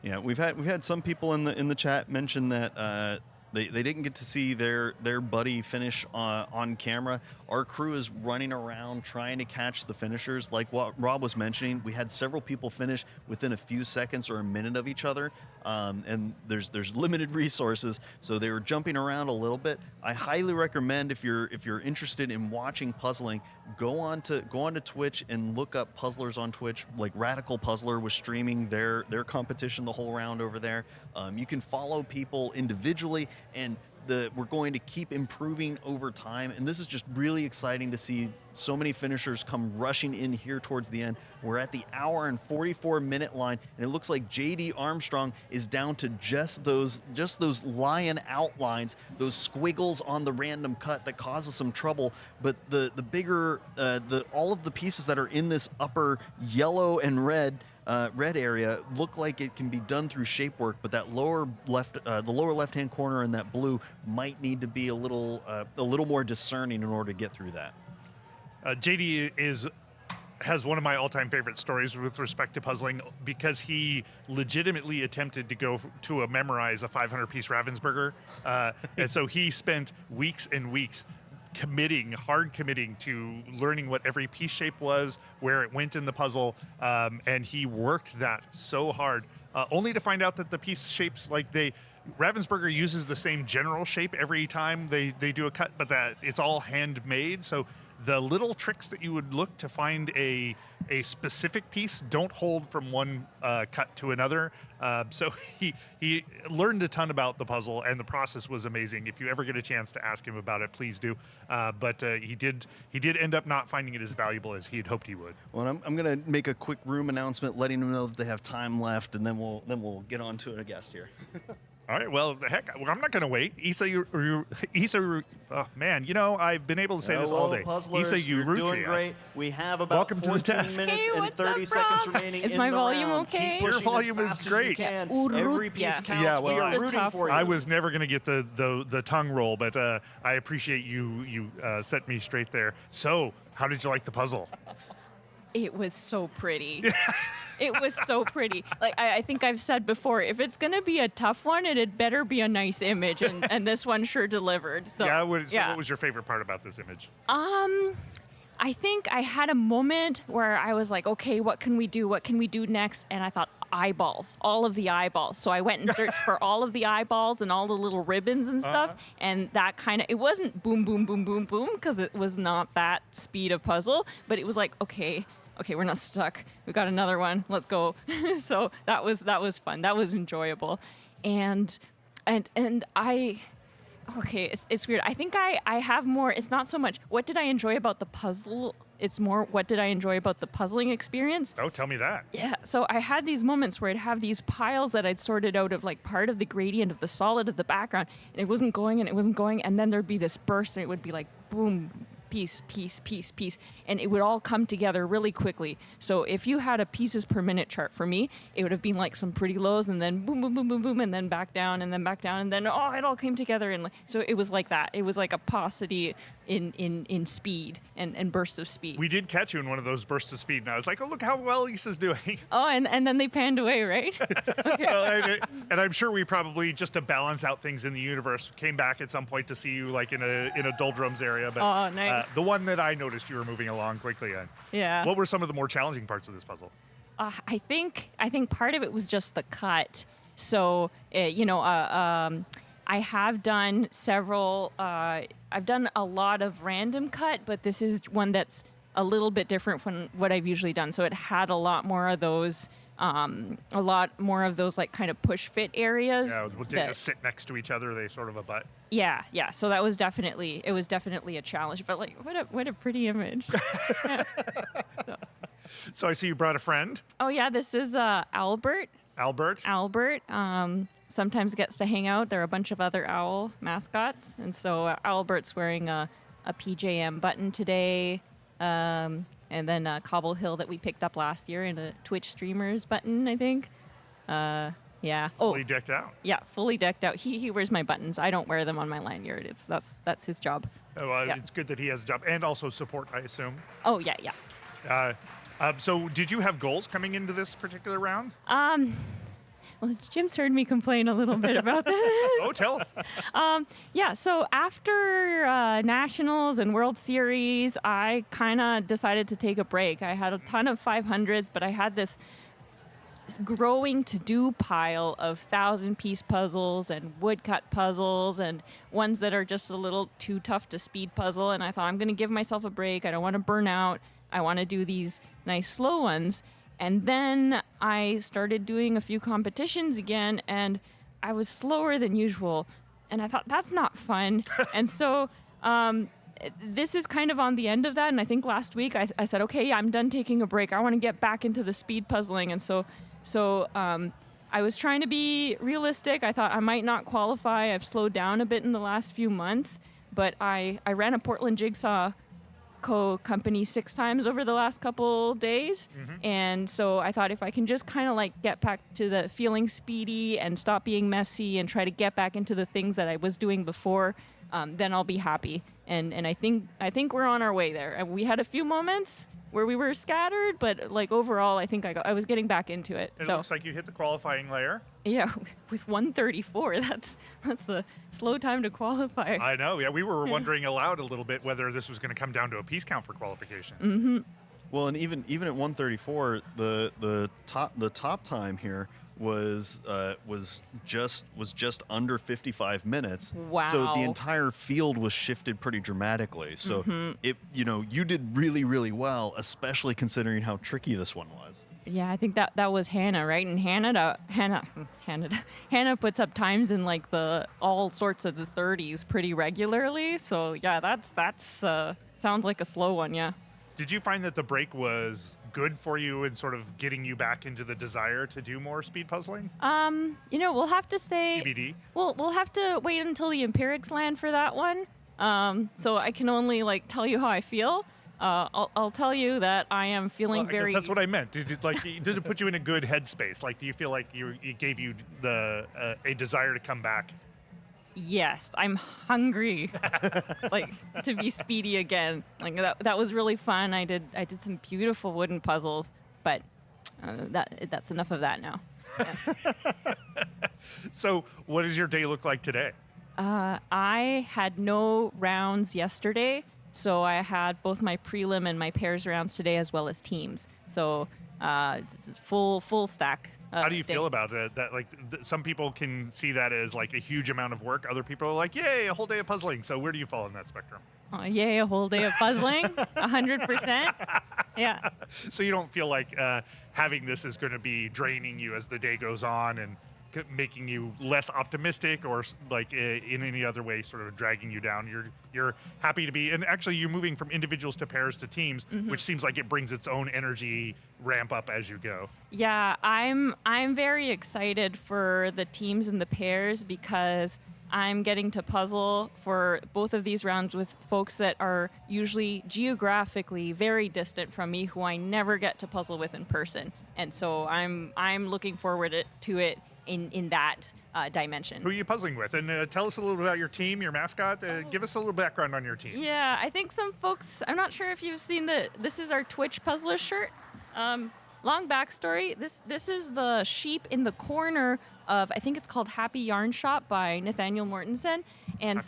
Yeah, we've had some people in the chat mention that They didn't get to see their buddy finish on camera. Our crew is running around trying to catch the finishers. Like what Rob was mentioning, we had several people finish within a few seconds or a minute of each other, and there's limited resources, so they were jumping around a little bit. I highly recommend, if you're interested in watching puzzling, go on to Twitch and look up puzzlers on Twitch. Like Radical Puzzler was streaming their competition the whole round over there. You can follow people individually, and we're going to keep improving over time, and this is just really exciting to see so many finishers come rushing in here towards the end. We're at the hour and 44-minute line, and it looks like JD Armstrong is down to just those lion outlines, those squiggles on the random cut that causes some trouble. But the bigger, all of the pieces that are in this upper yellow and red area look like it can be done through shape work, but that lower left, the lower left-hand corner and that blue might need to be a little more discerning in order to get through that. JD has one of my all-time favorite stories with respect to puzzling, because he legitimately attempted to go to memorize a 500-piece Ravensburger, and so he spent weeks and weeks hard committing to learning what every piece shape was, where it went in the puzzle, and he worked that so hard, only to find out that the piece shapes, Ravensburger uses the same general shape every time they do a cut, but that it's all handmade. So the little tricks that you would look to find a specific piece don't hold from one cut to another. So he learned a ton about the puzzle, and the process was amazing. If you ever get a chance to ask him about it, please do. But he did end up not finding it as valuable as he had hoped he would. Well, I'm going to make a quick room announcement, letting them know that they have time left, and then we'll get on to a guest here. All right, well, I'm not going to wait. Oh, man, I've been able to say this all day. Puzzlers, Isa you're doing great. We have about Welcome 14 to the test. minutes and 30 seconds remaining Is in my the volume round. okay? Keep Your pushing volume as is fast as great. you can. Yeah. Every piece counts. Yeah, well, we are rooting for you. I was never going to get the tongue roll, but I appreciate you set me straight there. So, how did you like the puzzle? It was so pretty. It was so pretty. I think I've said before, if it's going to be a tough one, it had better be a nice image, and this one sure delivered. So, what was your favorite part about this image? I think I had a moment where I was like, okay, what can we do? What can we do next? And I thought, eyeballs, all of the eyeballs. So I went and searched for all of the eyeballs and all the little ribbons and stuff. And that it wasn't boom, boom, boom, boom, boom, because it was not that speed of puzzle, but it was like, okay, we're not stuck. We got another one. Let's go. So that was fun. That was enjoyable. And it's weird. I think I have more. It's not so much what did I enjoy about the puzzle. It's more what did I enjoy about the puzzling experience. Oh, tell me that. Yeah. So I had these moments where I'd have these piles that I'd sorted out of part of the gradient of the solid of the background, and it wasn't going, and then there'd be this burst, and it would be like boom, piece, and it would all come together really quickly. So if you had a pieces per minute chart for me, it would have been like some pretty lows, and then boom, boom, boom, boom, boom, and then back down, and then back down, and then it all came together, and so it was like that. It was like a paucity in speed and bursts of speed. We did catch you in one of those bursts of speed, and I was like, oh, look how well Lisa's doing. Oh, and then they panned away, right? Well, and I'm sure we probably, just to balance out things in the universe, came back at some point to see you in a doldrums area. But, oh, nice. The one that I noticed you were moving along quickly on. Yeah. What were some of the more challenging parts of this puzzle? I think part of it was just the cut. So, I have done several, I've done a lot of random cut, but this is one that's a little bit different from what I've usually done. So it had a lot more of those kind of push fit areas. Yeah, they just sit next to each other. They sort of abut. Yeah. So that was definitely a challenge. But what a pretty image. Yeah. So I see you brought a friend. Oh yeah, this is Albert. Albert. Sometimes gets to hang out. There are a bunch of other owl mascots, and so Albert's wearing a PJM button today. And then Cobble Hill that we picked up last year, and a Twitch streamers button, I think. Yeah. Fully decked out. Yeah, fully decked out. He wears my buttons. I don't wear them on my lanyard. That's his job. Oh, yeah. It's good that he has a job, and also support, I assume. Oh yeah. So did you have goals coming into this particular round? Well, Jim's heard me complain a little bit about this. Oh, tell us. Yeah, so after Nationals and World Series, I kind of decided to take a break. I had a ton of 500s, but I had this growing to-do pile of 1,000-piece puzzles and woodcut puzzles and ones that are just a little too tough to speed puzzle. And I thought, I'm going to give myself a break. I don't want to burn out. I want to do these nice slow ones. And then I started doing a few competitions again, and I was slower than usual. And I thought, that's not fun. And so this is kind of on the end of that. And I think last week I said, okay, I'm done taking a break. I want to get back into the speed puzzling. And so I was trying to be realistic. I thought I might not qualify. I've slowed down a bit in the last few months. But I ran a Portland Jigsaw company 6 times over the last couple days. And so I thought if I can just kind of like get back to the feeling speedy and stop being messy and try to get back into the things that I was doing before, then I'll be happy. And I think we're on our way there. And we had a few moments where we were scattered, but like overall, I think I was getting back into it. It so looks like you hit the qualifying layer. yeah, with 134, that's the slow time to qualify. I know. Yeah, we were wondering aloud a little bit whether this was going to come down to a piece count for qualification. Mm-hmm. Well, and even at 134, the top time here was just under 55 minutes. Wow. So the entire field was shifted pretty dramatically. So you did really, really well, especially considering how tricky this one was. Yeah, I think that was Hannah, right? And Hannah puts up times in like the all sorts of the 30s pretty regularly. So yeah, that's sounds like a slow one. Yeah. Did you find that the break was good for you in sort of getting you back into the desire to do more speed puzzling? We'll have to say TBD. We'll have to wait until the empirics land for that one. So I can only like tell you how I feel. I'll tell you that I am feeling I very. guess that's what I meant. Did it put you in a good headspace? Like, do you feel like it gave you a desire to come back? Yes, I'm hungry, like to be speedy again. Like that was really fun. I did some beautiful wooden puzzles, but that's enough of that now. Yeah. So, what does your day look like today? I had no rounds yesterday, so I had both my prelim and my pairs rounds today, as well as teams. So full stack. How do you feel about it? That some people can see that as like a huge amount of work. Other people are like, "Yay, a whole day of puzzling." So where do you fall in that spectrum? Yay, a whole day of puzzling, 100%. Yeah. So you don't feel like having this is going to be draining you as the day goes on and making you less optimistic, or like in any other way, sort of dragging you down. You're happy to be, and actually you're moving from individuals to pairs to teams, which seems like it brings its own energy ramp up as you go. Yeah, I'm very excited for the teams and the pairs because I'm getting to puzzle for both of these rounds with folks that are usually geographically very distant from me, who I never get to puzzle with in person. And so I'm looking forward to it in that dimension. Who are you puzzling with? And tell us a little bit about your team, your mascot. Give us a little background on your team. Yeah, I think some folks, I'm not sure if you've seen this is our Twitch Puzzler shirt. Long backstory. This is the sheep in the corner of, I think it's called Happy Yarn Shop by Nathaniel Mortensen. And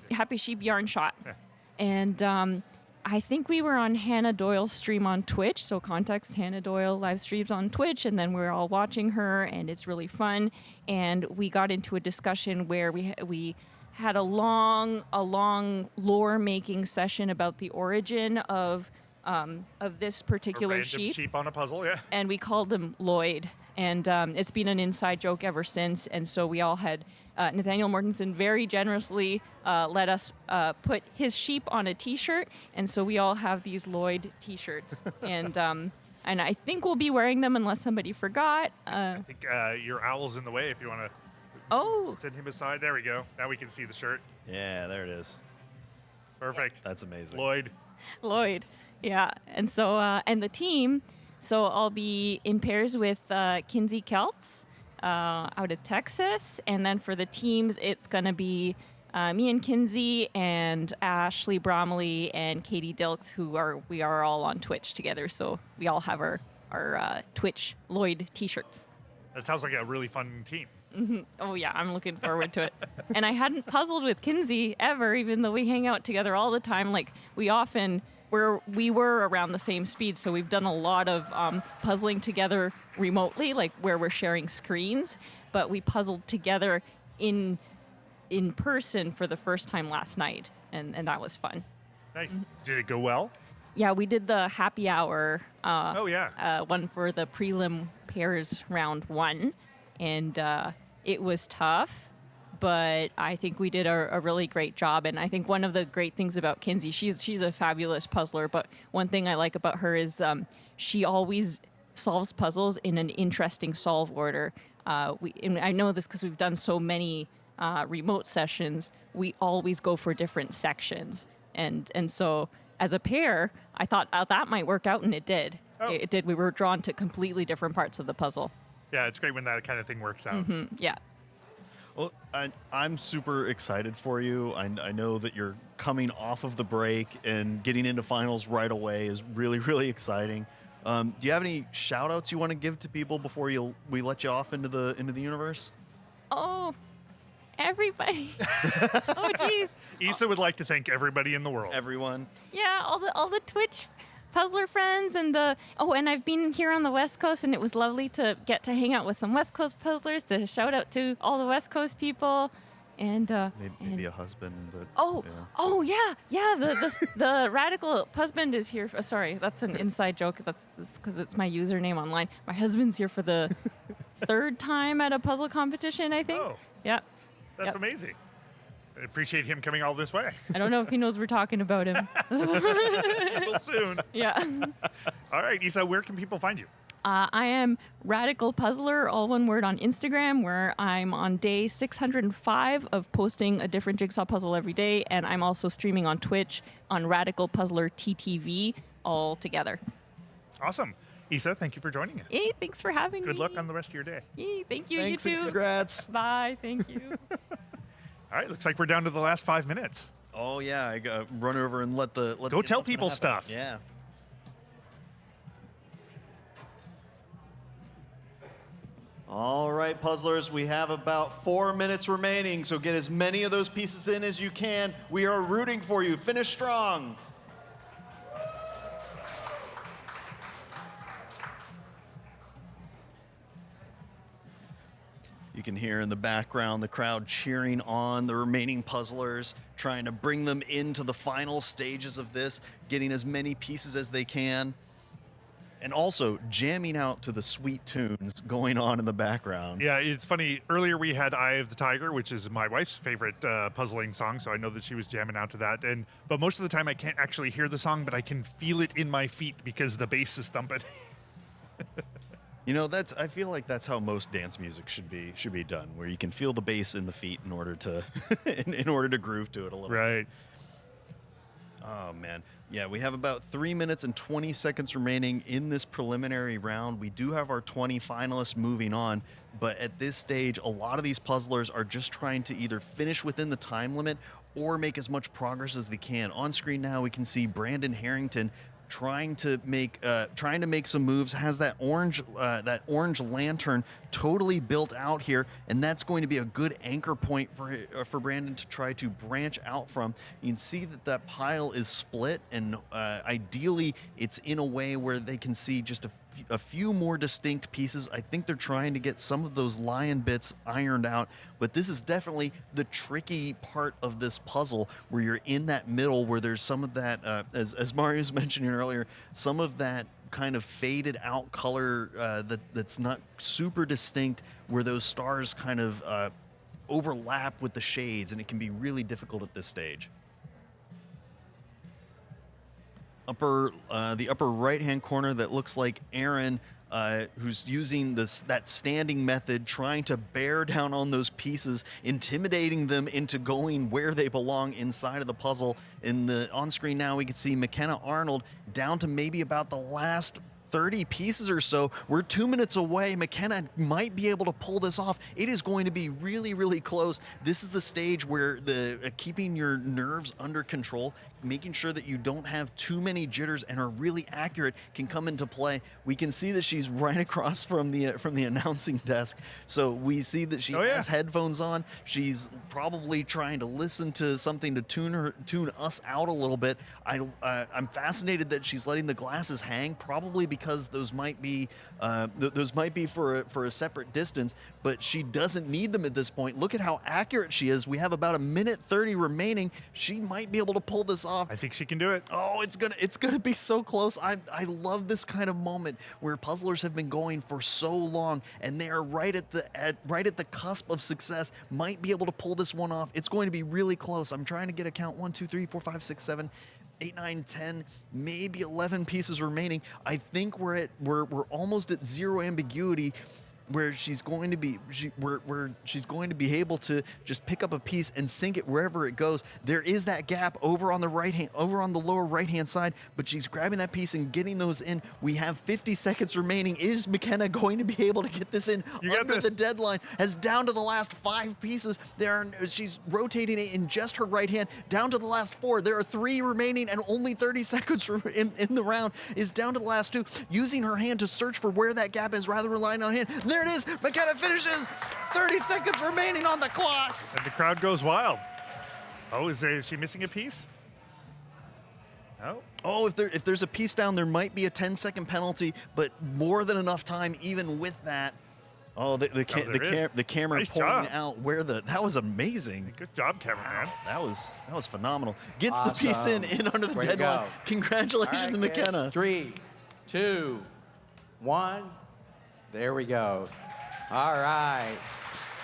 Happy Sheep Yarn Shop. Yeah. And I think we were on Hannah Doyle's stream on Twitch, so context Hannah Doyle live streams on Twitch, and then we're all watching her, and it's really fun. And we got into a discussion where we had a long lore making session about the origin of this particular sheep on a puzzle, yeah. And we called him Lloyd, and it's been an inside joke ever since. And so we all had Nathaniel Mortensen very generously let us put his sheep on a T-shirt, and so we all have these Lloyd T-shirts, and I think we'll be wearing them unless somebody forgot. I think your owl's in the way. If you want to send him aside, there we go. Now we can see the shirt. Yeah, there it is. Perfect. That's amazing. Lloyd, yeah, and so and the team. So I'll be in pairs with Kinsey Keltz out of Texas. And then for the teams, it's going to be me and Kinsey and Ashley Bromley and Katie Dilks, we are all on Twitch together. So we all have our Twitch Lloyd T-shirts. That sounds like a really fun team. Mm-hmm. Oh, yeah, I'm looking forward to it. And I hadn't puzzled with Kinsey ever, even though we hang out together all the time. Like, we were around the same speed, so we've done a lot of puzzling together remotely, like where we're sharing screens, but we puzzled together in person for the first time last night, and that was fun. Nice. Did it go well? Yeah, we did the happy hour one for the prelim pairs round 1, and it was tough, but I think we did a really great job. And I think one of the great things about Kinsey, she's a fabulous puzzler, but one thing I like about her is she always solves puzzles in an interesting solve order. And I know this because we've done so many remote sessions. We always go for different sections, and so as a pair, I thought that might work out, and it did. It did. We were drawn to completely different parts of the puzzle. Yeah, it's great when that kind of thing works out. Yeah. Well, I'm super excited for you. I know that you're coming off of the break and getting into finals right away is really, really exciting. Do you have any shout outs you want to give to people before we let you off into the universe? Oh, everybody. Oh, geez. Issa would like to thank everybody in the world. Everyone. Yeah, all the Twitch puzzler friends and and I've been here on the West Coast, and it was lovely to get to hang out with some West Coast puzzlers, to shout out to all the West Coast people. And maybe a husband. That, the radical husband is here. Sorry, that's an inside joke. That's because it's my username online. My husband's here for the third time at a puzzle competition, I think. Oh, yeah, that's amazing. I appreciate him coming all this way. I don't know if he knows we're talking about him. Well, soon. Yeah. All right, Issa, where can people find you? I am Radical Puzzler, all one word, on Instagram, where I'm on day 605 of posting a different jigsaw puzzle every day, and I'm also streaming on Twitch on Radical Puzzler TTV, all together. Awesome. Issa, thank you for joining us. Hey, thanks for having me. Good luck on the rest of your day. Hey, thank you. Thanks You and too. congrats. Bye. Thank you. All right, looks like we're down to the last 5 minutes. Oh yeah, I gotta run over and let the Go tell people happen. stuff. Yeah. All right, puzzlers, we have about 4 minutes remaining, so get as many of those pieces in as you can. We are rooting for you. Finish strong. You can hear in the background the crowd cheering on the remaining puzzlers, trying to bring them into the final stages of this, getting as many pieces as they can, and also jamming out to the sweet tunes going on in the background. Yeah, it's funny. Earlier we had Eye of the Tiger, which is my wife's favorite puzzling song, so I know that she was jamming out to that. But most of the time I can't actually hear the song, but I can feel it in my feet because the bass is thumping. You know, I feel like that's how most dance music should be done, where you can feel the bass in the feet in order to in order to groove to it a little. Right. Oh man. Yeah, we have about 3 minutes and 20 seconds remaining in this preliminary round. We do have our 20 finalists moving on, but at this stage, a lot of these puzzlers are just trying to either finish within the time limit or make as much progress as they can. On screen now, we can see Brandon Harrington trying to make some moves, has that orange lantern totally built out here, and that's going to be a good anchor point for Brandon to try to branch out from. You can see that pile is split, and ideally it's in a way where they can see just a few more distinct pieces. I think they're trying to get some of those lion bits ironed out, but this is definitely the tricky part of this puzzle, where you're in that middle, where there's some of that, as Mario was mentioning earlier, some of that kind of faded out color that's not super distinct, where those stars kind of overlap with the shades, and it can be really difficult at this stage. The upper right-hand corner, that looks like Aaron, who's using that standing method, trying to bear down on those pieces, intimidating them into going where they belong inside of the puzzle. On screen now, we can see McKenna Arnold down to maybe about the last 30 pieces or so. We're 2 minutes away. McKenna might be able to pull this off. It is going to be really, really close. This is the stage where keeping your nerves under control, making sure that you don't have too many jitters and are really accurate, can come into play. We can see that she's right across from the announcing desk, so we see that she has headphones on. She's probably trying to listen to something to tune us out a little bit. I'm fascinated that she's letting the glasses hang, probably because because those might be for a separate distance, but she doesn't need them at this point. Look at how accurate she is. We have about 1:30 remaining. She might be able to pull this off. I think she can do it. Oh, it's gonna be so close. I love this kind of moment where puzzlers have been going for so long and they are right at the cusp of success. Might be able to pull this one off. It's going to be really close. I'm trying to get a count. 1, 2, 3, 4, 5, 6, 7, 8, 9, 10, maybe 11 pieces remaining. I think we're almost at zero ambiguity, where she's going to be she's going to be able to just pick up a piece and sink it wherever it goes. There is that gap over on the lower right hand side, but she's grabbing that piece and getting those in. We have 50 seconds remaining. Is McKenna going to be able to get this in under the deadline? As down to the last 5 pieces, she's rotating it in just her right hand. Down to the last 4. There are 3 remaining and only 30 seconds in the round. Is down to the last 2, using her hand to search for where that gap is rather than relying on hand. There it is. McKenna finishes. 30 seconds remaining on the clock. And the crowd goes wild. Oh, is she missing a piece? No. Oh, if there's a piece down, there might be a 10-second penalty, but more than enough time even with that. Oh, the camera nice pointing job. out where that was amazing. Good job, cameraman. Wow, that was phenomenal. Gets the piece in under the Way to deadline. go. Congratulations to McKenna. 3, 2, 1. There we go. All right.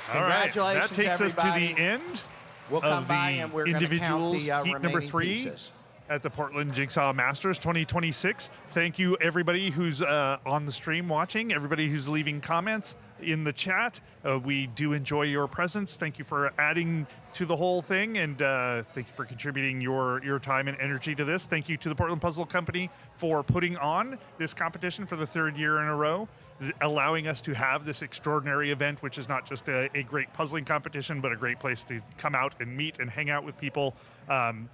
Congratulations, That takes everybody. us to the end We'll come of by the and we're going to count individuals the heat number remaining 3 pieces. at the Portland Jigsaw Masters 2026. Thank you, everybody who's on the stream watching, everybody who's leaving comments in the chat. We do enjoy your presence. Thank you for adding to the whole thing, and thank you for contributing your time and energy to this. Thank you to the Portland Puzzle Company for putting on this competition for the 3rd year in a row, allowing us to have this extraordinary event, which is not just a great puzzling competition, but a great place to come out and meet and hang out with people.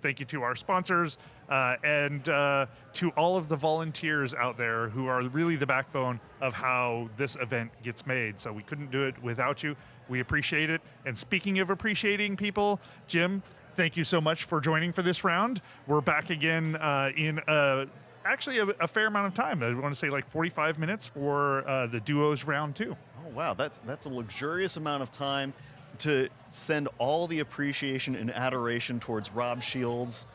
Thank you to our sponsors and to all of the volunteers out there who are really the backbone of how this event gets made. So we couldn't do it without you. We appreciate it. And speaking of appreciating people, Jim, thank you so much for joining for this round. We're back again in actually a fair amount of time. I want to say like 45 minutes for the duos round 2. Oh wow, that's a luxurious amount of time to send all the appreciation and adoration towards Rob Shields.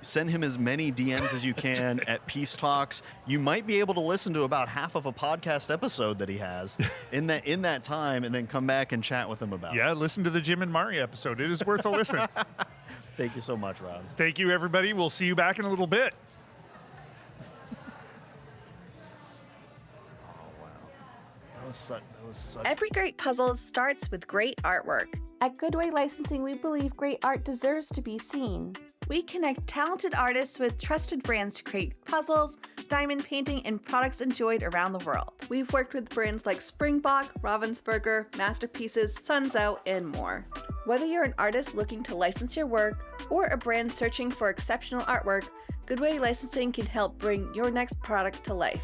Send him as many DMs as you can at Peace Talks. You might be able to listen to about half of a podcast episode that he has in that time, and then come back and chat with him about it. Yeah, listen to the Jim and Mari episode. It is worth a listen. Thank you so much, Rob. Thank you, everybody. We'll see you back in a little bit. That was such. Every great puzzle starts with great artwork. At Goodway Licensing, we believe great art deserves to be seen. We connect talented artists with trusted brands to create puzzles, diamond painting, and products enjoyed around the world. We've worked with brands like Springbok, Ravensburger, Masterpieces, Sun's Out, and more. Whether you're an artist looking to license your work or a brand searching for exceptional artwork, Goodway Licensing can help bring your next product to life.